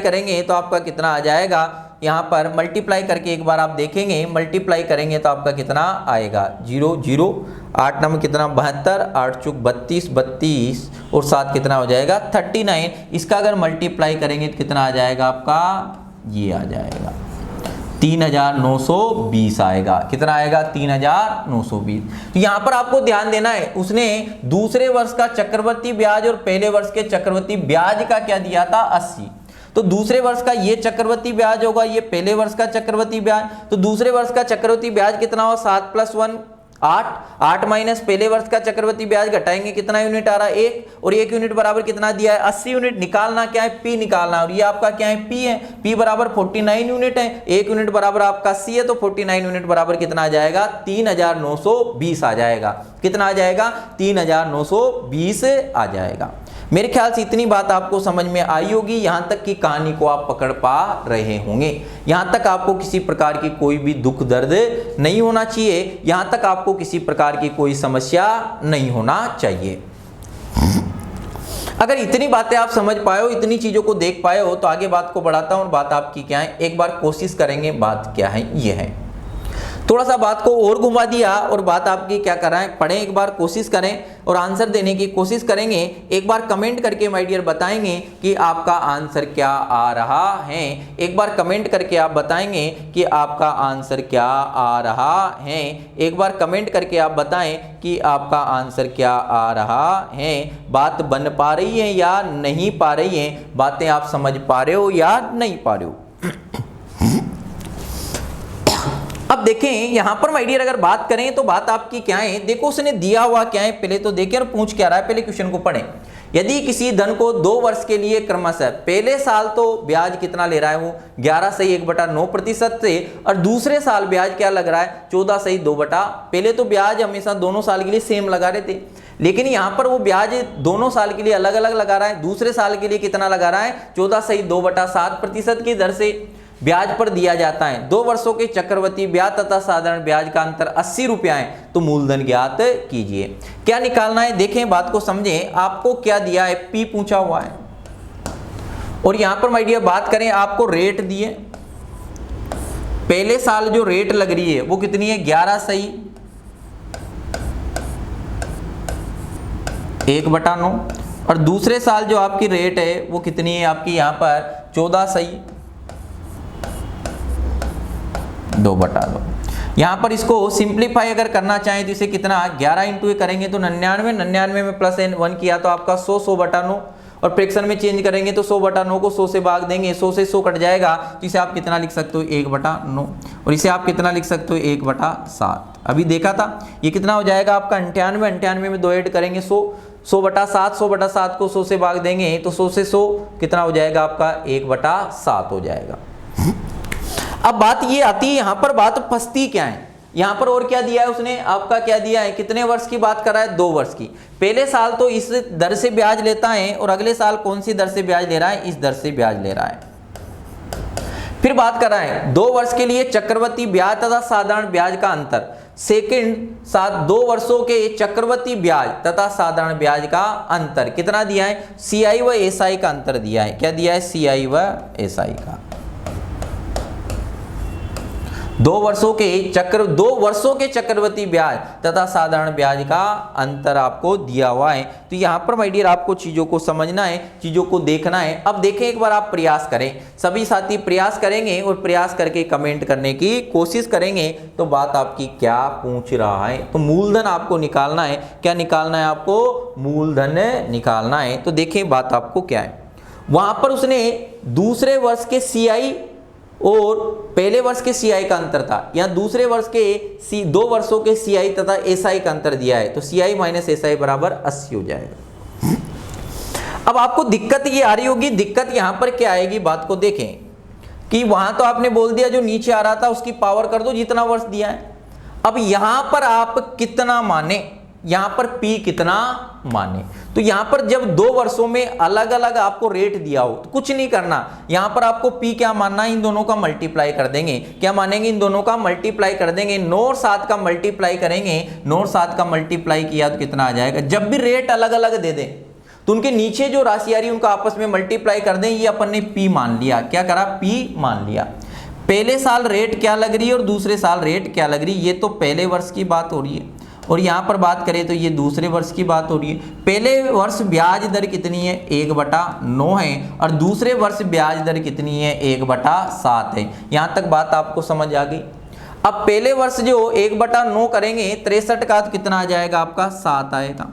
करेंगे तो आपका कितना आ जाएगा, यहाँ पर मल्टीप्लाई करके एक बार आप देखेंगे, मल्टीप्लाई करेंगे तो आपका कितना आएगा 0 0 8 नंबर कितना 72, 8 चुक 32 32 और 7 कितना हो जाएगा 39। इसका अगर मल्टीप्लाई करेंगे तो कितना आ जाएगा आपका, ये आ जाएगा 3920 आएगा, कितना आएगा 3920। तो यहाँ पर आपको ध्यान देना है, उसने दूसरे वर्ष का चक्रवर्ती ब्याज और पहले वर्ष के चक्रवर्ती ब्याज का क्या दिया था 80, तो दूसरे वर्ष का ये चक्रवर्ती ब्याज होगा, ये पहले वर्ष का चक्रवर्ती ब्याज, तो दूसरे वर्ष का चक्रवर्ती ब्याज कितना हो 7 + 1 8, 8 माइनस पहले वर्ष का चक्रवर्ती ब्याज घटाएंगे कितना यूनिट आ रहा है 1, और 1 यूनिट बराबर कितना दिया है 80 यूनिट। निकालना क्या है P निकालना है, और ये आपका क्या है P है, P बराबर 49 यूनिट है, 1 यूनिट बराबर आपका C है, तो 49 यूनिट बराबर कितना आ जाएगा 3920 आ जाएगा, कितना आ जाएगा 3920 आ जाएगा। मेरे ख्याल से इतनी बात आपको समझ में आई होगी, यहाँ तक की कहानी को आप पकड़ पा रहे होंगे, यहाँ तक आपको किसी प्रकार की कोई भी दुख दर्द नहीं होना चाहिए, यहाँ तक आपको किसी प्रकार की कोई समस्या नहीं होना चाहिए। अगर इतनी बातें आप समझ पाए हो, इतनी चीजों को देख पाए हो, तो आगे बात को बढ़ाता हूं और बात आपकी क्या है एक बार कोशिश करेंगे। बात क्या है, ये है थोड़ा सा बात को और घुमा दिया और बात आपकी क्या कर रहा है, पढ़ें एक बार, कोशिश करें और आंसर देने की कोशिश करेंगे। एक बार कमेंट करके माय डियर बताएंगे कि आपका आंसर क्या आ रहा है, एक बार कमेंट करके आप बताएंगे कि आपका आंसर क्या आ रहा है, एक बार कमेंट करके आप बताएं कि आपका आंसर क्या आ रहा है। बात बन पा रही है या नहीं पा रही है, बातें आप समझ पा रहे हो या नहीं पा रहे हो। अब देखें यहां पर माय डियर अगर बात करें तो बात आपकी क्या है, देखो उसने दिया हुआ क्या है, पहले तो देखें और पूछ क्या रहा है, पहले क्वेश्चन को पढ़ें। यदि किसी धन को 2 वर्ष के लिए क्रमशः पहले साल तो ब्याज कितना ले रहा है वो 11.1/9% से, और दूसरे साल ब्याज क्या लग रहा है 14.2, पहले तो ब्याज हमेशा दोनों साल के लिए सेम लगा रहे थे, लेकिन यहां पर वो ब्याज दोनों साल के लिए अलग अलग लगा रहा है। दूसरे साल के लिए कितना लगा रहा है 14.2/7% की दर से ब्याज पर दिया जाता है। 2 वर्षों के चक्रवर्ती ब्याज तथा साधारण ब्याज का अंतर 80 रुपया है, तो मूलधन ज्ञात कीजिए। क्या निकालना है, देखें बात को समझें। आपको क्या दिया है, P पूछा हुआ है, और यहां पर माय डियर बात करें आपको रेट दिए, पहले साल जो रेट लग रही है वो कितनी है 11.1/9, और दूसरे साल जो आपकी रेट है वो कितनी है आपकी यहां पर 14.2/2। यहाँ पर इसको सिंप्लीफाई अगर करना चाहें तो इसे कितना 11 इंटू करेंगे तो 99, 99 में प्लस n1 किया तो आपका 100/9, और फ्रैक्शन में चेंज करेंगे तो 100/9 को 100 से भाग देंगे, 100 से 100 कट जाएगा, तो इसे आप कितना लिख सकते हो 1/9, और इसे आप कितना लिख सकते हो 1/7। अभी देखा था ये कितना हो जाएगा आपका 98, 98 में 2 ऐड करेंगे 100, 100/7, 100/7 को 100 से भाग देंगे तो 100 से 100 कितना हो जाएगा आपका 1/7 हो जाएगा। अब बात ये आती है, यहां पर बात फंसती क्या है, यहां पर और क्या दिया है उसने, आपका क्या दिया है, कितने वर्ष की बात कर रहा है 2 वर्ष की। पहले साल तो इस दर से ब्याज लेता है और अगले साल कौन सी दर से ब्याज ले रहा है, इस दर से ब्याज ले रहा है। फिर बात कर रहा है 2 वर्ष के लिए चक्रवर्ती ब्याज तथा साधारण ब्याज का अंतर। सेकंड साथ 2 वर्षों के चक्रवर्ती ब्याज तथा साधारण ब्याज का अंतर कितना दिया है, CI व SI का अंतर दिया है। क्या दिया है, CI व SI का। 2 वर्षों के चक्रवर्ती ब्याज तथा साधारण ब्याज का अंतर आपको दिया हुआ है। तो यहां पर माय डियर आपको चीजों को समझना है, चीजों को देखना है। अब देखें एक बार आप प्रयास करें, सभी साथी प्रयास करेंगे और प्रयास करके कमेंट करने की कोशिश करेंगे तो बात आपकी क्या पूछ रहा है। तो मूलधन आपको निकालना है, क्या निकालना है आपको, मूलधन निकालना है। तो देखें बात आपको क्या है, वहां पर उसने दूसरे वर्ष के CI और पहले वर्ष के CI का अंतर था, यहाँ दूसरे वर्ष के 2 वर्षों के CI तथा SI का अंतर दिया है, तो CI माइनस SI बराबर 80 हो जाएगा। अब आपको दिक्कत ये आ रही होगी, दिक्कत यहां पर क्या आएगी, बात को देखें कि वहां तो आपने बोल दिया जो नीचे आ रहा था उसकी पावर कर दो जितना वर्ष दिया है। अब यहां पर आप कितना माने, यहां पर P कितना माने, तो यहां पर जब 2 वर्षों में अलग अलग आपको रेट दिया हो तो कुछ नहीं करना, यहां पर आपको P क्या मानना है, इन दोनों का मल्टीप्लाई कर देंगे। क्या मानेंगे, इन दोनों का मल्टीप्लाई कर देंगे। 9 और 7 का मल्टीप्लाई करेंगे, 9 और 7 का मल्टीप्लाई किया तो कितना आ जाएगा। जब भी रेट अलग अलग दे दें तो उनके नीचे जो राशि आ रही है उनका आपस में मल्टीप्लाई कर दें। ये अपन ने P मान लिया, क्या करा, P मान लिया। पहले साल रेट क्या लग रही है और दूसरे साल रेट क्या लग रही है, ये तो पहले वर्ष की बात हो रही है, और यहाँ पर बात करें तो ये दूसरे वर्ष की बात हो रही है। पहले वर्ष ब्याज दर कितनी है, 1/9 है, और दूसरे वर्ष ब्याज दर कितनी है, 1/7 है। यहाँ तक बात आपको समझ आ गई। अब पहले वर्ष जो 1/9 करेंगे, 63 का तो कितना आ जाएगा आपका 7 आएगा,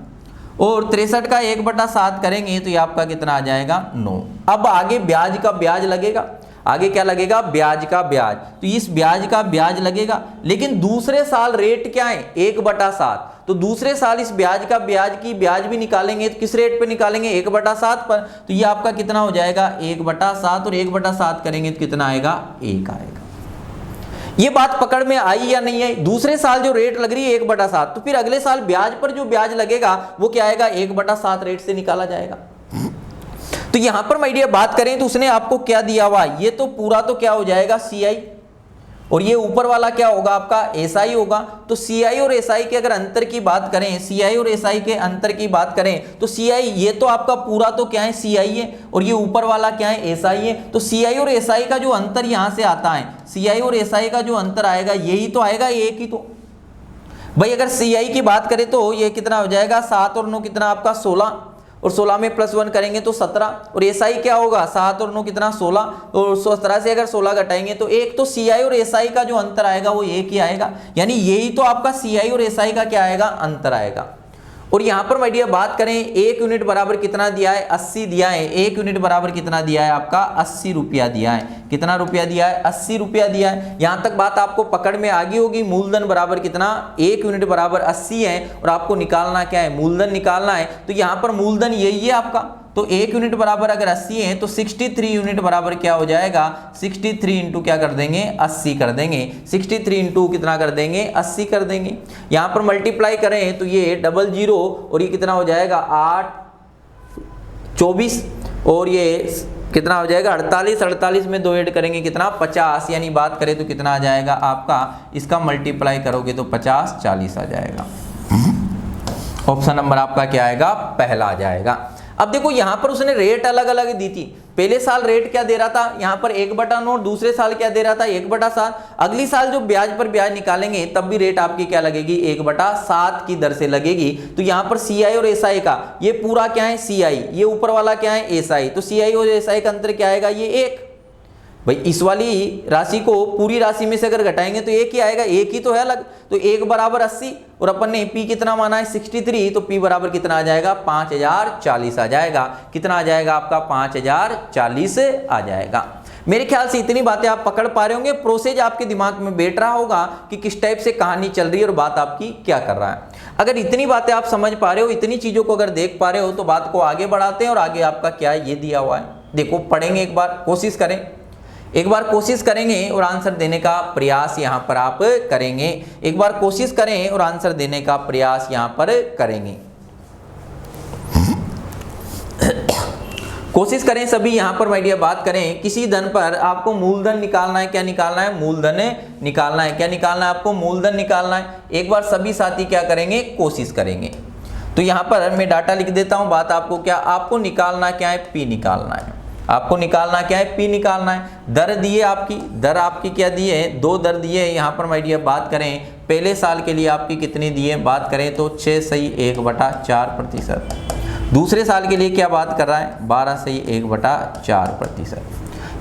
और 63 का 1/7 करेंगे तो ये आपका कितना आ जाएगा 9। अब आगे ब्याज का ब्याज लगेगा, आगे क्या लगेगा, ब्याज का ब्याज, तो इस ब्याज का ब्याज लगेगा। लेकिन दूसरे साल रेट क्या है, 1/7, तो दूसरे साल इस ब्याज का ब्याज की ब्याज भी निकालेंगे तो किस रेट पे निकालेंगे, 1/7 पर, तो ये आपका कितना हो जाएगा 1/7, और 1/7 करेंगे तो कितना आएगा, 1 आएगा। ये बात पकड़ में आई या नहीं आई। दूसरे साल जो रेट लग रही है 1/7, तो फिर अगले साल ब्याज पर जो ब्याज लगेगा वो क्या आएगा, 1/7 रेट से निकाला जाएगा। तो यहां पर माय डियर बात करें तो उसने आपको क्या दिया हुआ, ये तो पूरा तो क्या हो जाएगा CI, और ये ऊपर वाला क्या होगा आपका SI होगा। तो CI और SI के अगर अंतर की बात करें, CI और SI के अंतर की बात करें तो CI ये तो आपका पूरा तो क्या है CI है, और ये ऊपर वाला क्या है SI है। तो CI और SI का जो अंतर यहां से आता है, CI और SI का जो अंतर आएगा यही तो आएगा, एक ही तो भाई। अगर CI की बात करें तो ये कितना हो जाएगा, 7 और 9 कितना आपका 16, और 16 में +1 करेंगे तो 17, और SI क्या होगा 7 और 9 कितना 16, और 17 से अगर 16 घटाएंगे तो एक तो CI और SI का जो अंतर आएगा वो एक ही आएगा, यानी यही तो आपका CI और SI का क्या आएगा, अंतर आएगा। और यहां पर माय डियर बात करें 1 यूनिट बराबर कितना दिया है, 80 दिया है। 1 यूनिट बराबर कितना दिया है आपका 80 रुपया दिया है। कितना रुपया दिया है, 80 रुपया दिया है। यहां तक बात आपको पकड़ में आ गई होगी। मूलधन बराबर कितना, 1 यूनिट बराबर 80 है, और आपको निकालना क्या है, मूलधन निकालना है। तो यहां पर मूलधन यही है आपका, तो 1 यूनिट बराबर अगर 80 है तो 63 यूनिट बराबर क्या हो जाएगा, 63 इंटू क्या कर देंगे, 80 कर देंगे। 63 इंटू कितना कर देंगे, 80 कर देंगे। यहां पर मल्टीप्लाई करें तो ये 00, और ये कितना हो जाएगा 8 24, और ये कितना हो जाएगा 48, 48 में 2 ऐड करेंगे कितना 50, यानी बात करें तो कितना आ जाएगा आपका, इसका मल्टीप्लाई करोगे तो 50 40 आ जाएगा। ऑप्शन नंबर आपका क्या आएगा, पहला आ जाएगा। अब देखो यहां पर उसने रेट अलग अलग दी थी। पहले साल रेट क्या दे रहा था, यहां पर 1/9, दूसरे साल क्या दे रहा था 1/7। अगली साल जो ब्याज पर ब्याज निकालेंगे तब भी रेट आपकी क्या लगेगी, 1/7 की दर से लगेगी। तो यहां पर CI और SI का ये पूरा क्या है CI, ये ऊपर वाला क्या है SI, तो CI और SI का अंतर क्या आएगा, ये 1। भाई इस वाली राशि को पूरी राशि में से अगर घटाएंगे तो 1 ही आएगा, 1 ही तो है अलग। तो 1 बराबर 80, और अपन ने P कितना माना है 63, तो P बराबर कितना आ जाएगा 5040 आ जाएगा। कितना आ जाएगा आपका 5040 आ जाएगा। मेरे ख्याल से इतनी बातें आप पकड़ पा रहे होंगे, प्रोसेस आपके दिमाग में बैठ रहा होगा कि किस टाइप से कहानी चल रही है और बात आपकी क्या कर रहा है। अगर इतनी बातें आप समझ पा रहे हो, इतनी चीजों को अगर देख पा रहे हो तो बात को आगे बढ़ाते हैं। और आगे आपका क्या है ये दिया हुआ है, देखो पढ़ेंगे, एक बार कोशिश करें, एक बार कोशिश करेंगे और आंसर देने का प्रयास यहां पर आप करेंगे। एक बार कोशिश करें और आंसर देने का प्रयास यहां पर करेंगे। कोशिश करें सभी यहां पर माय डियर बात करें, किसी धन पर आपको मूलधन निकालना है। क्या निकालना है, मूलधन निकालना है। क्या निकालना है आपको, मूलधन निकालना है। एक बार सभी साथी क्या करेंगे, कोशिश करेंगे। तो यहां पर मैं डाटा लिख देता हूं, बात आपको क्या, आपको निकालना क्या है, P निकालना है। आपको निकालना क्या है, P निकालना है। दर दिए आपकी, दर आपकी क्या दी है, 2 दर दिए है। यहाँ पर माय डियर बात करें पहले साल के लिए आपकी कितनी दी है, बात करें तो 6/1/4%। दूसरे साल के लिए क्या बात कर रहा है, 12/1/4%।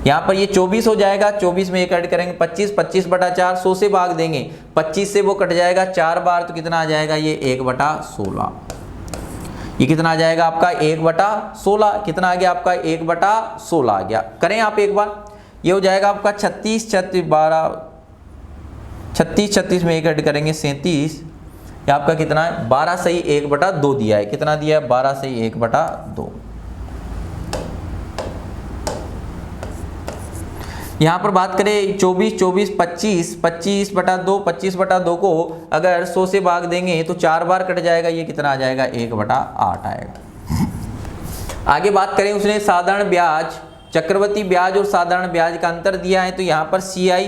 यहाँ पर ये 24 हो जाएगा, 24 में 1 ऐड करेंगे 25, 25/4, 100 से भाग देंगे, 25 से वो कट जाएगा 4 बार, तो कितना आ जाएगा ये 1/16। ये कितना आ जाएगा आपका 1/16। कितना आ गया आपका 1/16 आ गया। करें आप एक बार, ये हो जाएगा आपका 36, 36 में 1 ऐड करेंगे 37। ये आपका कितना है 12/1/2 दिया है। कितना दिया है 12/1/2। यहाँ पर बात करें 24 24 25 25/2 25/2 को अगर 100 से भाग देंगे तो 4 बार कट जाएगा, ये कितना आ जाएगा 1/8 आएगा। आगे बात करें उसने साधारण ब्याज, चक्रवृद्धि ब्याज और साधारण ब्याज का अंतर दिया है, तो यहाँ पर CI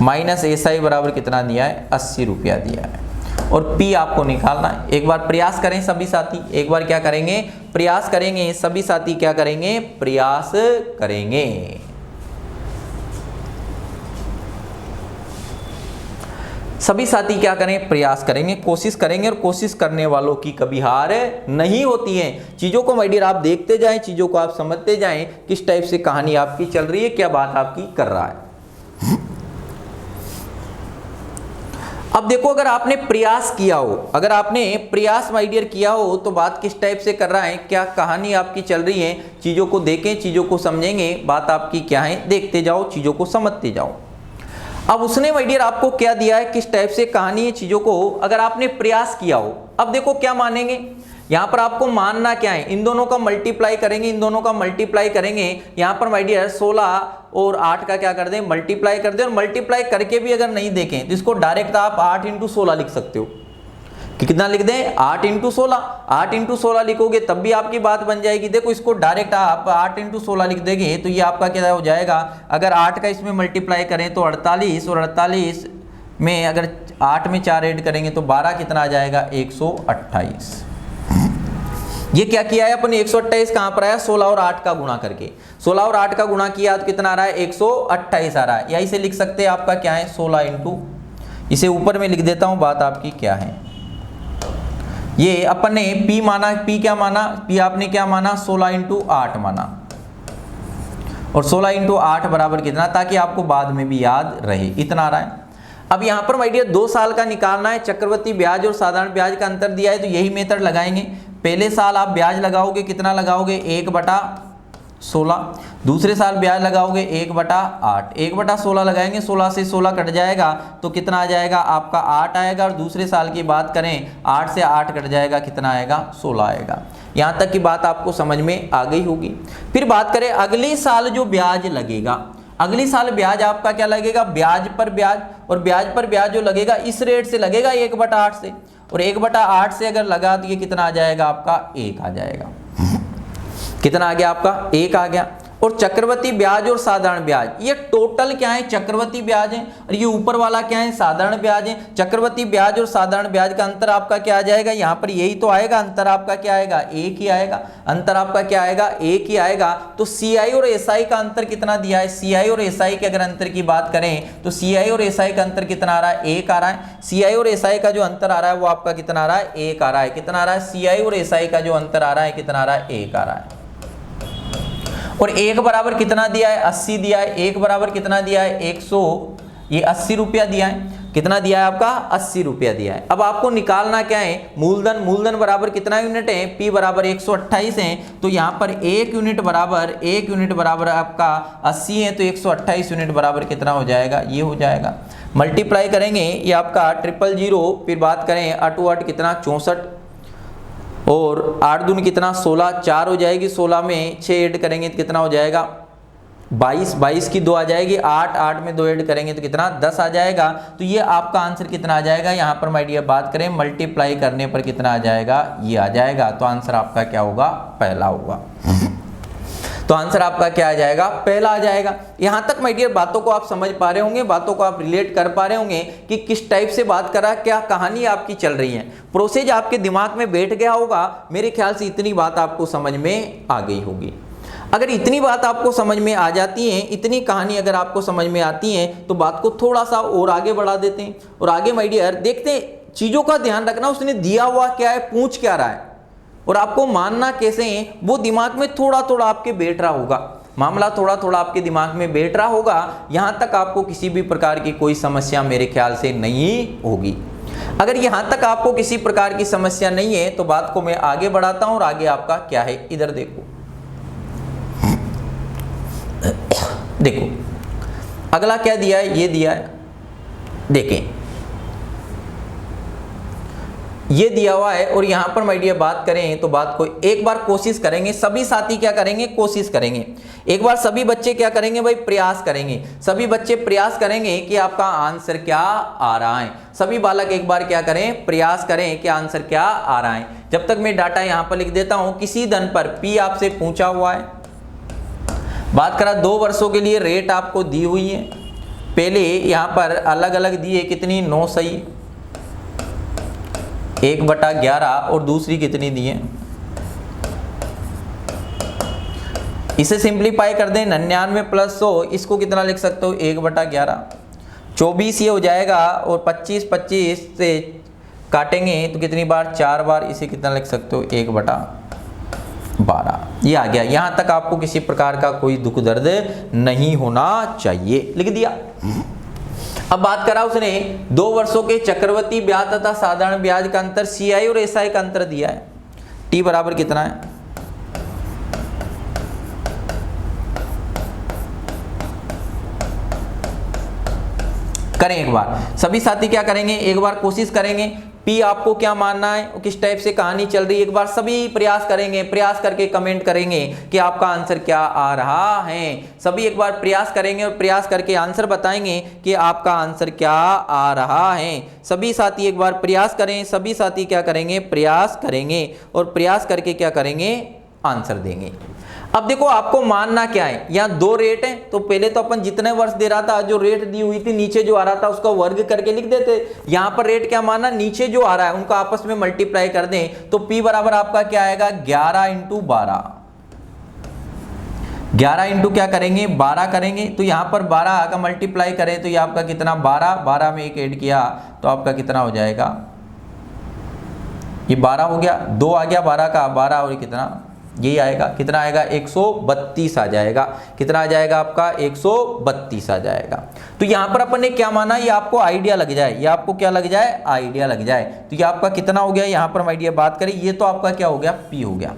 माइनस SI बराबर कितना दिया है 80 रुपया दिया है और P आपको निकालना है। एक बार प्रयास करें सभी साथी, एक बार क्या करेंगे प्रयास करेंगे सभी साथी, क्या करेंगे प्रयास करेंगे। सभी साथी क्या करें प्रयास करेंगे, कोशिश करेंगे और कोशिश करने वालों की कभी हार नहीं होती है। चीजों को माय डियर आप देखते जाएं, चीजों को आप समझते जाएं, किस टाइप से कहानी आपकी चल रही है, क्या बात आपकी कर रहा है। अब देखो अगर आपने प्रयास किया हो, अगर आपने प्रयास माय डियर किया हो तो बात किस टाइप से कर रहा है, क्या कहानी आपकी चल रही है। चीजों को देखें, चीजों को समझेंगे, बात आपकी क्या है, देखते जाओ, चीजों को समझते जाओ। अब उसने माय डियर आपको क्या दिया है, किस टाइप से कहानी है, चीजों को अगर आपने प्रयास किया हो। अब देखो क्या मानेंगे, यहां पर आपको मानना क्या है, इन दोनों का मल्टीप्लाई करेंगे, इन दोनों का मल्टीप्लाई करेंगे। यहां पर माय डियर 16 और 8 का क्या कर दें मल्टीप्लाई कर दें, और मल्टीप्लाई करके भी अगर नहीं देखें तो इसको डायरेक्ट आप 8 × 16 लिख सकते हो कि कितना लिख दें 8 × 16। 8 × 16 लिखोगे तब भी आपकी बात बन जाएगी। देखो इसको डायरेक्ट आप 8 × 16 लिख देंगे तो ये आपका क्या हो जाएगा, अगर 8 का इसमें मल्टीप्लाई करें तो 48, और 48 में अगर 8 में 4 ऐड करेंगे तो 12 कितना आ जाएगा 128। ये क्या किया है अपन 128 कहां पर आया 16 और 8 का गुणा करके, 16 और 8 का गुणा किया तो कितना आ रहा है 128 आ रहा है। यही से लिख सकते हैं आपका क्या है 16 × इसे ऊपर में लिख देता हूं, बात आपकी क्या है। ये अपन ने P माना, P क्या माना, P आपने क्या माना 16 × 8 माना, और 16 × 8 बराबर कितना, ताकि आपको बाद में भी याद रहे, इतना आ रहा है। अब यहाँ पर माय डियर 2 साल का निकालना है, चक्रवृद्धि ब्याज और साधारण ब्याज का अंतर दिया है, तो यही मेथड लगाएंगे। पहले साल आप ब्याज लगाओगे, कितना लगाओगे 1/16, दूसरे साल ब्याज लगाओगे 1/8, 1/16 लगाएंगे, 16 से 16 कट जाएगा तो कितना आ जाएगा आपका 8 आएगा, और दूसरे साल की बात करें 8 से 8 कट जाएगा, कितना आएगा 16 आएगा। यहाँ तक की बात आपको समझ में आ गई होगी। फिर बात करें अगले साल जो ब्याज लगेगा, अगली साल ब्याज आपका क्या लगेगा ब्याज पर ब्याज, और ब्याज पर ब्याज जो लगेगा इस रेट से लगेगा 1/8 से, और 1/8 से अगर लगा तो ये कितना आ जाएगा आपका 1 आ जाएगा। कितना आ गया आपका 1 आ गया। और चक्रवृद्धि ब्याज और साधारण ब्याज, ये टोटल क्या है चक्रवृद्धि ब्याज है, और ये ऊपर वाला क्या है साधारण ब्याज है। चक्रवृद्धि ब्याज और साधारण ब्याज का अंतर आपका क्या आ जाएगा, यहाँ पर यही तो आएगा, अंतर आपका क्या आएगा 1 ही आएगा, अंतर आपका क्या आएगा 1 ही आएगा। तो CI और SI का अंतर कितना दिया है, CI और SI के अगर अंतर की बात करें तो CI और SI का अंतर कितना आ रहा है 1 आ रहा है। CI और SI का जो अंतर आ रहा है वो आपका कितना आ रहा है 1 आ रहा है। कितना आ रहा है CI और SI का जो अंतर आ रहा है कितना आ रहा है 1 आ रहा है। और 1 बराबर कितना दिया है 80 दिया है, 1 बराबर कितना दिया है 180 रुपया दिया है। कितना दिया है आपका 80 रुपया दिया है। अब आपको निकालना क्या है मूलधन, मूलधन बराबर कितना यूनिट है P बराबर 128 है, तो यहाँ पर 1 यूनिट बराबर आपका 80 है, तो 128 यूनिट बराबर कितना हो जाएगा ये हो जाएगा। मल्टीप्लाई करेंगे ये आपका 000, फिर बात करें 8 8 कितना 64, और 8 दूनी कितना 16, 4 हो जाएगी, 16 में 6 ऐड करेंगे तो कितना हो जाएगा 22, 22 की 2 आ जाएगी, 8 8 में 2 ऐड करेंगे तो कितना 10 आ जाएगा। तो ये आपका आंसर कितना आ जाएगा, यहाँ पर माय डियर बात करें मल्टीप्लाई करने पर कितना आ जाएगा ये आ जाएगा। तो आंसर आपका क्या होगा पहला होगा। तो आंसर आपका क्या आ जाएगा पहला आ जाएगा। यहां तक माय डियर बातों को आप समझ पा रहे होंगे, बातों को आप रिलेट कर पा रहे होंगे कि किस टाइप से बात करा, क्या कहानी आपकी चल रही है, प्रोसेस आपके दिमाग में बैठ गया होगा। मेरे ख्याल से इतनी बात आपको समझ में आ गई होगी। अगर इतनी बात आपको समझ में आ जाती है, इतनी कहानी अगर आपको समझ में आती है, तो बात को थोड़ा सा और आगे बढ़ा देते हैं, और आगे माय डियर देखते हैं। चीजों का ध्यान रखना, उसने दिया हुआ क्या है, पूछ क्या रहा है, और आपको मानना कैसे है, वो दिमाग में थोड़ा थोड़ा आपके बैठ रहा होगा, मामला थोड़ा थोड़ा आपके दिमाग में बैठ रहा होगा। यहां तक आपको किसी भी प्रकार की कोई समस्या मेरे ख्याल से नहीं होगी। अगर यहां तक आपको किसी प्रकार की समस्या नहीं है तो बात को मैं आगे बढ़ाता हूं, और आगे आपका क्या है इधर देखो। देखो अगला क्या दिया है, ये दिया है, देखें ये दिया हुआ है। और यहाँ पर माय डियर बात करें तो बात को एक बार कोशिश करेंगे, सभी साथी क्या करेंगे, कोशिश करेंगे। एक बार सभी बच्चे क्या करेंगे भाई, प्रयास करेंगे। सभी बच्चे प्रयास करेंगे कि आपका आंसर क्या आ रहा है। सभी बालक एक बार क्या करें, प्रयास करें कि आंसर क्या आ रहा है। जब तक मैं डाटा यहाँ पर लिख देता हूँ, किसी धन पर पी आपसे पूछा हुआ है। बात करा 2 वर्षों के लिए रेट आपको दी हुई है। पहले यहाँ पर अलग अलग दिए, कितनी 9 सही 1/11 और दूसरी कितनी दी है, इसे सिंप्लीफाई कर दें 99 + 100, इसको कितना लिख सकते हो 1/11, 24 ये हो जाएगा। और 25 से काटेंगे तो कितनी बार, 4 बार, इसे कितना लिख सकते हो 1/12। ये आ गया। यहां तक आपको किसी प्रकार का कोई दुख दर्द नहीं होना चाहिए, लिख दिया। अब बात करा उसने 2 वर्षों के चक्रवृद्धि ब्याज तथा साधारण ब्याज का अंतर, सीआई और एसआई का अंतर दिया है। टी बराबर कितना है, करें एक बार। सभी साथी क्या करेंगे, एक बार कोशिश करेंगे। पी आपको क्या मानना है, किस टाइप से कहानी चल रही है, एक बार सभी प्रयास करेंगे। प्रयास करके कमेंट करेंगे कि आपका आंसर क्या आ रहा है। सभी एक बार प्रयास करेंगे और प्रयास करके आंसर बताएंगे कि आपका आंसर क्या आ रहा है। सभी साथी एक बार प्रयास करें। सभी साथी क्या करेंगे, प्रयास करेंगे और प्रयास करके क्या करेंगे, आंसर देंगे। अब देखो आपको मानना क्या है, यहाँ 2 रेट हैं, तो पहले तो अपन जितने वर्ष दे रहा था, जो रेट दी हुई थी नीचे जो आ रहा था उसका वर्ग करके लिख देते। यहाँ पर रेट क्या मानना, नीचे जो आ रहा है उनका आपस में मल्टीप्लाई कर दें तो P बराबर आपका क्या आएगा 11 × 12। 11 इंटू क्या करेंगे 12 करेंगे, तो यहाँ पर 12 का मल्टीप्लाई करें तो ये आपका कितना 12 में 1 ऐड किया तो आपका कितना हो जाएगा, ये 12 हो गया, 2 आ गया 12 का, 12 और कितना यही आएगा, कितना आएगा 132 आ जाएगा। कितना आ जाएगा आपका 132 आ जाएगा। तो यहाँ पर अपन ने क्या माना, ये आपको आइडिया लग जाए, ये आपको क्या लग जाए, आइडिया लग जाए। तो ये आपका कितना हो गया, यहाँ पर हम आइडिया बात करें, ये तो आपका क्या हो गया, P हो गया।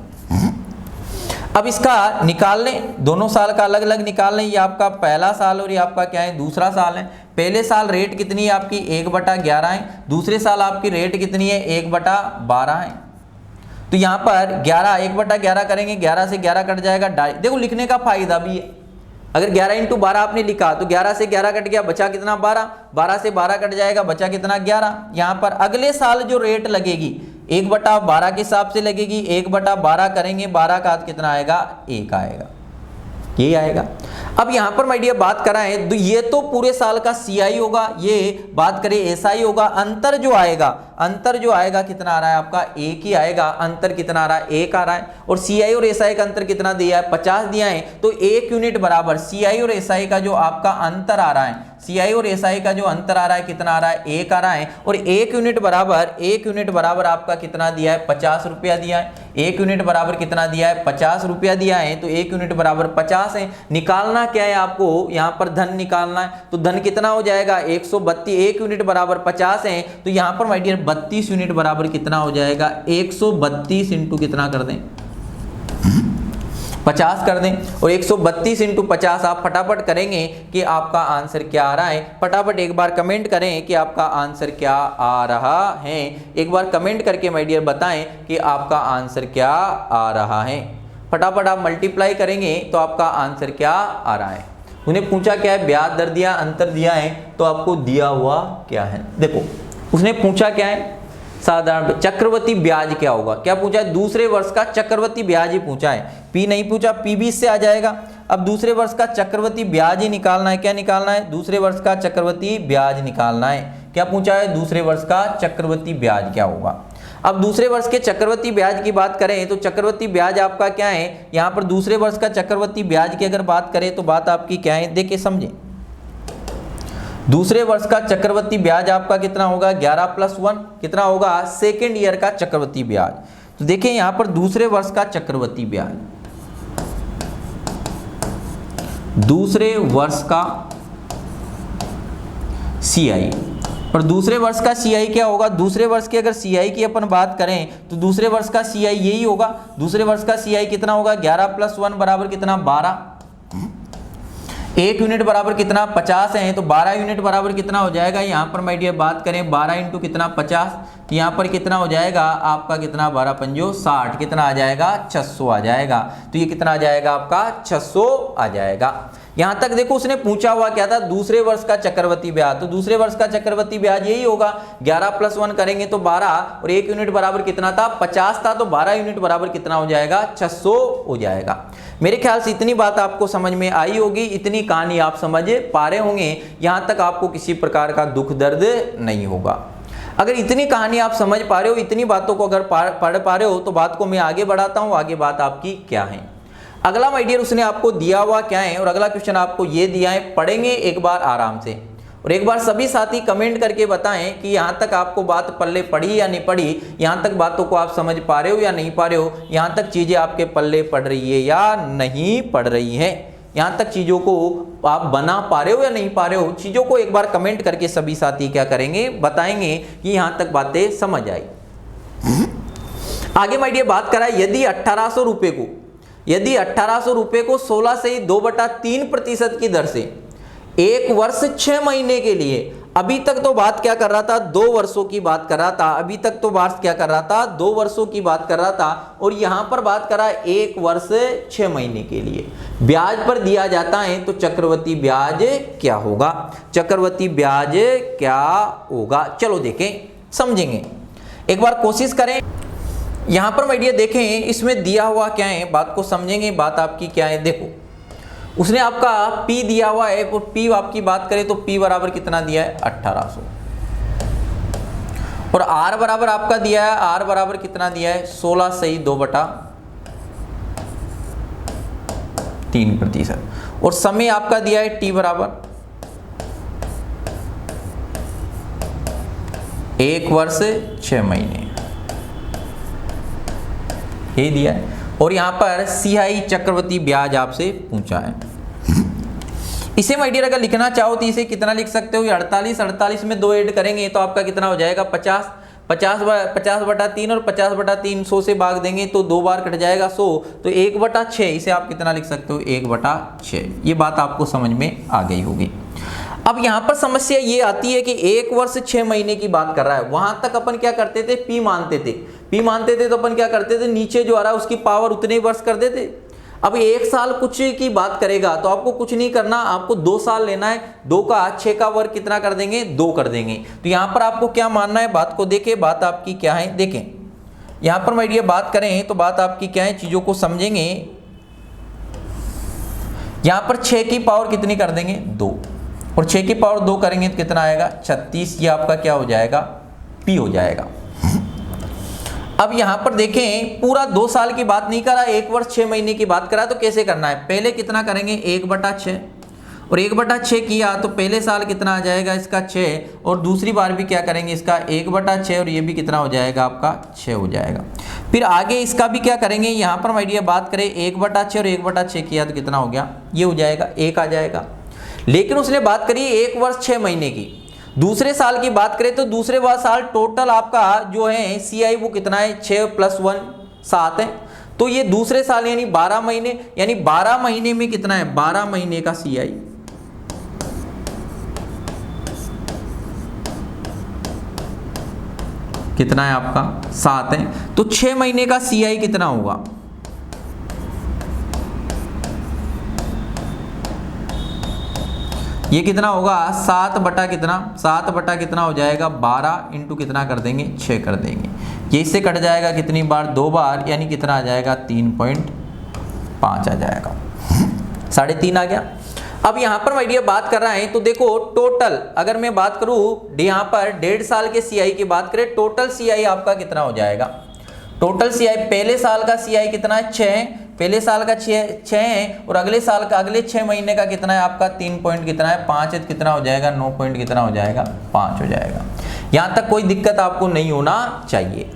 अब इसका निकाल लें, दोनों साल का अलग अलग निकाल लें। ये आपका पहला साल और ये आपका क्या है, दूसरा साल है। पहले साल रेट कितनी है आपकी 1/11 है, दूसरे साल आपकी रेट कितनी है 1/12 है। तो यहाँ पर 1/11 करेंगे, 11 से 11 कट जाएगा, देखो लिखने का फायदा भी है। अगर 11 × 12 आपने लिखा तो 11 से 11 कट गया, बचा कितना 12, 12 से 12 कट जाएगा, बचा कितना 11। यहाँ पर अगले साल जो रेट लगेगी 1/12 के हिसाब से लगेगी, 1/12 करेंगे, 12 का कितना आएगा 1 आएगा, यही आएगा। अब यहाँ पर माय डियर बात कराएं तो ये तो पूरे साल का CI होगा, ये बात करें SI होगा। अंतर जो आएगा कितना आ रहा है आपका 1 ही आएगा। अंतर कितना आ रहा है 1 आ रहा है। और CI और SI का अंतर कितना दिया है 50 दिया है। तो 1 यूनिट बराबर CI और SI का जो आपका अंतर आ रहा है, CI और SI का जो अंतर आ रहा है कितना आ रहा है 1 आ रहा है। और 1 यूनिट बराबर आपका कितना दिया है 50 रुपया दिया है। 1 यूनिट बराबर कितना दिया है 50 रुपया दिया है। तो 1 यूनिट बराबर 50 है। निकालना क्या है आपको, यहाँ पर धन निकालना है। तो धन कितना हो जाएगा 132, 1 यूनिट बराबर 50 है। तो यहाँ पर माय डियर 32 यूनिट बराबर कितना हो जाएगा 132 इंटू कितना कर दें 50 कर दें। और 132 इंटू 50 आप फटाफट करेंगे कि आपका आंसर क्या आ रहा है। फटाफट एक बार कमेंट करें कि आपका आंसर क्या आ रहा है। एक बार कमेंट करके माय डियर बताएं कि आपका आंसर क्या आ रहा है। फटाफट आप मल्टीप्लाई करेंगे तो आपका आंसर क्या आ रहा है। उन्हें पूछा क्या है, ब्याज दर दिया, अंतर दिया है, तो आपको दिया हुआ क्या है। देखो उसने पूछा क्या है, साधारण चक्रवर्ती ब्याज क्या होगा, क्या पूछा है दूसरे वर्ष का चक्रवर्ती ब्याज ही पूछा है, P नहीं पूछा, P भी इससे आ जाएगा। अब दूसरे वर्ष का चक्रवर्ती ब्याज ही निकालना है। क्या निकालना है, दूसरे वर्ष का चक्रवर्ती ब्याज निकालना है। क्या पूछा है, दूसरे वर्ष का चक्रवर्ती ब्याज क्या होगा। अब दूसरे वर्ष के चक्रवर्ती ब्याज की बात करें तो चक्रवर्ती ब्याज आपका क्या है, यहाँ पर दूसरे वर्ष का चक्रवर्ती ब्याज की अगर बात करें तो बात आपकी क्या है, देखिए समझे। दूसरे वर्ष का चक्रवर्ती ब्याज आपका कितना होगा 11 + 1 कितना होगा सेकेंड ईयर का चक्रवर्ती ब्याज। तो देखिए यहाँ पर दूसरे वर्ष का चक्रवर्ती ब्याज, दूसरे वर्ष का CI और दूसरे वर्ष का CI क्या होगा, दूसरे वर्ष के अगर CI की अपन बात करें तो दूसरे वर्ष का CI यही होगा। दूसरे वर्ष का CI कितना होगा 11 + 1 बराबर कितना 12। 1 यूनिट बराबर कितना 50 है, तो 12 यूनिट बराबर कितना हो जाएगा, यहाँ पर माय डियर बात करें 12 इंटू कितना 50, तो यहाँ पर कितना हो जाएगा आपका कितना 12 पंजो 60, कितना आ जाएगा 600 आ जाएगा। तो ये कितना आ जाएगा आपका 600 आ जाएगा। यहाँ तक देखो उसने पूछा हुआ क्या था, दूसरे वर्ष का चक्रवृद्धि ब्याज, तो दूसरे वर्ष का चक्रवृद्धि ब्याज यही होगा 11 + 1 करेंगे तो 12, और 1 यूनिट बराबर कितना था 50 था, तो 12 यूनिट बराबर कितना हो जाएगा 600 हो जाएगा। मेरे ख्याल से इतनी बात आपको समझ में आई होगी, इतनी कहानी आप समझ पा रहे होंगे, यहाँ तक आपको किसी प्रकार का दुख दर्द नहीं होगा। अगर इतनी कहानी आप समझ पा रहे हो, इतनी बातों को अगर पढ़ पा रहे हो, तो बात को मैं आगे बढ़ाता हूँ। आगे बात आपकी क्या है, अगला माय डियर उसने आपको दिया हुआ क्या है, और अगला क्वेश्चन आपको ये दिया है, पढ़ेंगे एक बार आराम से, और एक बार सभी साथी कमेंट करके बताएं कि यहाँ तक आपको बात पल्ले पड़ी या नहीं पड़ी, यहाँ तक बातों को आप समझ पा रहे हो या नहीं पा रहे हो, यहाँ तक चीज़ें आपके पल्ले पड़ रही है या नहीं पड़ रही है, यहाँ तक चीज़ों को आप बना पा रहे हो या नहीं पा रहे हो। चीज़ों को एक बार कमेंट करके सभी साथी क्या करेंगे, बताएंगे कि यहाँ तक बातें समझ आई। आगे माय डियर बात करा, यदि 1800 रुपये को, यदि 1800 रुपये को 16 से 2/3% की दर से एक वर्ष 6 महीने के लिए, अभी तक तो बात क्या कर रहा था 2 वर्षों की बात कर रहा था, अभी तक तो बात क्या कर रहा था 2 वर्षों की बात कर रहा था, और यहां पर बात करा 1 वर्ष 6 महीने के लिए ब्याज पर दिया जाता है, तो चक्रवृद्धि ब्याज क्या होगा, चक्रवृद्धि ब्याज क्या होगा, चलो देखें समझेंगे, एक बार कोशिश करें। यहां पर माय डियर देखें इसमें दिया हुआ क्या है, बात को समझेंगे, बात आपकी क्या है। देखो उसने आपका P दिया हुआ है, और P आपकी बात करें तो P बराबर कितना दिया है 1800, और R बराबर आपका दिया है, R बराबर कितना दिया है 16 से 2/3%, और समय आपका दिया है T बराबर 1 वर्ष 6 महीने, ये दिया है, और यहां पर सिहाई चक्रवृद्धि ब्याज आपसे पूछा है। इसे माय डियर अगर लिखना चाहो तो इसे कितना लिख सकते हो, 48 में 2 ऐड करेंगे तो आपका कितना हो जाएगा 50, 50/3, और 50/3 100 से भाग देंगे तो 2 बार कट जाएगा 100, तो 1/6, इसे आप कितना लिख सकते हो 1/6। ये बात आपको समझ में आ गई होगी। अब यहाँ पर समस्या ये आती है कि 1 वर्ष 6 महीने की बात कर रहा है, वहां तक अपन क्या करते थे P मानते थे, P मानते थे तो अपन क्या करते थे, नीचे जो आ रहा है उसकी पावर उतने वर्ष कर देते। अब 1 साल कुछ की बात करेगा तो आपको कुछ नहीं करना, आपको 2 साल लेना है, 2 का 6 का वर्ग कितना कर देंगे 2 कर देंगे। तो यहाँ पर आपको क्या मानना है, बात को देखें, बात आपकी क्या है, देखें यहाँ पर माय डियर बात करें तो बात आपकी क्या है, चीजों को समझेंगे। यहाँ पर 6 की पावर कितनी कर देंगे 2, और 6 की पावर 2 करेंगे तो कितना आएगा 36, ये आपका क्या हो जाएगा P हो जाएगा। अब यहां पर देखें पूरा 2 साल की बात नहीं करा, 1 वर्ष 6 महीने की बात करा, तो कैसे करना है, पहले कितना करेंगे 1/6, और 1/6 किया तो पहले साल कितना आ जाएगा इसका 6, और दूसरी बार भी क्या करेंगे इसका 1/6, और ये भी कितना हो जाएगा आपका 6 हो जाएगा। फिर आगे इसका भी क्या करेंगे, यहाँ पर माय डियर बात करें 1/6 और 1/6 किया तो कितना हो गया, ये हो जाएगा 1 आ जाएगा। लेकिन उसने बात करी 1 वर्ष 6 महीने की, दूसरे साल की बात करें तो दूसरे साल टोटल आपका जो है CI वो कितना है 6 + 1 7 है, तो ये दूसरे साल यानी 12 महीने, यानी 12 महीने में कितना है 12 महीने का CI, कितना है आपका 7 है, तो 6 महीने का CI कितना होगा, ये कितना होगा 7 कितना हो जाएगा 12 इंटू कितना कर देंगे 6 कर देंगे, ये इससे कट जाएगा कितनी बार 2 बार, यानी कितना आ जाएगा 3.5 आ जाएगा, 3.5 आ गया। अब यहाँ पर माय डियर बात कर रहा है तो देखो टोटल अगर मैं बात करूँ यहाँ पर 1.5 साल के CI की बात करें, टोटल CI आपका कितना हो जाएगा, टोटल CI पहले साल का CI कितना है 6 है, पहले साल का 6 है, और अगले साल का अगले 6 महीने का कितना है आपका 3 पॉइंट कितना है 5 है, कितना हो जाएगा 9 पॉइंट कितना हो जाएगा 5 हो जाएगा। यहाँ तक कोई दिक्कत आपको नहीं होना चाहिए।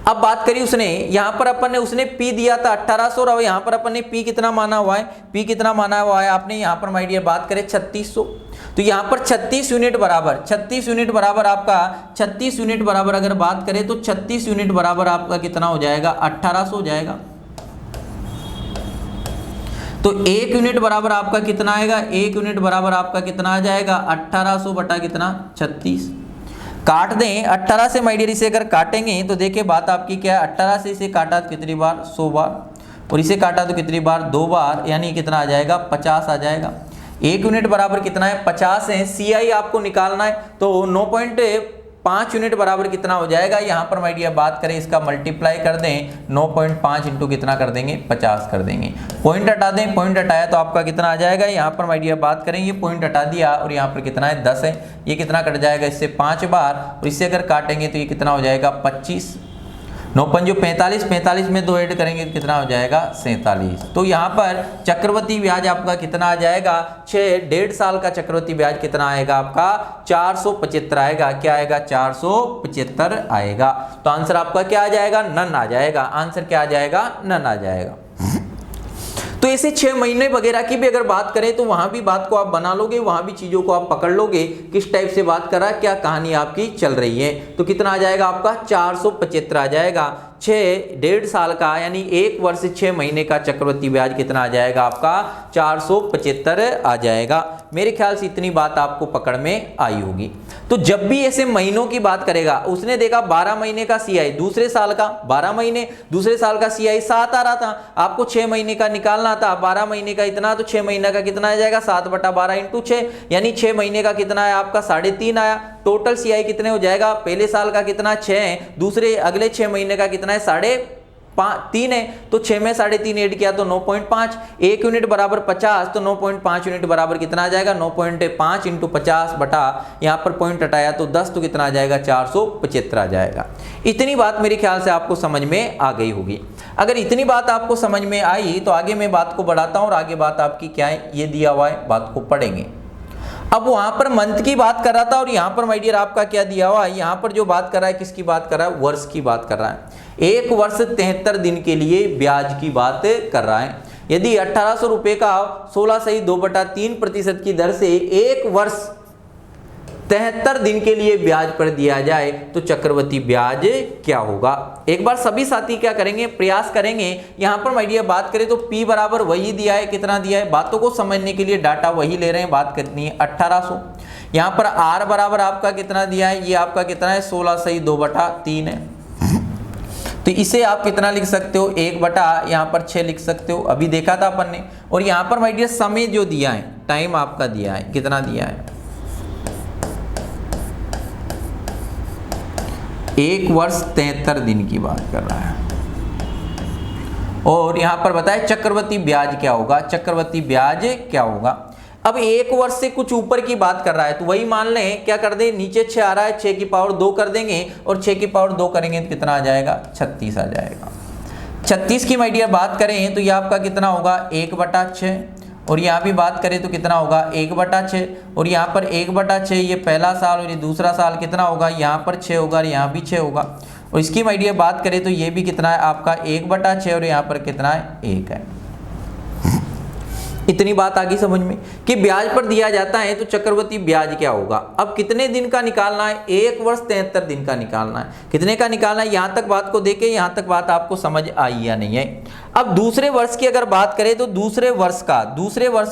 अब बात करी उसने यहाँ पर अपन ने उसने P दिया था 1800, और यहाँ पर अपन ने P कितना माना हुआ है, P कितना माना हुआ है आपने, यहाँ पर माय डियर बात करें 3600, तो यहाँ पर 36 यूनिट बराबर 36 यूनिट बराबर आपका 36 यूनिट बराबर अगर बात करें तो 36 यूनिट बराबर आपका कितना हो जाएगा 1800 हो जाएगा। तो 1 यूनिट बराबर आपका कितना आएगा, 1 यूनिट बराबर आपका कितना आ जाएगा 1800 बटा कितना 36। काट दें 18 से माय डियर, इसे अगर काटेंगे तो देखिए बात आपकी क्या है, 18 से इसे काटा तो कितनी बार 100 बार, और इसे काटा तो कितनी बार 2 बार, यानी कितना आ जाएगा 50 आ जाएगा। 1 यूनिट बराबर कितना है 50 है, CI आपको निकालना है तो 9.5 यूनिट बराबर कितना हो जाएगा, यहाँ पर माय डियर बात करें इसका मल्टीप्लाई कर दें 9.5 इंटू कितना कर देंगे 50 कर देंगे। पॉइंट हटा दें, पॉइंट हटाया तो आपका कितना आ जाएगा, यहाँ पर माय डियर बात करें ये पॉइंट हटा दिया और यहाँ पर कितना है 10 है, ये कितना कट जाएगा इससे 5 बार, और इससे अगर काटेंगे तो ये कितना हो जाएगा 25, 9 पंजो 45, 45 में 2 ऐड करेंगे तो कितना हो जाएगा 47। तो यहाँ पर चक्रवृद्धि ब्याज आपका कितना आ जाएगा, 1.5 साल का चक्रवृद्धि ब्याज कितना आएगा आपका 475 आएगा। क्या आएगा 475 आएगा। तो आंसर आपका क्या आ जाएगा, नन आ जाएगा। आंसर क्या आ जाएगा, नन आ जाएगा। तो ऐसे 6 महीने वगैरह की भी अगर बात करें तो वहां भी बात को आप बना लोगे, वहां भी चीजों को आप पकड़ लोगे, किस टाइप से बात कर रहा है, क्या कहानी आपकी चल रही है। तो कितना आ जाएगा आपका 475 आ जाएगा। 1.5 साल का यानी 1 वर्ष 6 महीने का चक्रवृद्धि ब्याज कितना आ जाएगा आपका 475 आ जाएगा। मेरे ख्याल से इतनी बात आपको पकड़ में आई होगी। तो जब भी ऐसे महीनों की बात करेगा, उसने देखा 12 महीने का CI, दूसरे साल का 12 महीने, दूसरे साल का CI 7 आ रहा था, आपको 6 महीने का निकालना था। 12 महीने का इतना, तो 6 महीने का कितना आ जाएगा 7 बटा 12 इंटू 6, यानी 6 महीने का कितना है आपका 3.5 आया। टोटल CI कितने हो जाएगा, पहले साल का कितना 6 है, दूसरे अगले 6 महीने का कितना है 3.5 है, तो 6 में 3.5 ऐड किया तो 9.5। 1 यूनिट बराबर 50, तो 9.5 यूनिट बराबर कितना आ जाएगा 9.5 इंटू 50 बटा, यहाँ पर पॉइंट हटाया तो 10, तो कितना आ जाएगा 475 आ जाएगा। इतनी बात मेरे ख्याल से आपको समझ में आ गई होगी। अगर इतनी बात आपको समझ में आई तो आगे मैं बात को बढ़ाता हूँ, और आगे बात आपकी क्या है ये दिया हुआ है, बात को पढ़ेंगे। अब वहां पर मंथ की बात कर रहा था, और यहाँ पर माय डियर आपका क्या दिया हुआ है, यहाँ पर जो बात कर रहा है किसकी बात कर रहा है, वर्ष की बात कर रहा है। 1 वर्ष 73 दिन के लिए ब्याज की बात कर रहा है। यदि 1800 रुपए का 16.2/3% की दर से 1 वर्ष 73 दिन के लिए ब्याज पर दिया जाए तो चक्रवृद्धि ब्याज क्या होगा। एक बार सभी साथी क्या करेंगे, प्रयास करेंगे। यहां पर माय डियर बात करें तो P बराबर वही दिया है, कितना दिया है, बातों को समझने के लिए डाटा वही ले रहे हैं, बात करनी है 1800। यहां पर R बराबर आपका कितना दिया है, ये आपका कितना है 16/2/3 है। तो इसे आप कितना लिख सकते हो 1 बटा यहाँ पर 6 लिख सकते हो, अभी देखा था अपन ने। और यहाँ पर माय डियर समय जो दिया है, टाइम आपका दिया है, कितना दिया है 1 वर्ष 73 दिन की बात कर रहा है। और यहाँ पर बताए चक्रवृद्धि ब्याज क्या होगा, चक्रवृद्धि ब्याज क्या होगा। अब 1 वर्ष से कुछ ऊपर की बात कर रहा है, तो वही मान लें क्या कर दे, नीचे 6 आ रहा है, 6 की पावर 2 कर देंगे, और 6 की पावर 2 करेंगे तो कितना आ जाएगा 36 आ जाएगा। 36 की माय डियर बात करें तो ये आपका कितना होगा 1/6, और यहाँ भी बात करें तो कितना होगा 1/6, और यहाँ पर 1/6 ये पहला साल और ये दूसरा साल कितना होगा, यहाँ पर 6 होगा और यहाँ भी 6 होगा। और इसकी माय डियर बात करें तो ये भी कितना है आपका 1/6, और यहाँ पर कितना है 1 है। इतनी बात आ गई समझ में कि ब्याज पर दिया जाता है तो चक्रवृद्धि ब्याज क्या होगा। अब कितने दिन का निकालना है, 1 वर्ष 73 दिन का निकालना है। कितने का निकालना है, यहाँ तक बात को देखें, यहाँ तक बात आपको समझ आई या नहीं है। अब दूसरे वर्ष की अगर बात करें तो दूसरे वर्ष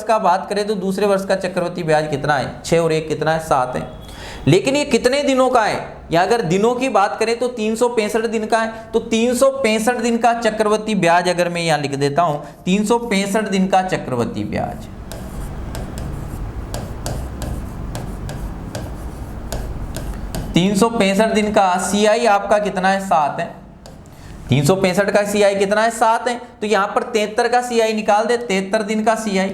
का बात करें तो दूसरे वर्ष का चक्रवृद्धि ब्याज कितना है 6 और 1 कितना है 7 है। लेकिन ये कितने दिनों का है, या अगर दिनों की बात करें तो 365 दिन का है। तो 365 दिन का चक्रवृद्धि ब्याज अगर मैं यहां लिख देता हूं 365 दिन का चक्रवृद्धि ब्याज, दिन का CI आपका कितना है 7 है। 365 का CI कितना है 7 है, तो यहां पर 73 का CI निकाल दे, 73 दिन का CI,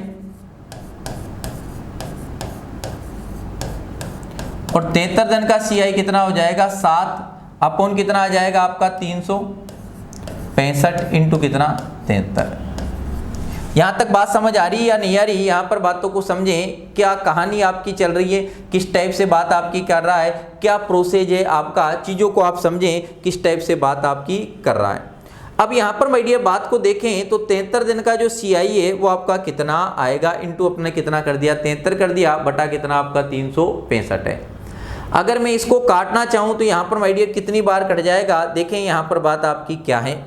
और 73 दिन का CI कितना हो जाएगा 7 अपॉन कितना आ जाएगा आपका 365 इंटू कितना 73। यहां तक बात समझ आ रही है या नहीं आ रही, यहां पर बातों को समझें, क्या कहानी आपकी चल रही है, किस टाइप से बात आपकी कर रहा है, क्या प्रोसेस है आपका, चीजों को आप समझें किस टाइप से बात आपकी कर रहा है। अब यहाँ पर माय डियर बात को देखें तो 73 दिन का जो CI है वो आपका कितना आएगा, इंटू अपने कितना कर दिया 73 कर दिया, बटा कितना आपका 365 है। अगर मैं इसको काटना चाहूं तो यहाँ पर माय डियर कितनी बार कट जाएगा, देखें यहाँ पर बात आपकी क्या है,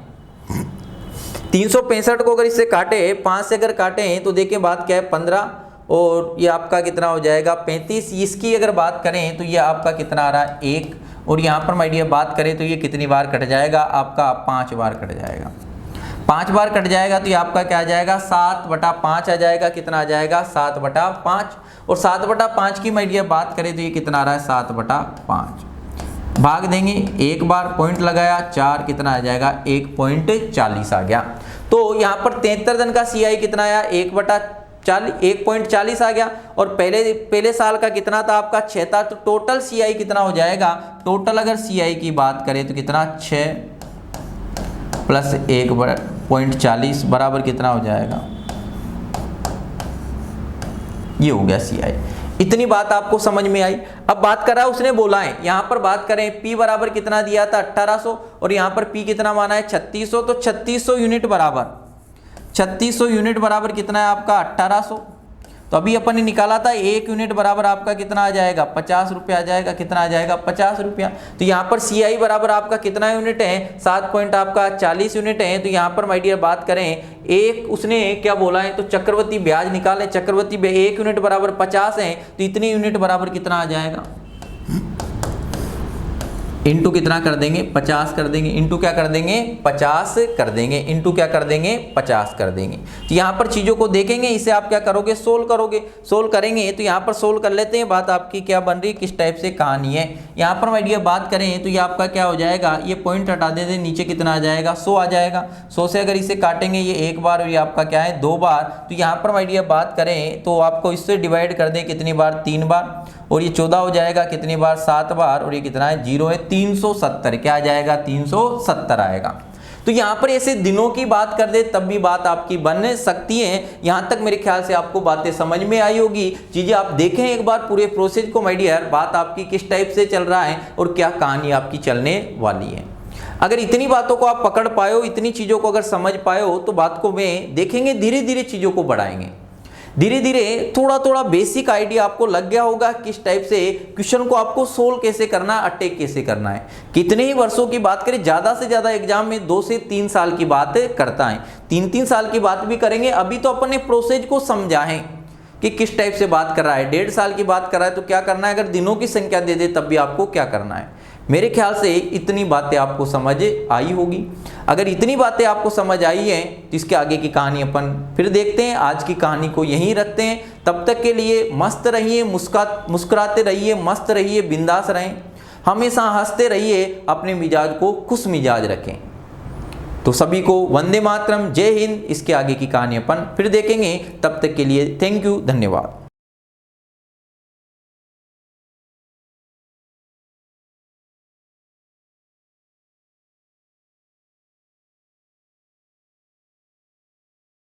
365 को अगर इससे काटे, 5 से अगर काटें तो देखिए बात क्या है 15, और ये आपका कितना हो जाएगा 35। इसकी अगर बात करें तो ये आपका कितना आ रहा है 1, और यहाँ पर माय डियर बात करें तो ये कितनी बार कट जाएगा आपका 5 बार कट जाएगा। 5 बार कट जाएगा तो ये आपका क्या आ जाएगा 7/5 आ जाएगा। कितना आ जाएगा 7/5, और 7/5 की माय डियर बात करें तो ये कितना आ रहा है 7/5। भाग देंगे, एक बार पॉइंट लगाया 4, कितना आ जाएगा 1.40 आ गया। तो यहाँ पर 73 दिन का CI कितना आया 1.40 आ गया, और पहले साल का कितना था आपका 6 था। तो टोटल CI कितना हो जाएगा, टोटल अगर CI की बात करें तो कितना 6 प्लस 1.40 बराबर कितना हो जाएगा, ये हो गया CI। इतनी बात आपको समझ में आई। अब बात कर रहा है उसने बोला है, यहाँ पर बात करें P बराबर कितना दिया था 1800, और यहाँ पर P कितना माना है 3600। तो 3600 यूनिट बराबर 3600 यूनिट बराबर कितना है आपका 1800। तो अभी अपन ने निकाला था 1 यूनिट बराबर आपका कितना आ जाएगा 50 रुपये आ जाएगा। कितना आ जाएगा 50 रुपया। तो यहाँ पर CI बराबर आपका कितना यूनिट है 7.40 यूनिट है। तो यहाँ पर माय डियर बात करें एक उसने क्या बोला है, तो चक्रवर्ती ब्याज निकाले। चक्रवर्ती 1 यूनिट बराबर 50 है, तो इतनी यूनिट बराबर कितना आ जाएगा, इंटू कितना कर देंगे 50 कर देंगे, इंटू क्या कर देंगे 50 कर देंगे, इंटू क्या कर देंगे 50 कर देंगे। तो यहाँ पर चीज़ों को देखेंगे, इसे आप क्या करोगे सोल्व करोगे। सोल्व करेंगे तो यहाँ पर सोल्व कर लेते हैं, बात आपकी क्या बन रही किस टाइप से कहानी है। यहाँ पर माय डियर बात करें तो ये आपका क्या हो जाएगा, ये पॉइंट हटा देते नीचे कितना आ जाएगा 100 आ जाएगा। 100 से अगर इसे काटेंगे ये 1 बार और ये आपका क्या है 2 बार। तो यहाँ पर माय डियर बात करें तो आपको इससे डिवाइड कर दें कितनी बार 3 बार, और ये 14 हो जाएगा कितनी बार 7 बार, और ये कितना है 0 है 370। क्या आ जाएगा 370 आएगा। तो यहाँ पर ऐसे दिनों की बात कर दे तब भी बात आपकी बन सकती है। यहाँ तक मेरे ख्याल से आपको बातें समझ में आई होगी। चीजें आप देखें एक बार पूरे प्रोसेस को माय डियर, बात आपकी किस टाइप से चल रहा है और क्या कहानी आपकी चलने वाली है। अगर इतनी बातों को आप पकड़ पाए हो, इतनी चीजों को अगर समझ पाए हो, तो बात को में देखेंगे धीरे धीरे चीजों को बढ़ाएंगे। धीरे धीरे थोड़ा थोड़ा बेसिक आइडिया आपको लग गया होगा किस टाइप से क्वेश्चन को आपको सोल्व कैसे करना है, अटैक कैसे करना है। कितने ही वर्षों की बात करें, ज्यादा से ज्यादा एग्जाम में 2 से 3 साल की बात करता है, 3-3 साल की बात भी करेंगे। अभी तो अपन ने प्रोसेस को समझा है कि किस टाइप से बात कर रहा है। 1.5 साल की बात कर रहा है तो क्या करना है, अगर दिनों की संख्या दे दे तब भी आपको क्या करना है। मेरे ख्याल से इतनी बातें आपको समझ आई होगी। अगर इतनी बातें आपको समझ आई हैं तो इसके आगे की कहानी अपन फिर देखते हैं। आज की कहानी को यहीं रखते हैं। तब तक के लिए मस्त रहिए, मुस्कुराते रहिए, मस्त रहिए, बिंदास रहें, हमेशा हंसते रहिए, अपने मिजाज को खुश मिजाज रखें। तो सभी को वंदे मातरम, जय हिंद। इसके आगे की कहानी अपन फिर देखेंगे। तब तक के लिए थैंक यू, धन्यवाद।